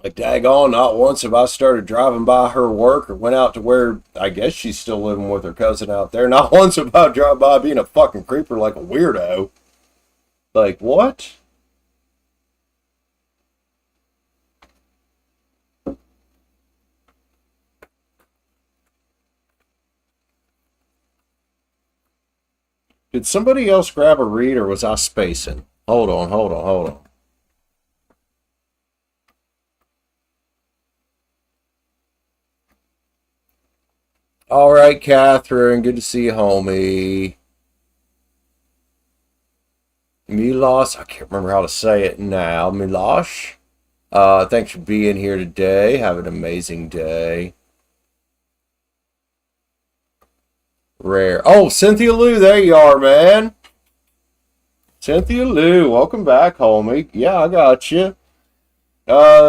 Like, daggone, not once have I started driving by her work or went out to where, I guess she's still living with her cousin out there. Not once have I driven by being a fucking creeper like a weirdo. Like, what? Did somebody else grab a read or was I spacing? Hold on. All right, Cathrine. Good to see you, homie. Milos. I can't remember how to say it now. Milosh. Thanks for being here today. Have an amazing day. Rair. Oh, Cynthia Lou, there you are, man. Cynthia Lou, welcome back, homie. Yeah, I got you.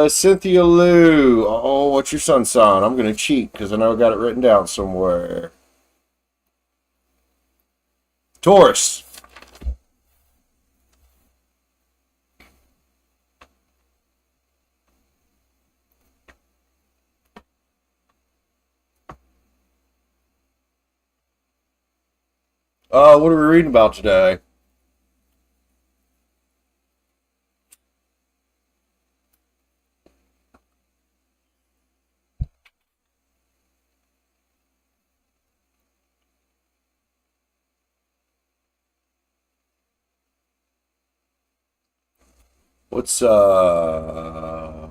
Cynthia Lou. Oh, what's your sun sign? I'm gonna cheat because I know I got it written down somewhere. Taurus. What are we reading about today? What's I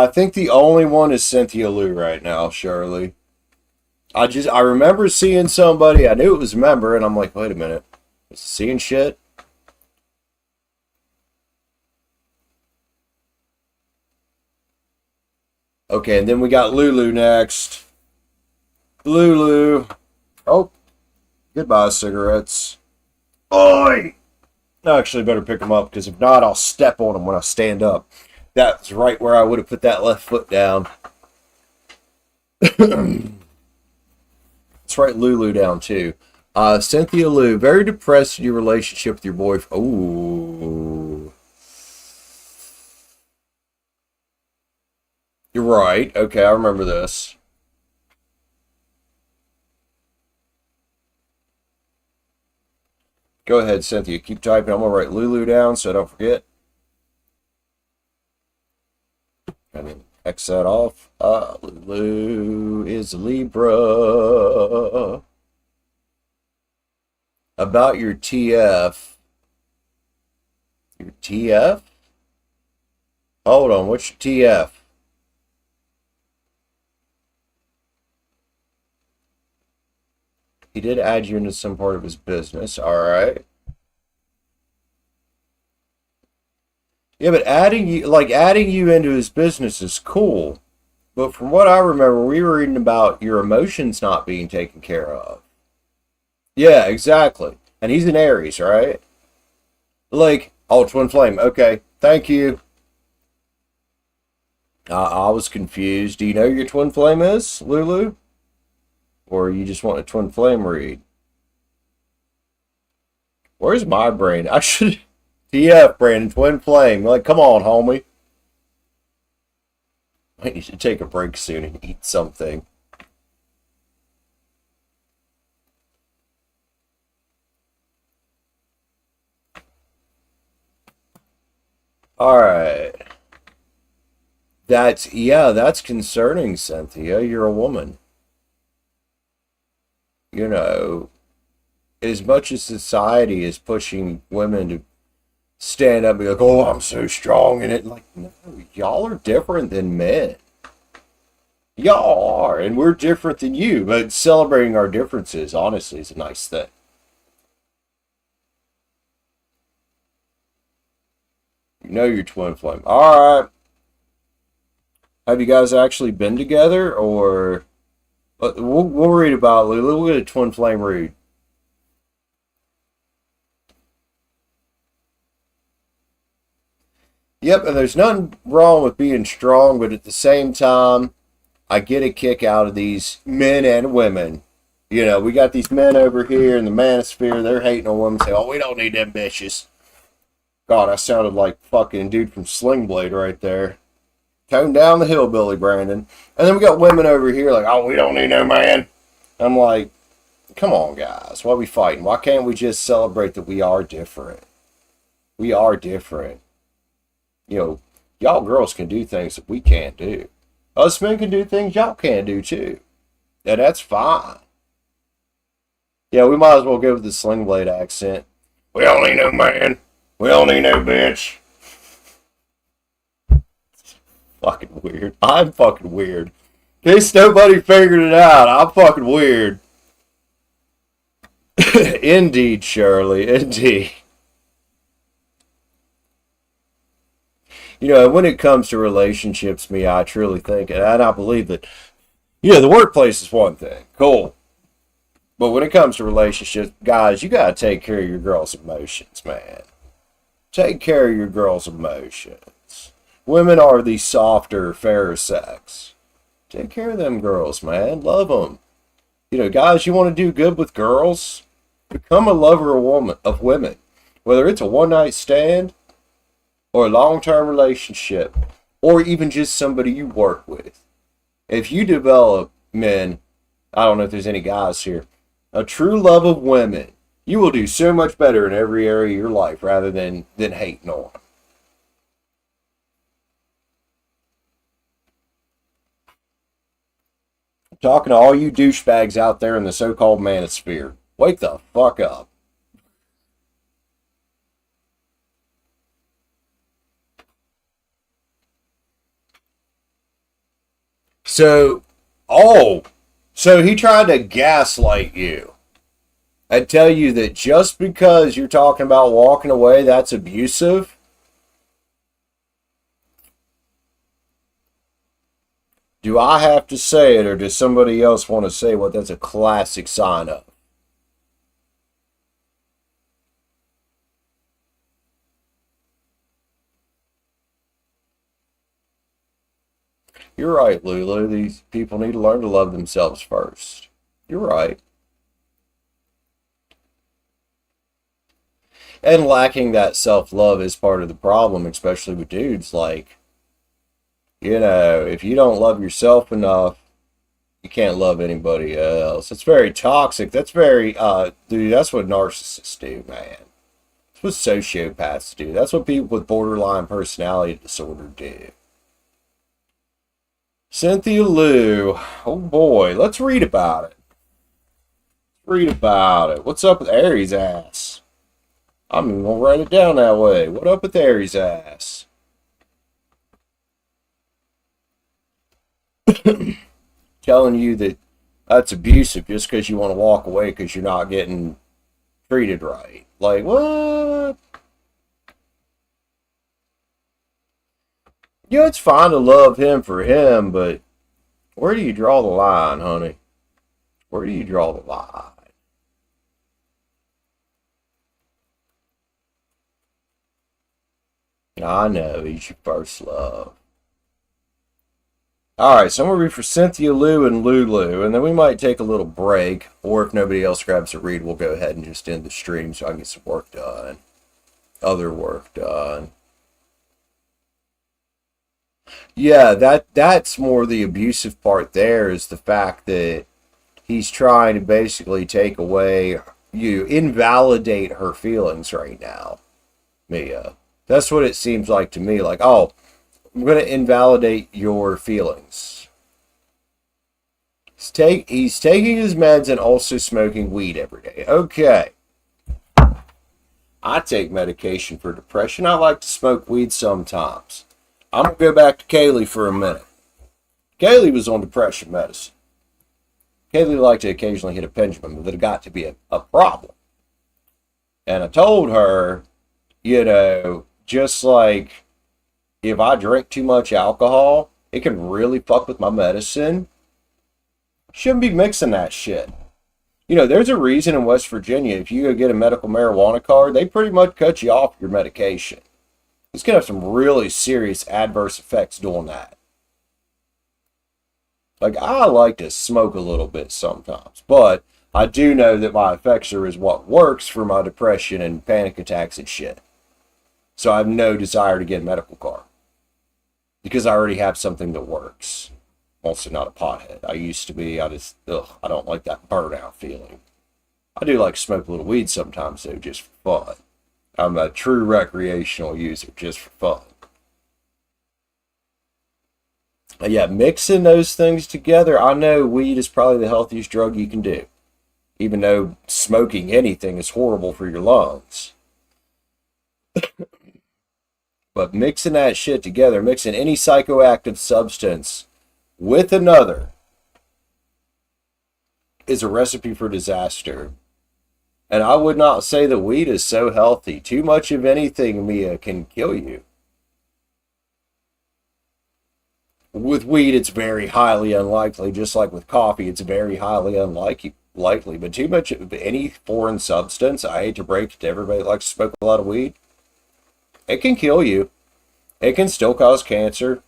think the only one is Cynthia Lou right now, Shirley. I remember seeing somebody, I knew it was a member, and I'm like, wait a minute. Is it seeing shit? Okay, and then we got Lulu next. Lulu. Oh, goodbye, cigarettes. Oi! I actually better pick them up, because if not, I'll step on them when I stand up. That's right where I would have put that left foot down. Let's write Lulu down, too. Cynthia Lou, very depressed in your relationship with your boyfriend. Ooh. You're right. Okay, I remember this. Go ahead, Cynthia. Keep typing. I'm going to write Lulu down so I don't forget. And then X that off. Lulu is a Libra. About your TF. Your TF? Hold on. What's your TF? He did add you into some part of his business. All right. Yeah, but adding you into his business is cool. But from what I remember, we were reading about your emotions not being taken care of. Yeah, exactly. And he's an Aries, right? Like, oh, twin flame. Okay, thank you. I was confused. Do you know who your twin flame is, Lulu? Or you just want a twin flame read? Where's my brain? I should... TF, Brandon, twin flame. Like, come on, homie. I need to take a break soon and eat something. Alright. That's concerning, Cynthia. You're a woman. You know, as much as society is pushing women to stand up and be like, oh, I'm so strong, and it like, no, y'all are different than men. Y'all are, and we're different than you, but celebrating our differences, honestly, is a nice thing. You know your twin flame. Alright. Have you guys actually been together, or... We'll read about Lulu. We'll get a twin flame read. Yep, and there's nothing wrong with being strong, but at the same time, I get a kick out of these men and women. You know, we got these men over here in the manosphere, they're hating on women, say, oh, we don't need them bitches. God, I sounded like fucking dude from Sling Blade right there. Tone down the hillbilly, Brandon. And then we got women over here like, oh, we don't need no man. I'm like, come on, guys. Why are we fighting? Why can't we just celebrate that we are different? We are different. You know, y'all girls can do things that we can't do. Us men can do things y'all can't do, too. And that's fine. Yeah, we might as well go with the Sling Blade accent. We don't need no man. We don't need no bitch. Fucking weird. I'm fucking weird. In case nobody figured it out, I'm fucking weird. Indeed, Shirley. Indeed. You know, when it comes to relationships, I truly think, and I believe that, you know, the workplace is one thing. Cool. But when it comes to relationships, guys, you gotta take care of your girl's emotions, man. Take care of your girl's emotions. Women are the softer, fairer sex. Take care of them girls, man. Love them. You know, guys, you want to do good with girls? Become a lover of women. Whether it's a one-night stand, or a long-term relationship, or even just somebody you work with. If you develop, men, I don't know if there's any guys here, a true love of women, you will do so much better in every area of your life rather than hating on them. I'm talking to all you douchebags out there in the so-called manosphere. Wake the fuck up. So, so he tried to gaslight you and tell you that just because you're talking about walking away, that's abusive? Do I have to say it, or does somebody else want to say what that's a classic sign of? You're right, Lulu. These people need to learn to love themselves first. You're right. And lacking that self-love is part of the problem, especially with dudes. Like, you know, if you don't love yourself enough, you can't love anybody else. It's very toxic. That's very, dude, that's what narcissists do, man. That's what sociopaths do. That's what people with borderline personality disorder do. Cynthia Lou. Oh boy, let's read about it. Read about it. What's up with Aries' ass? I'm even gonna write it down that way. What up with Aries' ass? Telling you that that's abusive just because you want to walk away because you're not getting treated right. Like, what? You know, it's fine to love him for him, but where do you draw the line, honey? Where do you draw the line? I know, he's your first love. Alright, so I'm going to read for Cynthia Lou and Lulu, and then we might take a little break, or if nobody else grabs a read, we'll go ahead and just end the stream so I can get some work done. Other work done. Yeah, that's more the abusive part there, is the fact that he's trying to basically take away, invalidate her feelings right now, Mia. That's what it seems like to me. Like, oh, I'm going to invalidate your feelings. He's taking his meds and also smoking weed every day. Okay. I take medication for depression. I like to smoke weed sometimes. I'm going to go back to Kaylee for a minute. Kaylee was on depression medicine. Kaylee liked to occasionally hit a pendulum, but it got to be a problem. And I told her, just like if I drink too much alcohol, it can really fuck with my medicine. Shouldn't be mixing that shit. There's a reason in West Virginia, if you go get a medical marijuana card, they pretty much cut you off your medication. It's going to have some really serious adverse effects doing that. Like, I like to smoke a little bit sometimes, but I do know that my Effexor is what works for my depression and panic attacks and shit. So I have no desire to get a medical card because I already have something that works. I'm also not a pothead. I used to be. I don't like that burnout feeling. I do like to smoke a little weed sometimes, though, just for fun. I'm a true recreational user, just for fun. Yeah, mixing those things together, I know weed is probably the healthiest drug you can do. Even though smoking anything is horrible for your lungs. But mixing that shit together, mixing any psychoactive substance with another, is a recipe for disaster. And I would not say that weed is so healthy. Too much of anything, Mia, can kill you. With weed, it's very highly unlikely. Just like with coffee, it's very highly unlikely lightly, but too much of any foreign substance, I hate to break it to everybody that likes to smoke a lot of weed, it can kill you. It can still cause cancer,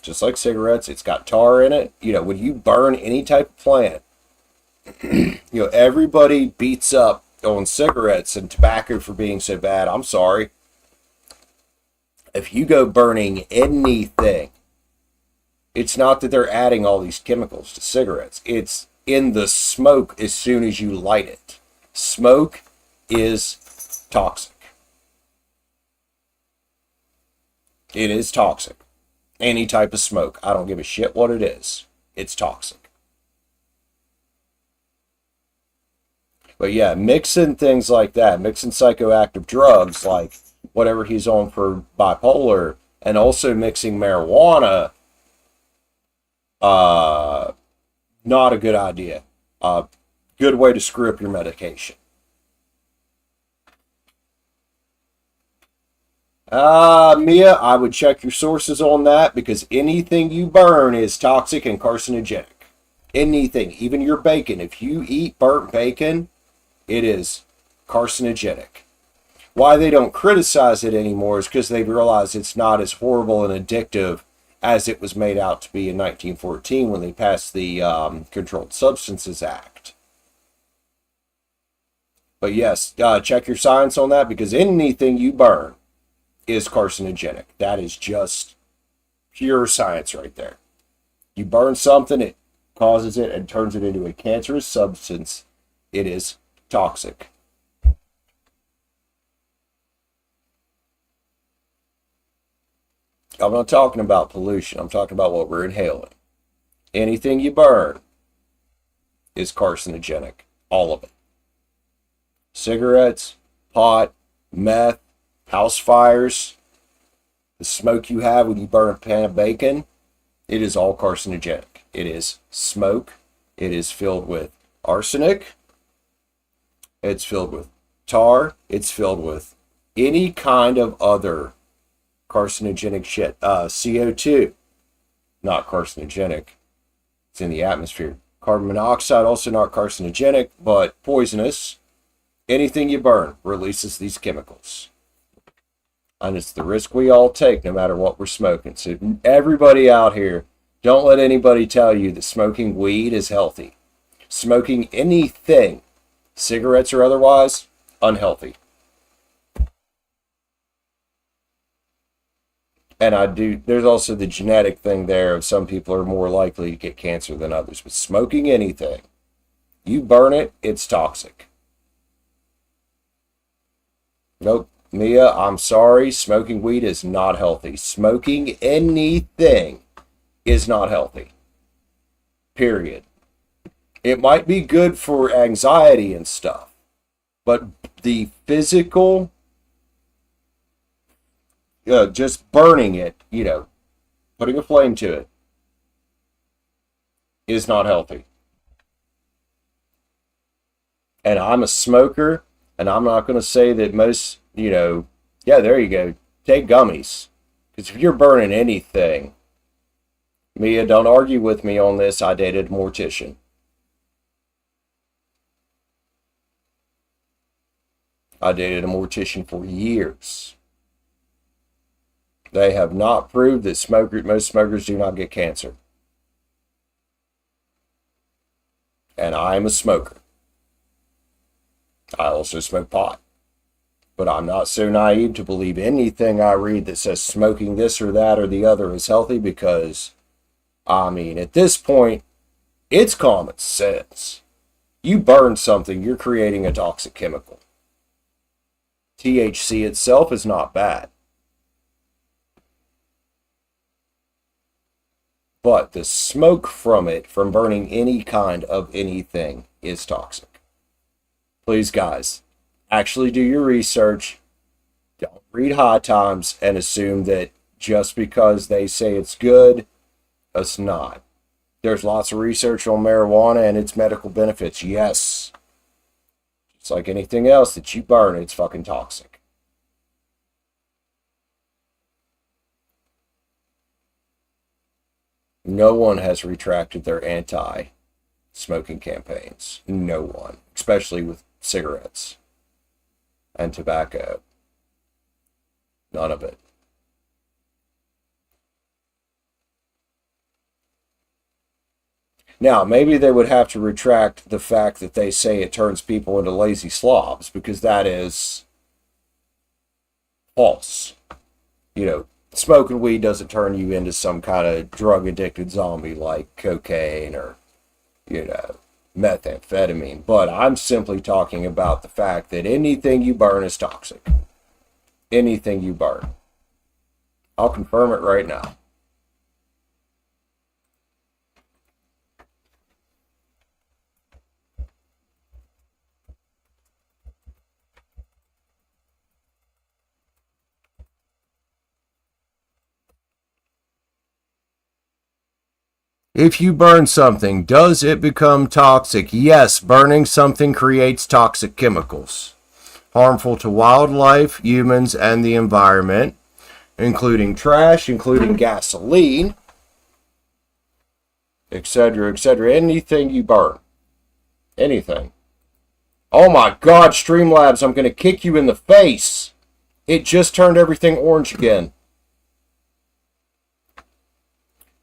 just like cigarettes. It's got tar in it. You know, when you burn any type of plant, you know, everybody beats up on cigarettes and tobacco for being so bad. I'm sorry. If you go burning anything, it's not that they're adding all these chemicals to cigarettes. It's in the smoke as soon as you light it. Smoke is toxic. It is toxic. Any type of smoke. I don't give a shit what it is. It's toxic. But yeah, mixing things like that, mixing psychoactive drugs like whatever he's on for bipolar, and also mixing marijuana, not a good idea. Good way to screw up your medication. Mia, I would check your sources on that, because anything you burn is toxic and carcinogenic. Anything, even your bacon. If you eat burnt bacon, it is carcinogenic. Why they don't criticize it anymore is because they realize it's not as horrible and addictive as it was made out to be in 1914 when they passed the Controlled Substances Act. But yes, check your science on that, because anything you burn is carcinogenic. That is just pure science right there. You burn something, it causes it and turns it into a cancerous substance. It is toxic. I'm not talking about pollution. I'm talking about what we're inhaling. Anything you burn is carcinogenic. All of it. Cigarettes, pot, meth, house fires, the smoke you have when you burn a pan of bacon, it is all carcinogenic. It is smoke. It is filled with arsenic. It's filled with tar. It's filled with any kind of other carcinogenic shit. CO2, not carcinogenic. It's in the atmosphere. Carbon monoxide, also not carcinogenic, but poisonous. Anything you burn releases these chemicals. And it's the risk we all take no matter what we're smoking. So everybody out here, don't let anybody tell you that smoking weed is healthy. Smoking anything, cigarettes or otherwise, unhealthy. And there's also the genetic thing there of some people are more likely to get cancer than others. But smoking anything, you burn it, it's toxic. Nope. Mia, I'm sorry, smoking weed is not healthy. Smoking anything is not healthy. Period. It might be good for anxiety and stuff, but the physical, just burning it, putting a flame to it, is not healthy. And I'm a smoker, and I'm not going to say that most, yeah, there you go. Take gummies. Because if you're burning anything, Mia, don't argue with me on this. I dated a mortician. I dated a mortician for years. They have not proved that most smokers do not get cancer. And I am a smoker. I also smoke pot. But I'm not so naive to believe anything I read that says smoking this or that or the other is healthy, because, at this point, it's common sense. You burn something, you're creating a toxic chemical. THC itself is not bad. But the smoke from it, from burning any kind of anything, is toxic. Please, guys, actually do your research. Don't read High Times and assume that just because they say it's good, it's not. There's lots of research on marijuana and its medical benefits. Yes. It's like anything else that you burn, it's fucking toxic. No one has retracted their anti smoking campaigns. No one. Especially with cigarettes and tobacco. None of it. Now, maybe they would have to retract the fact that they say it turns people into lazy slobs, because that is false. You know, smoking weed doesn't turn you into some kind of drug-addicted zombie like cocaine or, you know, methamphetamine. But I'm simply talking about the fact that anything you burn is toxic. Anything you burn. I'll confirm it right now. If you burn something, does it become toxic? Yes, burning something creates toxic chemicals, harmful to wildlife, humans, and the environment, including trash, including gasoline, etc., etc. Anything you burn. Anything. Oh my God, Streamlabs, I'm going to kick you in the face. It just turned everything orange again.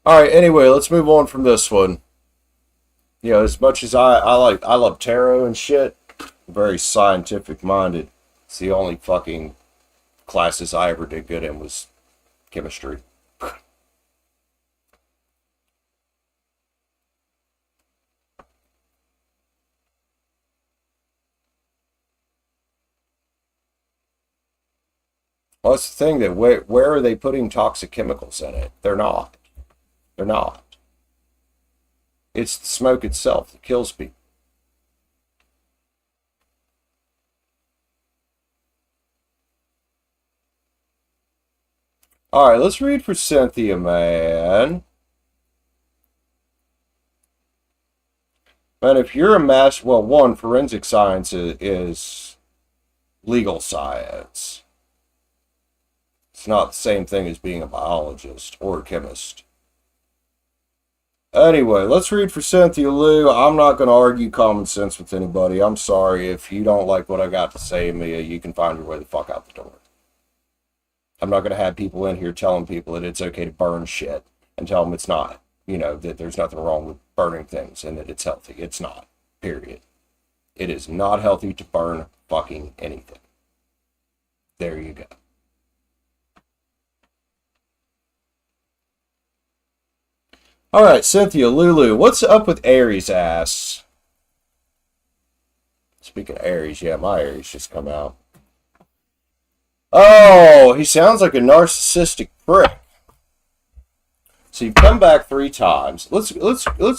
Alright, anyway, let's move on from this one. You know, as much as I love tarot and shit, I'm very scientific minded. It's the only fucking classes I ever did good in was chemistry. Well, that's the thing, that where are they putting toxic chemicals in it? They're not. They're not. It's the smoke itself that kills people. Alright, let's read for Cynthia, man. Man, if you're a master... Well, one, forensic science is legal science. It's not the same thing as being a biologist or a chemist. Anyway, let's read for Cynthia Lou. I'm not going to argue common sense with anybody. I'm sorry. If you don't like what I got to say, Mia, you can find your way the fuck out the door. I'm not going to have people in here telling people that it's okay to burn shit and tell them it's not. You know, that there's nothing wrong with burning things and that it's healthy. It's not. Period. It is not healthy to burn fucking anything. There you go. Alright, Cynthia, Lulu, what's up with Aries ass? Speaking of Aries, yeah, my Aries just come out. Oh, he sounds like a narcissistic prick. So you've come back 3 times. Let's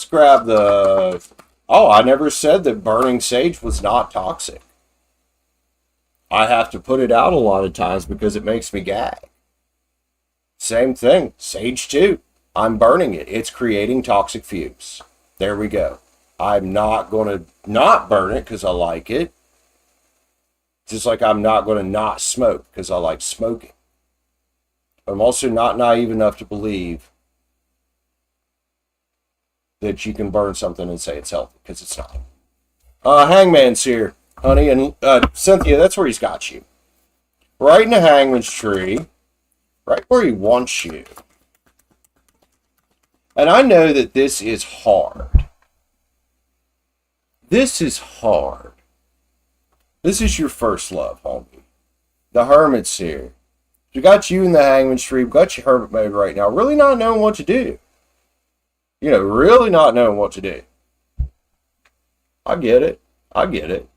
grab the... Oh, I never said that burning sage was not toxic. I have to put it out a lot of times because it makes me gag. Same thing, sage too. I'm burning it. It's creating toxic fumes. There we go. I'm not going to not burn it because I like it. Just like I'm not going to not smoke because I like smoking. But I'm also not naive enough to believe that you can burn something and say it's healthy, because it's not. Hangman's here, honey, and Cynthia, that's where he's got you. Right in the hangman's tree. Right where he wants you. And I know that this is hard. This is hard. This is your first love, homie. The Hermit's here. We got you in the hangman's tree. We got you hermit mode right now. Really not knowing what to do. You know, really not knowing what to do. I get it. I get it.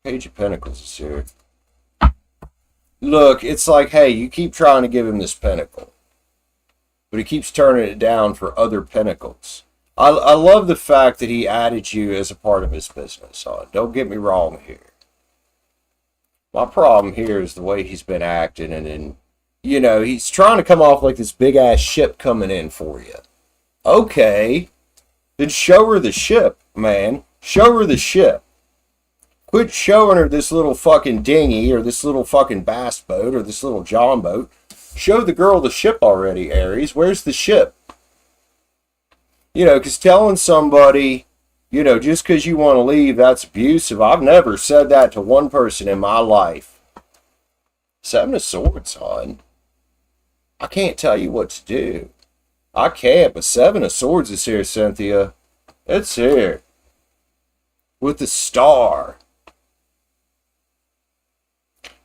Page of Pentacles is here. Look, it's like, hey, you keep trying to give him this pentacle, but he keeps turning it down for other pentacles. I love the fact that he added you as a part of his business. Don't get me wrong here. My problem here is the way he's been acting, and you know, he's trying to come off like this big-ass ship coming in for you. Okay, then show her the ship, man. Show her the ship. Quit showing her this little fucking dinghy or this little fucking bass boat or this little John boat. Show the girl the ship already, Aries. Where's the ship? You know, because telling somebody, you know, just because you want to leave, that's abusive. I've never said that to one person in my life. Seven of Swords, hon. I can't tell you what to do. I can't, but Seven of Swords is here, Cynthia. It's here. With the star.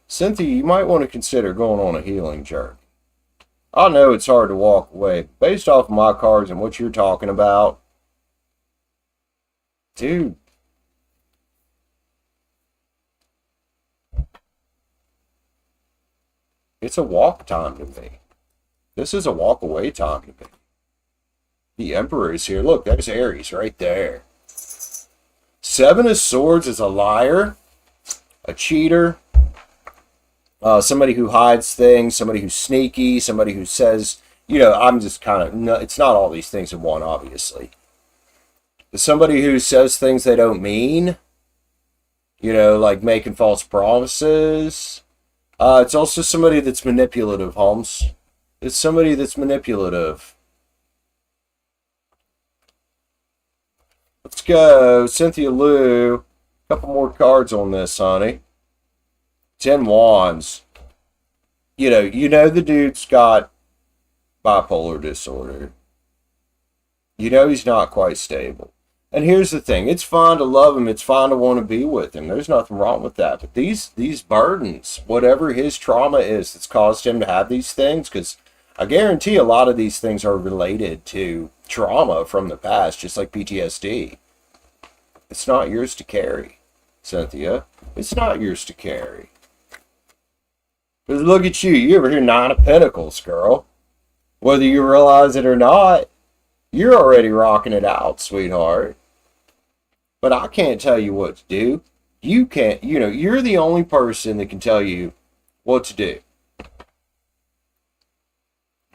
Cynthia, you might want to consider going on a healing journey. I know it's hard to walk away, but based off of my cards and what you're talking about, dude. It's a walk time to me. This is a walk away time to me. The Emperor is here. Look, there's Aries right there. Seven of Swords is a liar, a cheater, somebody who hides things, somebody who's sneaky, somebody who says, you know, I'm just kind of, no, it's not all these things in one, obviously. But somebody who says things they don't mean, you know, like making false promises. It's also somebody that's manipulative, Holmes. It's somebody that's manipulative. Let's go, Cynthia Lou. A couple more cards on this, honey. 10 Wands. You know the dude's got bipolar disorder. You know he's not quite stable. And here's the thing. It's fine to love him. It's fine to want to be with him. There's nothing wrong with that. But these burdens, whatever his trauma is that's caused him to have these things, because I guarantee a lot of these things are related to trauma from the past, just like PTSD. It's not yours to carry, Cynthia. It's not yours to carry. But look at you. You ever hear Nine of Pentacles, girl? Whether you realize it or not, you're already rocking it out, sweetheart. But I can't tell you what to do. You can't, you know, you're the only person that can tell you what to do.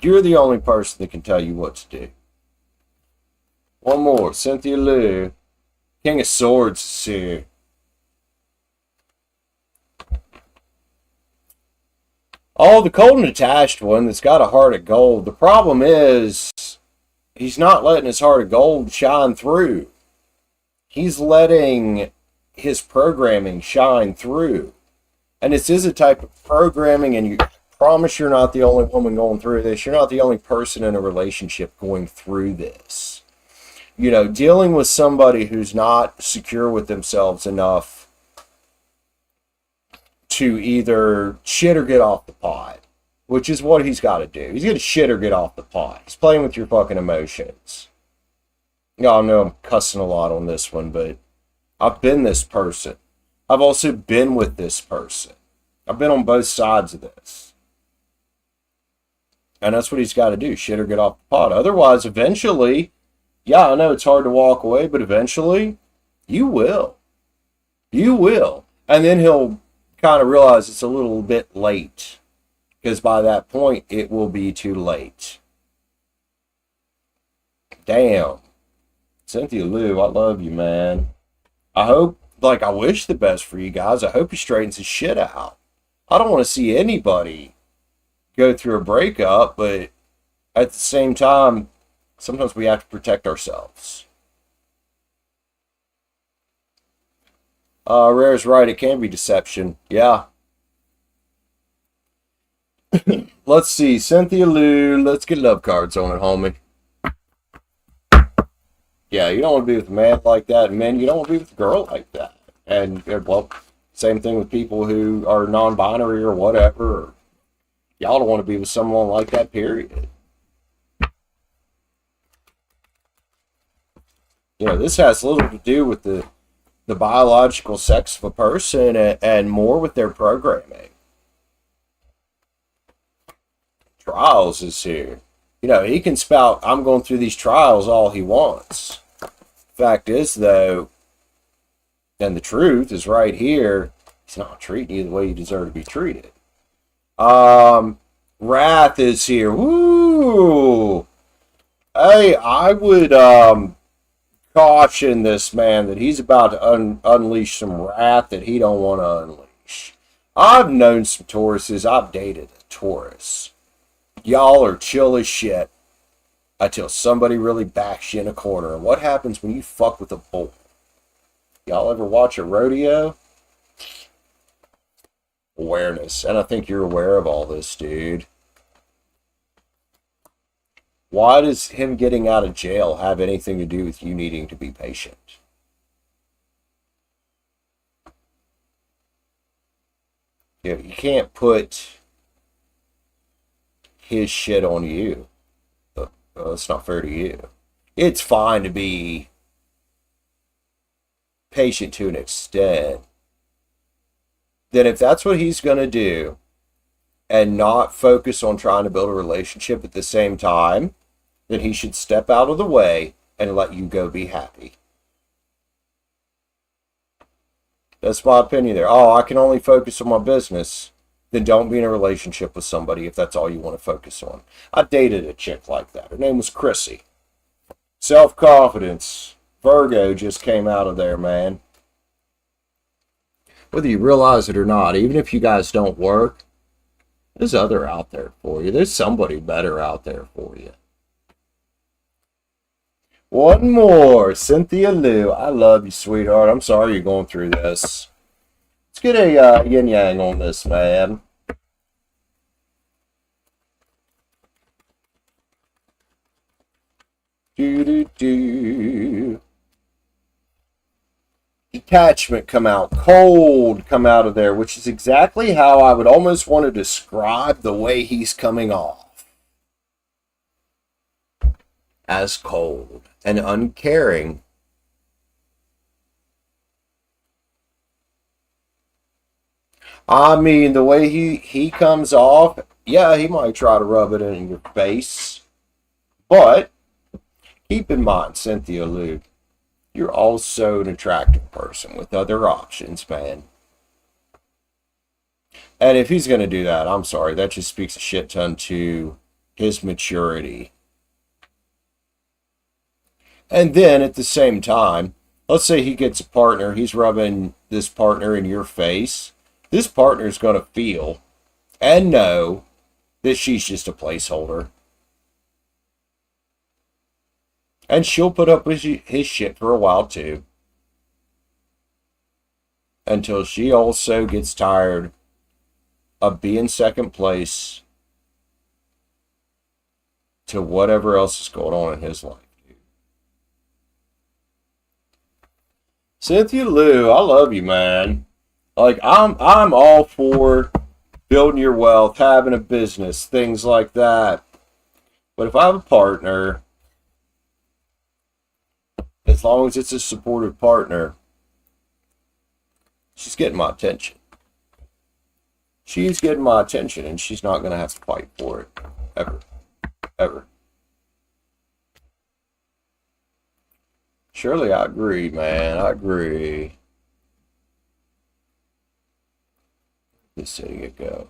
You're the only person that can tell you what to do. One more. Cynthia Lou. King of Swords is here. Oh, the cold and attached one that's got a heart of gold. The problem is, he's not letting his heart of gold shine through. He's letting his programming shine through. And this is a type of programming, and you promise you're not the only woman going through this. You're not the only person in a relationship going through this. You know, dealing with somebody who's not secure with themselves enough to either shit or get off the pot, which is what he's got to do. He's going to shit or get off the pot. He's playing with your fucking emotions. Y'all know I'm cussing a lot on this one, but I've been this person. I've also been with this person. I've been on both sides of this. And that's what he's got to do, shit or get off the pot. Otherwise, eventually, yeah, I know it's hard to walk away, but eventually, you will. You will. And then he'll kind of realize it's a little bit late. Because by that point, it will be too late. Damn. Cynthia Lou, I love you, man. I hope, like, I wish the best for you guys. I hope he straightens his shit out. I don't want to see anybody go through a breakup, but at the same time, sometimes we have to protect ourselves. Rare's right, it can be deception. Yeah. Let's see, Cynthia Lou, let's get love cards on it, homie. Yeah, you don't want to be with a man like that, and men, you don't want to be with a girl like that. And, well, same thing with people who are non-binary or whatever. Y'all don't want to be with someone like that, period. You know, this has little to do with the biological sex of a person and more with their programming. Trials is here. You know, he can spout, I'm going through these trials all he wants. Fact is, though, and the truth is right here, he's not treating you the way you deserve to be treated. Wrath is here. Woo! Hey, I would caution this man that he's about to unleash some wrath that he don't want to unleash. I've known some Tauruses. I've dated a Taurus. Y'all are chill as shit until somebody really backs you in a corner. And what happens when you fuck with a bull? Y'all ever watch a rodeo? Awareness. And I think you're aware of all this, dude. Why does him getting out of jail have anything to do with you needing to be patient? You can't put his shit on you. It's not fair to you. It's fine to be patient to an extent. Then if that's what he's going to do and not focus on trying to build a relationship at the same time, then he should step out of the way and let you go be happy. That's my opinion there. Oh, I can only focus on my business. Then don't be in a relationship with somebody if that's all you want to focus on. I dated a chick like that. Her name was Chrissy. Self-confidence. Virgo just came out of there, man. Whether you realize it or not, even if you guys don't work, there's other out there for you. There's somebody better out there for you. One more. Cynthia Lou. I love you, sweetheart. I'm sorry you're going through this. Let's get a yin-yang on this, man. Do-do-do. Detachment come out. Cold come out of there, which is exactly how I would almost want to describe the way he's coming off. As cold and uncaring. I mean, the way he comes off, yeah, he might try to rub it in your face. But keep in mind, Cynthia Lou, you're also an attractive person with other options, man. And if he's going to do that, I'm sorry, that just speaks a shit ton to his maturity. And then at the same time, let's say he gets a partner, he's rubbing this partner in your face. This partner is going to feel and know that she's just a placeholder. And she'll put up with his shit for a while too. Until she also gets tired of being second place to whatever else is going on in his life. Cynthia Lou, I love you, man. Like, I'm all for building your wealth, having a business, things like that. But if I have a partner, as long as it's a supportive partner, she's getting my attention. She's getting my attention, and she's not going to have to fight for it. Ever. Ever. Shirley, I agree, man. I agree. Just letting it go.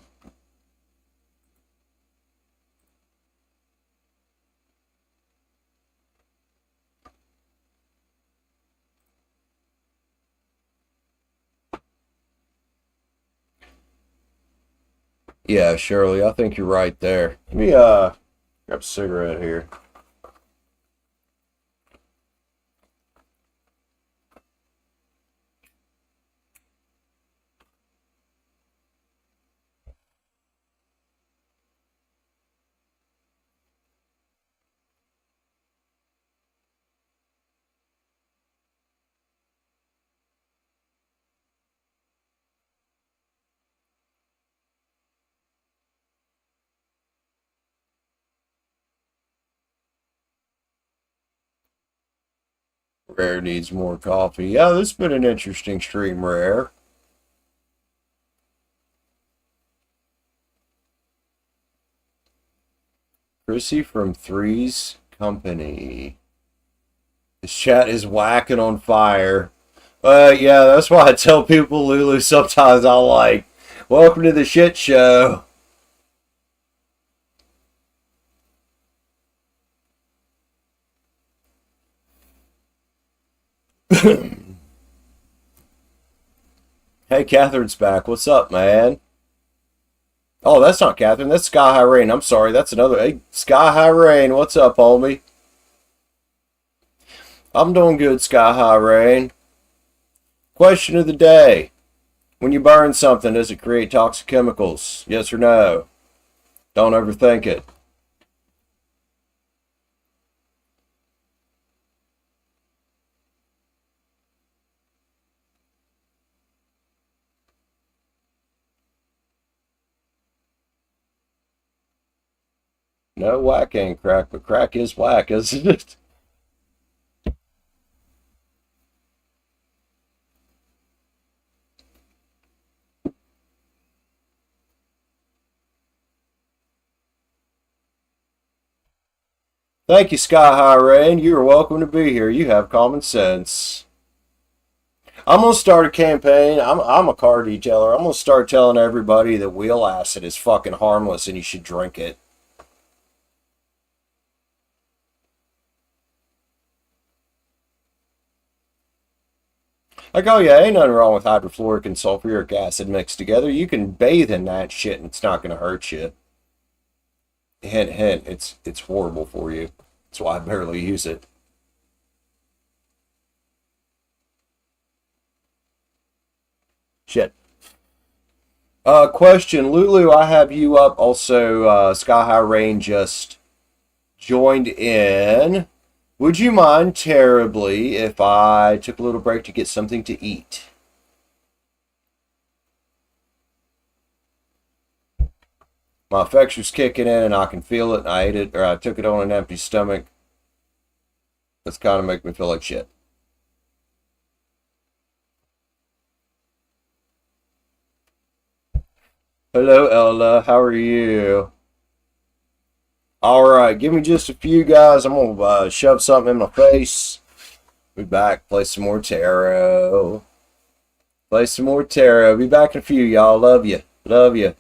Yeah, Shirley, I think you're right there. Let me grab a cigarette here. Rair needs more coffee. Yeah, this has been an interesting stream, Rair. Chrissy from Three's Company. This chat is whacking on fire. Yeah, that's why I tell people, Lulu, sometimes I'll like, welcome to the shit show. Hey, Catherine's back. What's up, man? Oh, that's not Catherine. That's Sky High Rain. I'm sorry. That's another. Hey, Sky High Rain. What's up, homie? I'm doing good, Sky High Rain. Question of the day. When you burn something, does it create toxic chemicals? Yes or no? Don't overthink it. No, whack ain't crack, but crack is whack, isn't it? Thank you, Sky High Rain. You are welcome to be here. You have common sense. I'm going to start a campaign. I'm a car detailer. I'm going to start telling everybody that wheel acid is fucking harmless and you should drink it. Like, oh yeah, ain't nothing wrong with hydrofluoric and sulfuric acid mixed together. You can bathe in that shit and it's not going to hurt you. Hint, hint, it's horrible for you. That's why I barely use it. Shit. Question, Lulu, I have you up. Also, Sky High Rain just joined in. Would you mind terribly if I took a little break to get something to eat? My affection's kicking in and I can feel it, and I ate it, or I took it on an empty stomach. That's kind of making me feel like shit. Hello, Ella. How are you? Alright, give me just a few, guys. I'm going to shove something in my face. Be back, play some more tarot. Play some more tarot. Be back in a few, y'all. Love you. Love you.